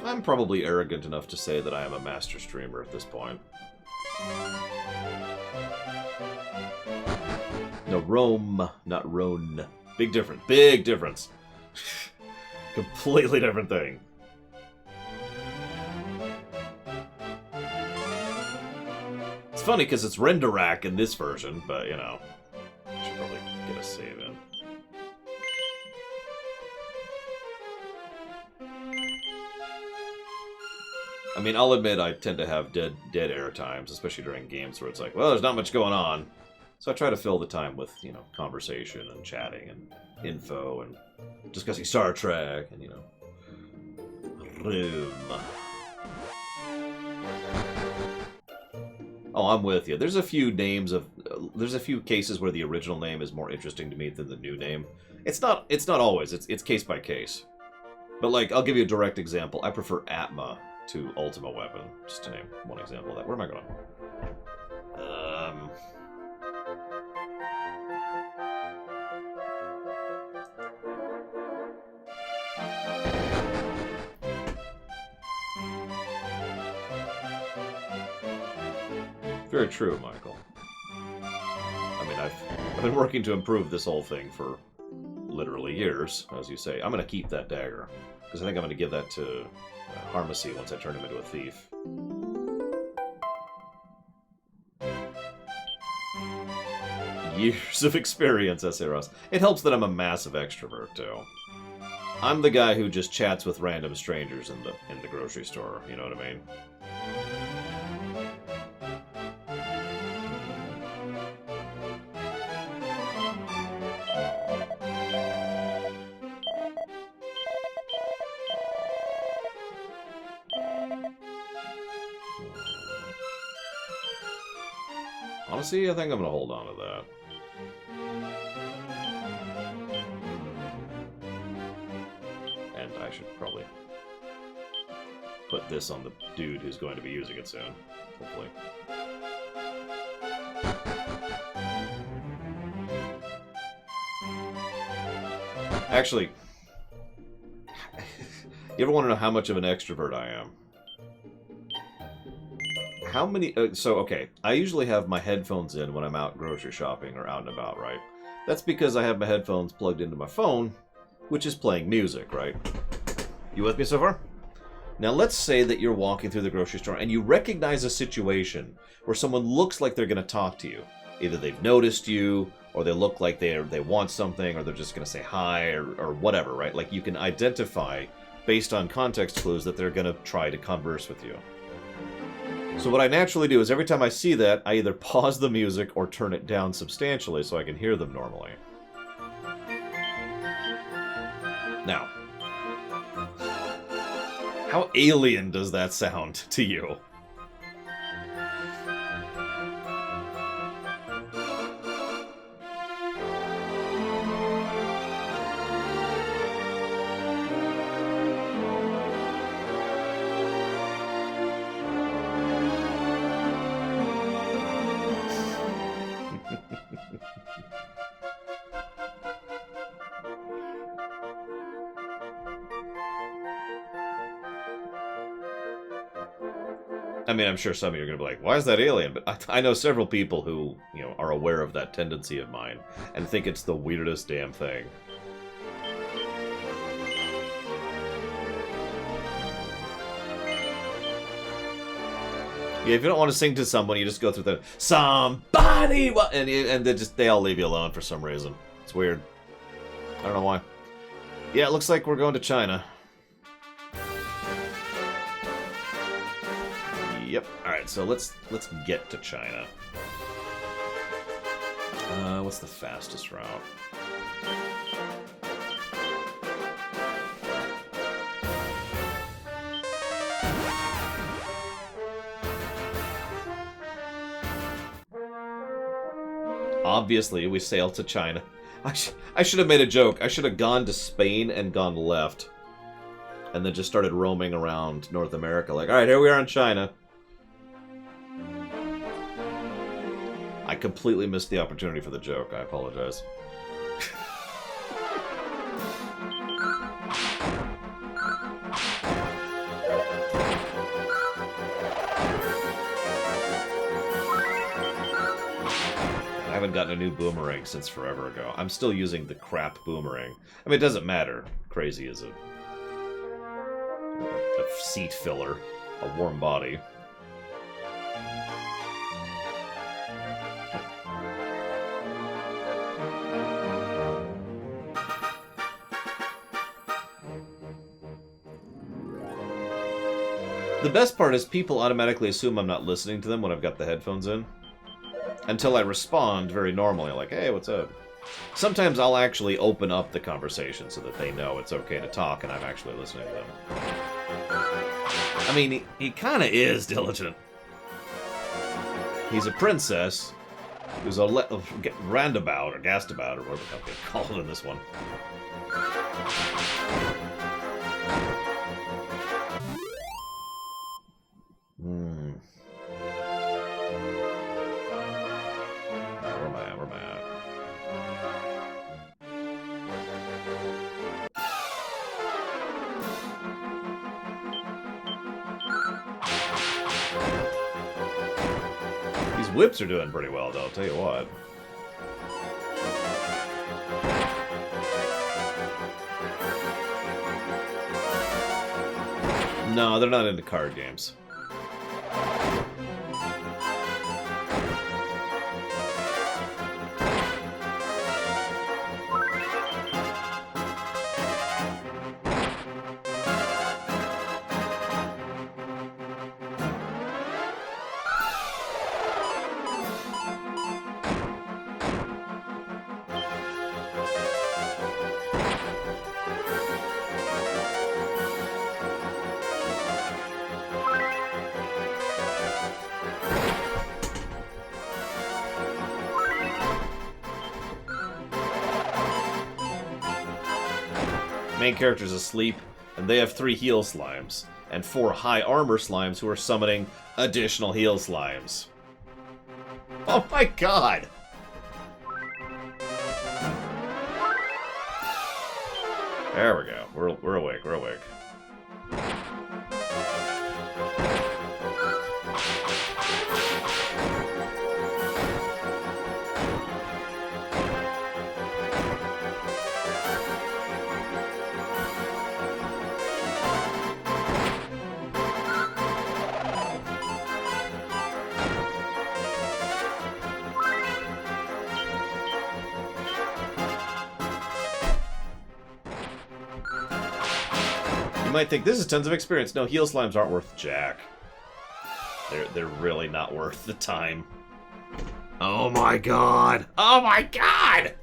[SPEAKER 1] I'm probably arrogant enough to say that I am a master streamer at this point. No, Rome, not Rhone. Big difference. Big difference. Completely different thing. It's funny because it's Renderak in this version, but you know, I should probably get a save in. I mean, I'll admit I tend to have dead air times, especially during games where it's like, well, there's not much going on. So I try to fill the time with, you know, conversation and chatting and info and discussing Star Trek and, you know, Rome. Oh, I'm with you. There's a few names of, there's a few cases where the original name is more interesting to me than the new name. It's not always. It's case by case. But like, I'll give you a direct example. I prefer Atma to Ultima Weapon, just to name one example of that. Where am I going? Very true, Michael. I mean, I've been working to improve this whole thing for literally years, as you say. I'm going to keep that dagger, because I think I'm going to give that to Harmacy once I turn him into a thief. Years of experience, S.A. Ross. It helps that I'm a massive extrovert, too. I'm the guy who just chats with random strangers in the grocery store. You know what I mean? Honestly, I think I'm gonna hold on to that. And I should probably put this on the dude who's going to be using it soon, hopefully. Actually, you ever want to know how much of an extrovert I am? How many... okay, I usually have my headphones in when I'm out grocery shopping or out and about, right? That's because I have my headphones plugged into my phone, which is playing music, right? You with me so far? Now let's say that you're walking through the grocery store and you recognize a situation where someone looks like they're going to talk to you. Either they've noticed you, or they look like they want something, or they're just going to say hi, or whatever, right? Like you can identify, based on context clues, that they're going to try to converse with you. So what I naturally do is every time I see that, I either pause the music or turn it down substantially so I can hear them normally. Now, how alien does that sound to you? I mean, I'm sure some of you are going to be like, why is that alien? But I know several people who, you know, are aware of that tendency of mine and think it's the weirdest damn thing. Yeah, if you don't want to sing to someone, you just go through the somebody, and they all leave you alone for some reason. It's weird. I don't know why. Yeah, it looks like we're going to China. Yep. All right, so let's get to China. What's the fastest route? Obviously, we sailed to China. I should have made a joke. I should have gone to Spain and gone left. And then just started roaming around North America. Like, alright, here we are in China. I completely missed the opportunity for the joke. I apologize. I haven't gotten a new boomerang since forever ago. I'm still using the crap boomerang. I mean, it doesn't matter. Crazy is a seat filler, a warm body. The best part is people automatically assume I'm not listening to them when I've got the headphones in. Until I respond very normally, like, hey, what's up? Sometimes I'll actually open up the conversation so that they know it's okay to talk and I'm actually listening to them. I mean, he kind of is diligent. He's a princess who's a roundabout or gastabout or whatever the hell they call it in this one. Where am I at? These whips are doing pretty well, though, I'll tell you what. No, they're not into card games. Main character's asleep, and they have 3 heal slimes, and 4 high armor slimes who are summoning additional heal slimes. Oh my god! There we go. We're awake, we're awake. You might think, this is tons of experience. No, heal slimes aren't worth jack. They're really not worth the time. Oh my god! Oh my god!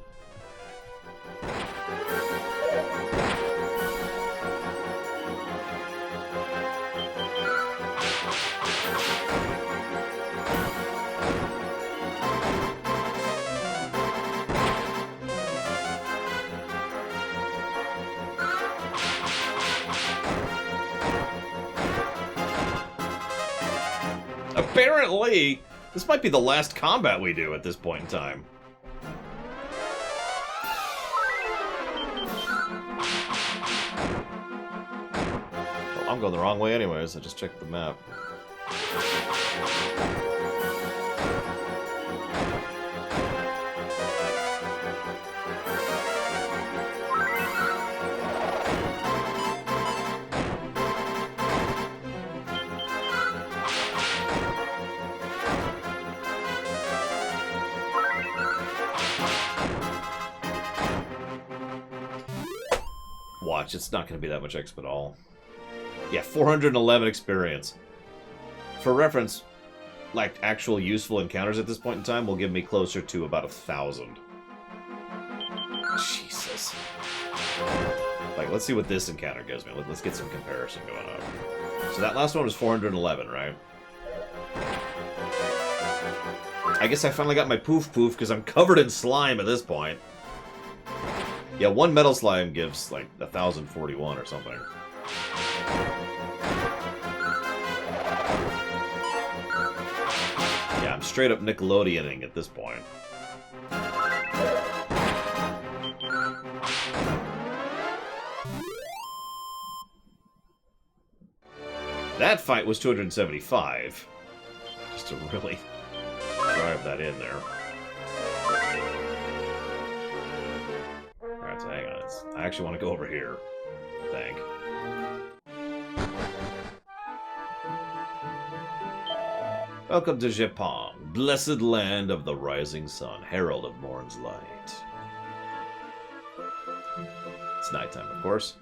[SPEAKER 1] Apparently, this might be the last combat we do at this point in time. Well, I'm going the wrong way anyways. I just checked the map. Watch, it's not going to be that much exp at all. Yeah, 411 experience. For reference, like, actual useful encounters at this point in time will give me closer to about 1,000. Jesus. Like, let's see what this encounter gives me. Let's get some comparison going on. So that last one was 411, right? I guess I finally got my poof because I'm covered in slime at this point. Yeah, 1 metal slime gives, like, 1,041 or something. Yeah, I'm straight up Nickelodeoning at this point. That fight was 275. Just to really drive that in there. Alright, so hang on. I actually want to go over here, I think. Welcome to Japan, blessed land of the rising sun, herald of morn's light. It's nighttime, of course.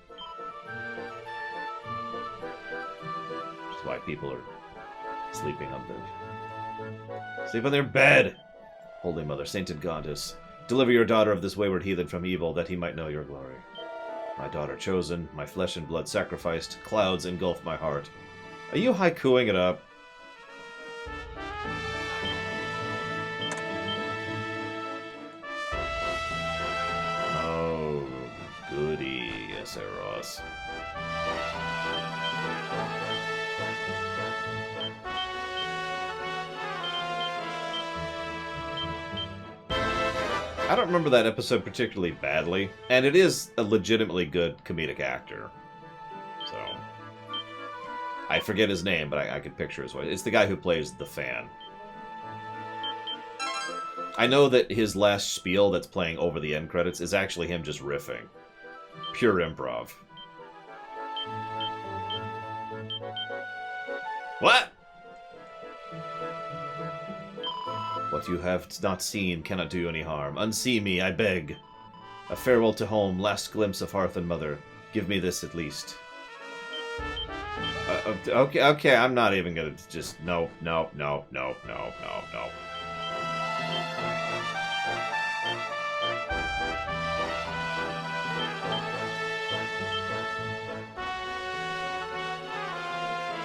[SPEAKER 1] Which is why people are sleeping on their bed. Holy Mother, sainted goddess, deliver your daughter of this wayward heathen from evil, that he might know your glory. My daughter chosen, my flesh and blood sacrificed, clouds engulf my heart. Are you haikuing it up? Oh, goody, yes, Eros. I don't remember that episode particularly badly, and it is a legitimately good comedic actor. So, I forget his name, but I could picture his voice. It's the guy who plays the fan. I know that his last spiel that's playing over the end credits is actually him just riffing. Pure improv. What? What you have not seen cannot do you any harm. Unsee me, I beg. A farewell to home, last glimpse of hearth and mother. Give me this at least. Okay, I'm not even gonna just... No.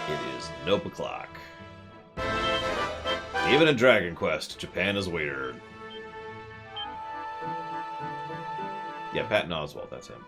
[SPEAKER 1] It is nope o'clock. Even in Dragon Quest, Japan is weird. Yeah, Patton Oswalt, that's him.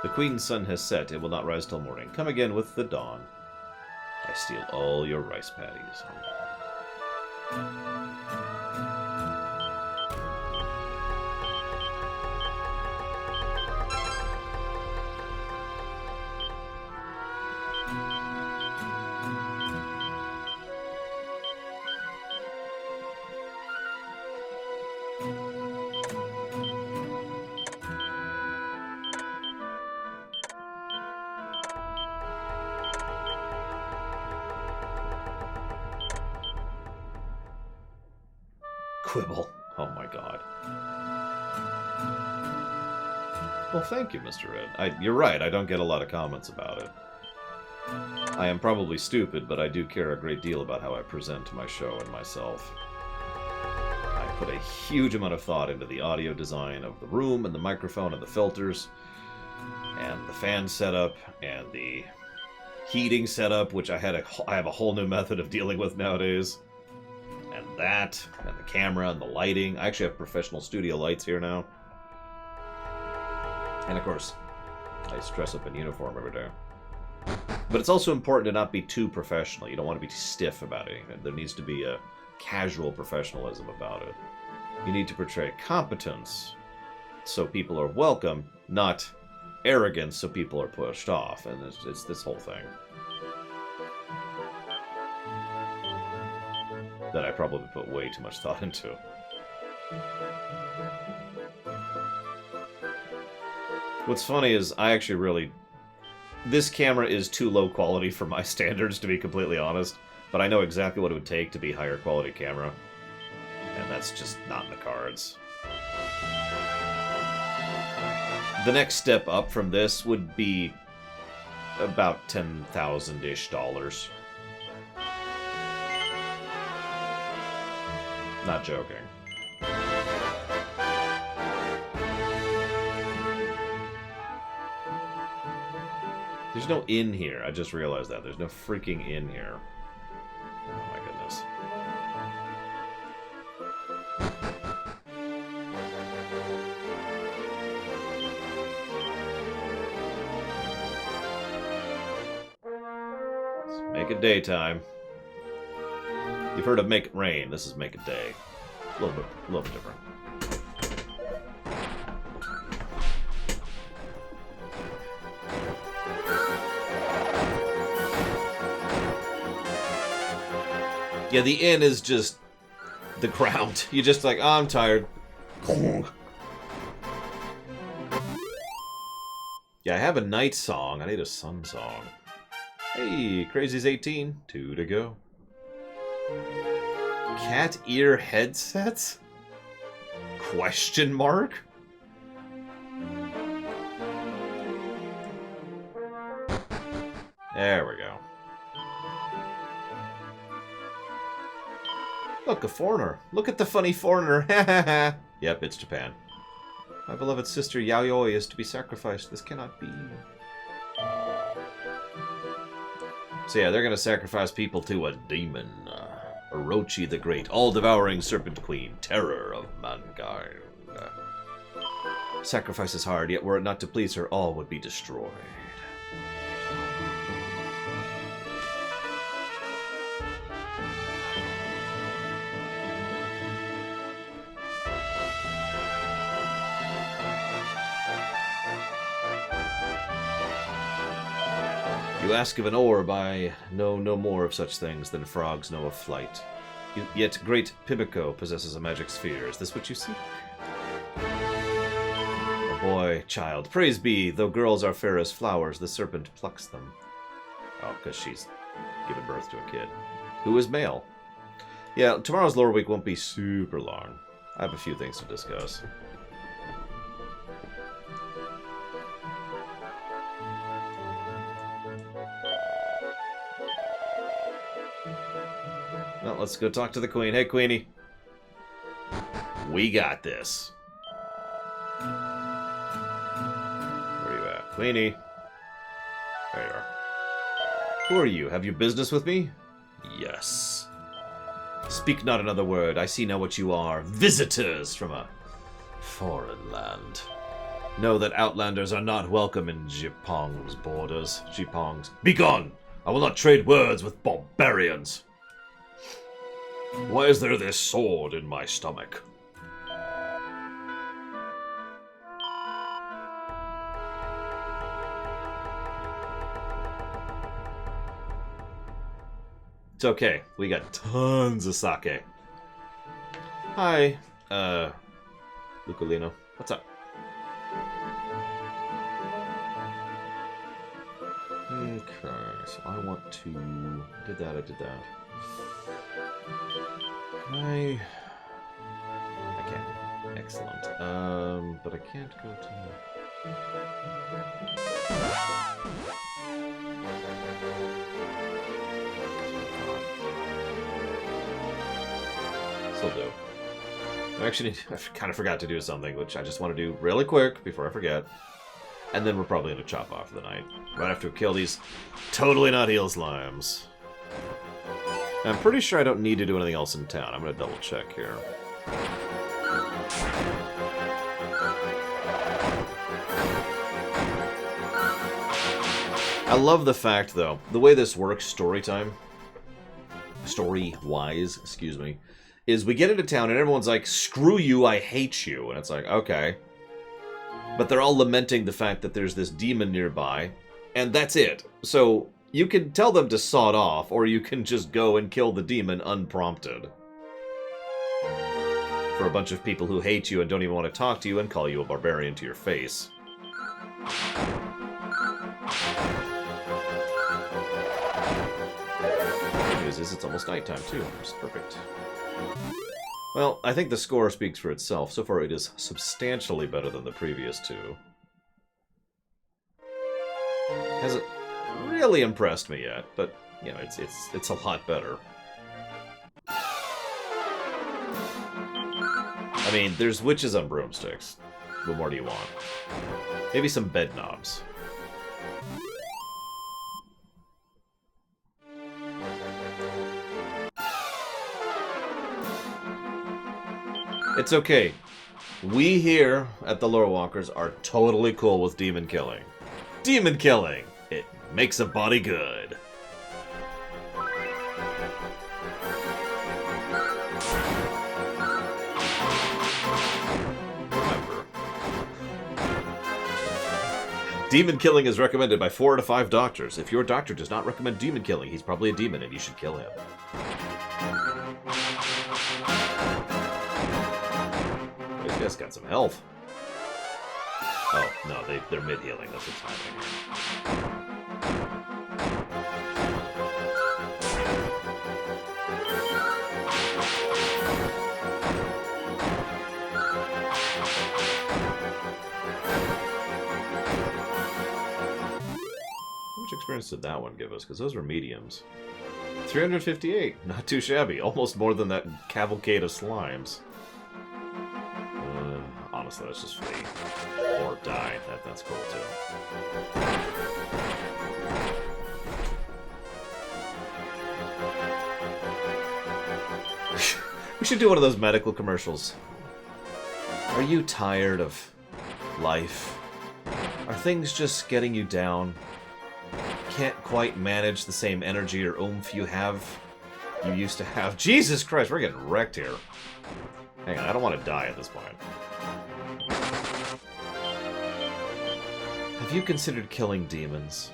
[SPEAKER 1] The queen's sun has set. It will not rise till morning. Come again with the dawn. I steal all your rice paddies. Quibble. Oh my god. Well, thank you, Mr. Ed. You're right, I don't get a lot of comments about it. I am probably stupid, but I do care a great deal about how I present my show and myself. I put a huge amount of thought into the audio design of the room, and the microphone, and the filters, and the fan setup, and the heating setup, which I have a whole new method of dealing with nowadays. And that, and the camera, and the lighting. I actually have professional studio lights here now. And of course, I dress up in uniform every day. But it's also important to not be too professional. You don't want to be too stiff about anything. There needs to be a casual professionalism about it. You need to portray competence so people are welcome, not arrogance so people are pushed off. And it's this whole thing that I probably put way too much thought into. What's funny is I actually really... This camera is too low quality for my standards, to be completely honest. But I know exactly what it would take to be higher quality camera. And that's just not in the cards. The next step up from this would be about $10,000-ish. Not joking. There's no in here. I just realized that. There's no freaking in here. Oh my goodness. Let's make it daytime. You've heard of make it rain. This is make it day. A little bit different. Yeah, the inn is just the ground. You're just like, oh, I'm tired. Yeah, I have a night song. I need a sun song. Hey, Crazy's 18. 2 to go. Cat ear headsets? Question mark? There we go. Look, a foreigner. Look at the funny foreigner. Yep, it's Japan. My beloved sister Yayoi is to be sacrificed. This cannot be. So yeah, they're gonna sacrifice people to a demon. Orochi the Great, all-devouring Serpent Queen, terror of mankind. Sacrifice is hard, yet were it not to please her, all would be destroyed. You ask of an orb, I know no more of such things than frogs know of flight. Yet great Pimiko possesses a magic sphere. Is this what you seek? Oh boy, child, praise be, though girls are fair as flowers, the serpent plucks them. Oh, because she's given birth to a kid. Who is male. Yeah, tomorrow's lore week won't be super long. I have a few things to discuss. Well, let's go talk to the queen. Hey, Queenie. We got this. Queenie. There you are. Who are you? Have you business with me? Yes. Speak not another word. I see now what you are. Visitors from a foreign land. Know that outlanders are not welcome in Jipong's borders. Jipong's. Begone! I will not trade words with barbarians. Why is there this sword in my stomach? It's okay. We got tons of sake. Hi, Lucolino. What's up? Okay, so I want to... I did that. Can I can. Excellent. But I can't go to... Still do. I kind of forgot to do something, which I just want to do really quick before I forget. And then we're probably going to chop off for the night. Right after we kill these totally not heal slimes. I'm pretty sure I don't need to do anything else in town. I'm going to double check here. I love the fact, though, the way this works story-wise, excuse me, is we get into town and everyone's like, screw you, I hate you. And it's like, okay. But they're all lamenting the fact that there's this demon nearby, and that's it. So you can tell them to sod off, or you can just go and kill the demon unprompted. For a bunch of people who hate you and don't even want to talk to you and call you a barbarian to your face. The news is it's almost nighttime too, which is perfect. Well, I think the score speaks for itself. So far it is substantially better than the previous two. Hasn't really impressed me yet, but, you know, it's a lot better. I mean, there's witches on broomsticks. What more do you want? Maybe some bed knobs. It's okay. We here at the Lore Walkers are totally cool with demon killing. Demon killing! It makes a body good. Remember. Demon killing is recommended by 4 to 5 doctors. If your doctor does not recommend demon killing, he's probably a demon and you should kill him. This guy's got some health. Oh, no, they're mid-healing. That's what's happening here. How much experience did that one give us? Because those were mediums. 358. Not too shabby. Almost more than that cavalcade of slimes. Honestly, let's just flee. Or die. That's cool, too. We should do one of those medical commercials. Are you tired of life? Are things just getting you down? Can't quite manage the same energy or oomph you used to have? Jesus Christ, we're getting wrecked here. Hang on, I don't want to die at this point. Have you considered killing demons?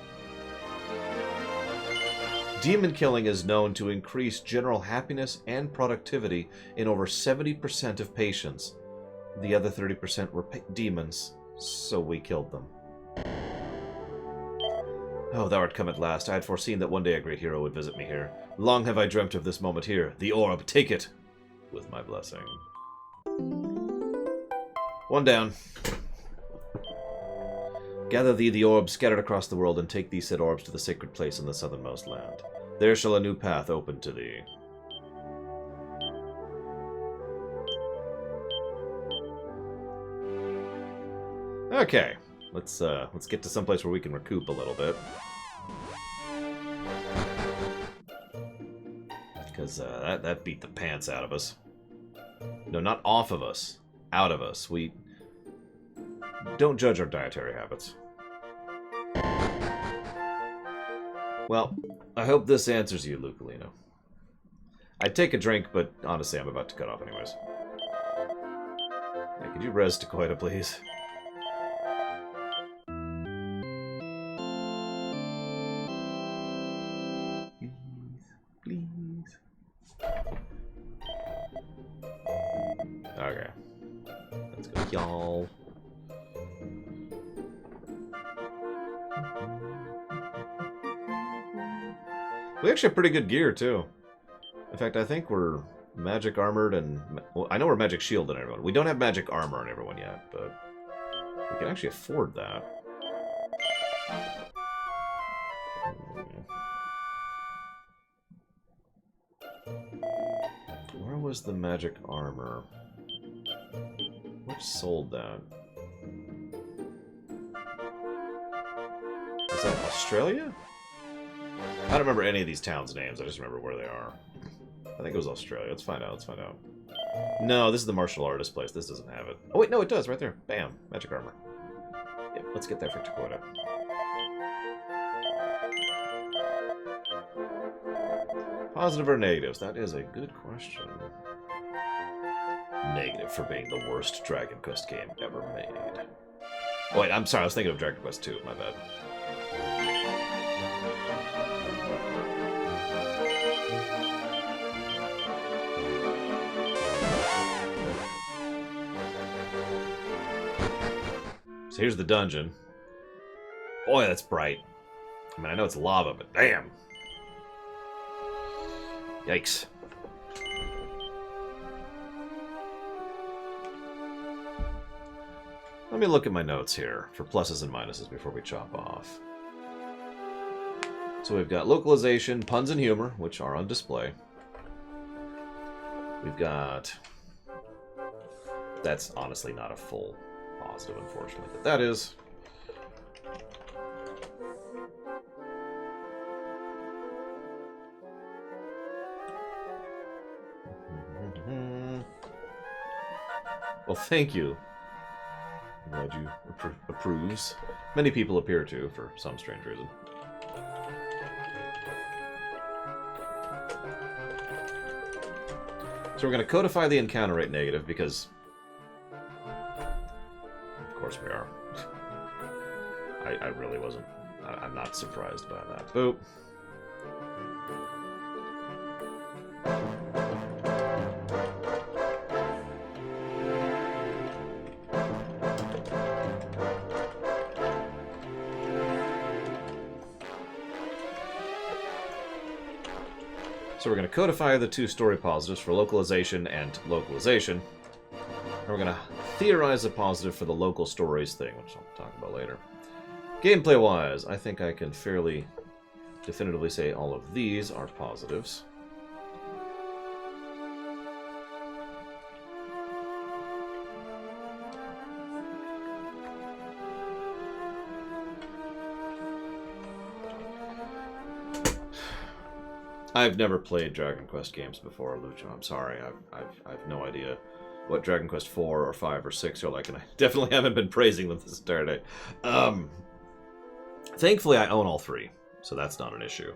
[SPEAKER 1] Demon killing is known to increase general happiness and productivity in over 70% of patients. The other 30% were demons, so we killed them. Oh, thou art come at last. I had foreseen that one day a great hero would visit me here. Long have I dreamt of this moment here. The orb, take it! With my blessing. One down. Gather thee the orbs scattered across the world, and take these said orbs to the sacred place in the southernmost land. There shall a new path open to thee. Okay. Let's get to someplace where we can recoup a little bit. Because that beat the pants out of us. No, not off of us. Out of us. We don't judge our dietary habits. Well, I hope this answers you, Lucolino. I'd take a drink, but honestly, I'm about to cut off anyways. Hey, could you res Takoida, please? Please. Okay. Let's go, y'all. We actually have pretty good gear, too. In fact, I think we're magic armored and... Well, I know we're magic shielded on everyone. We don't have magic armor on everyone yet, but... we can actually afford that. Where was the magic armor? Which sold that? Is that Australia? I don't remember any of these towns' names. I just remember where they are. I think it was Australia. Let's find out. Let's find out. No, this is the martial artist place. This doesn't have it. Oh, wait, no, it does. Right there. Bam. Magic armor. Yep, let's get there for Takoida. Positive or negatives? That is a good question. Negative for being the worst Dragon Quest game ever made. Oh, wait, I'm sorry. I was thinking of Dragon Quest 2. My bad. So here's the dungeon. Boy, that's bright. I mean, I know it's lava, but damn. Yikes. Let me look at my notes here for pluses and minuses before we chop off. So we've got localization, puns and humor, which are on display. We've got... That's honestly not a full positive, unfortunately, but that is. Well, thank you. I'm glad you approves. Many people appear to, for some strange reason. So we're going to codify the encounter rate negative because... Of course we are. I really wasn't... I'm not surprised by that. Boop. So we're going to codify the two story positives for localization and localization. And we're going to theorize a positive for the local stories thing, which I'll talk about later. Gameplay-wise, I think I can fairly definitively say all of these are positives. I've never played Dragon Quest games before, Lucho. I'm sorry. I've no idea what Dragon Quest 4 or 5 or 6 are like, and I definitely haven't been praising them this entire day. Thankfully, I own all three, so that's not an issue.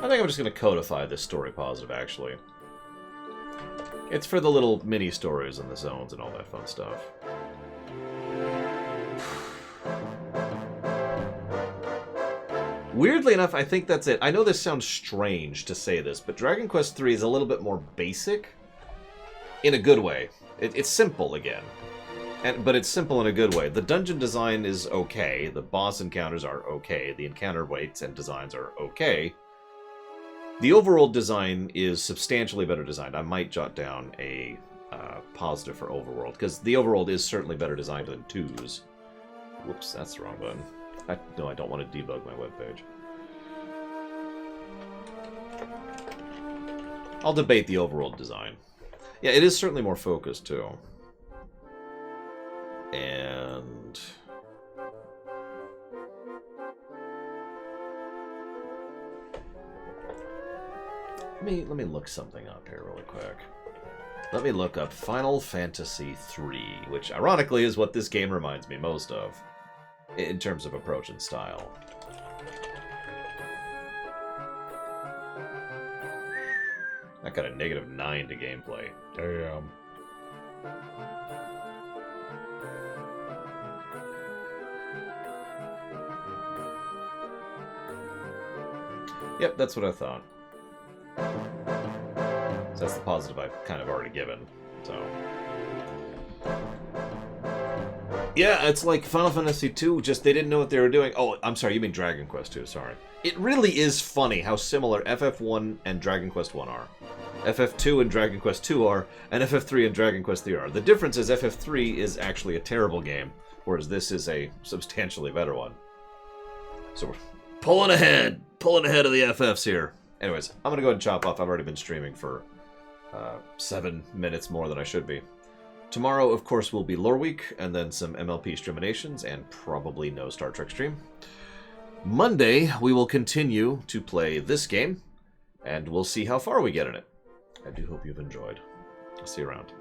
[SPEAKER 1] I think I'm just going to codify this story positive, actually. It's for the little mini-stories and the zones and all that fun stuff. Weirdly enough, I think that's it. I know this sounds strange to say this, but Dragon Quest III is a little bit more basic. In a good way. It's simple again. But it's simple in a good way. The dungeon design is okay. The boss encounters are okay. The encounter weights and designs are okay. The overworld design is substantially better designed. I might jot down a positive for overworld, because the overworld is certainly better designed than 2's. Whoops, that's the wrong button. No, I don't want to debug my webpage. I'll debate the overworld design. Yeah, it is certainly more focused, too. And... Let me look something up here really quick. Let me look up Final Fantasy III, which ironically is what this game reminds me most of, in terms of approach and style. I got a -9 to gameplay. Damn. Yep, that's what I thought. So that's the positive I've kind of already given, so... Yeah, it's like Final Fantasy II, just they didn't know what they were doing. Oh, I'm sorry, you mean Dragon Quest II, sorry. It really is funny how similar FF1 and Dragon Quest I are. FF2 and Dragon Quest II are, and FF3 and Dragon Quest III are. The difference is FF3 is actually a terrible game, whereas this is a substantially better one. So we're pulling ahead of the FFs here. Anyways, I'm going to go ahead and chop off. I've already been streaming for 7 minutes more than I should be. Tomorrow, of course, will be Lore Week, and then some MLP streamations, and probably no Star Trek stream. Monday, we will continue to play this game, and we'll see how far we get in it. I do hope you've enjoyed. I'll see you around.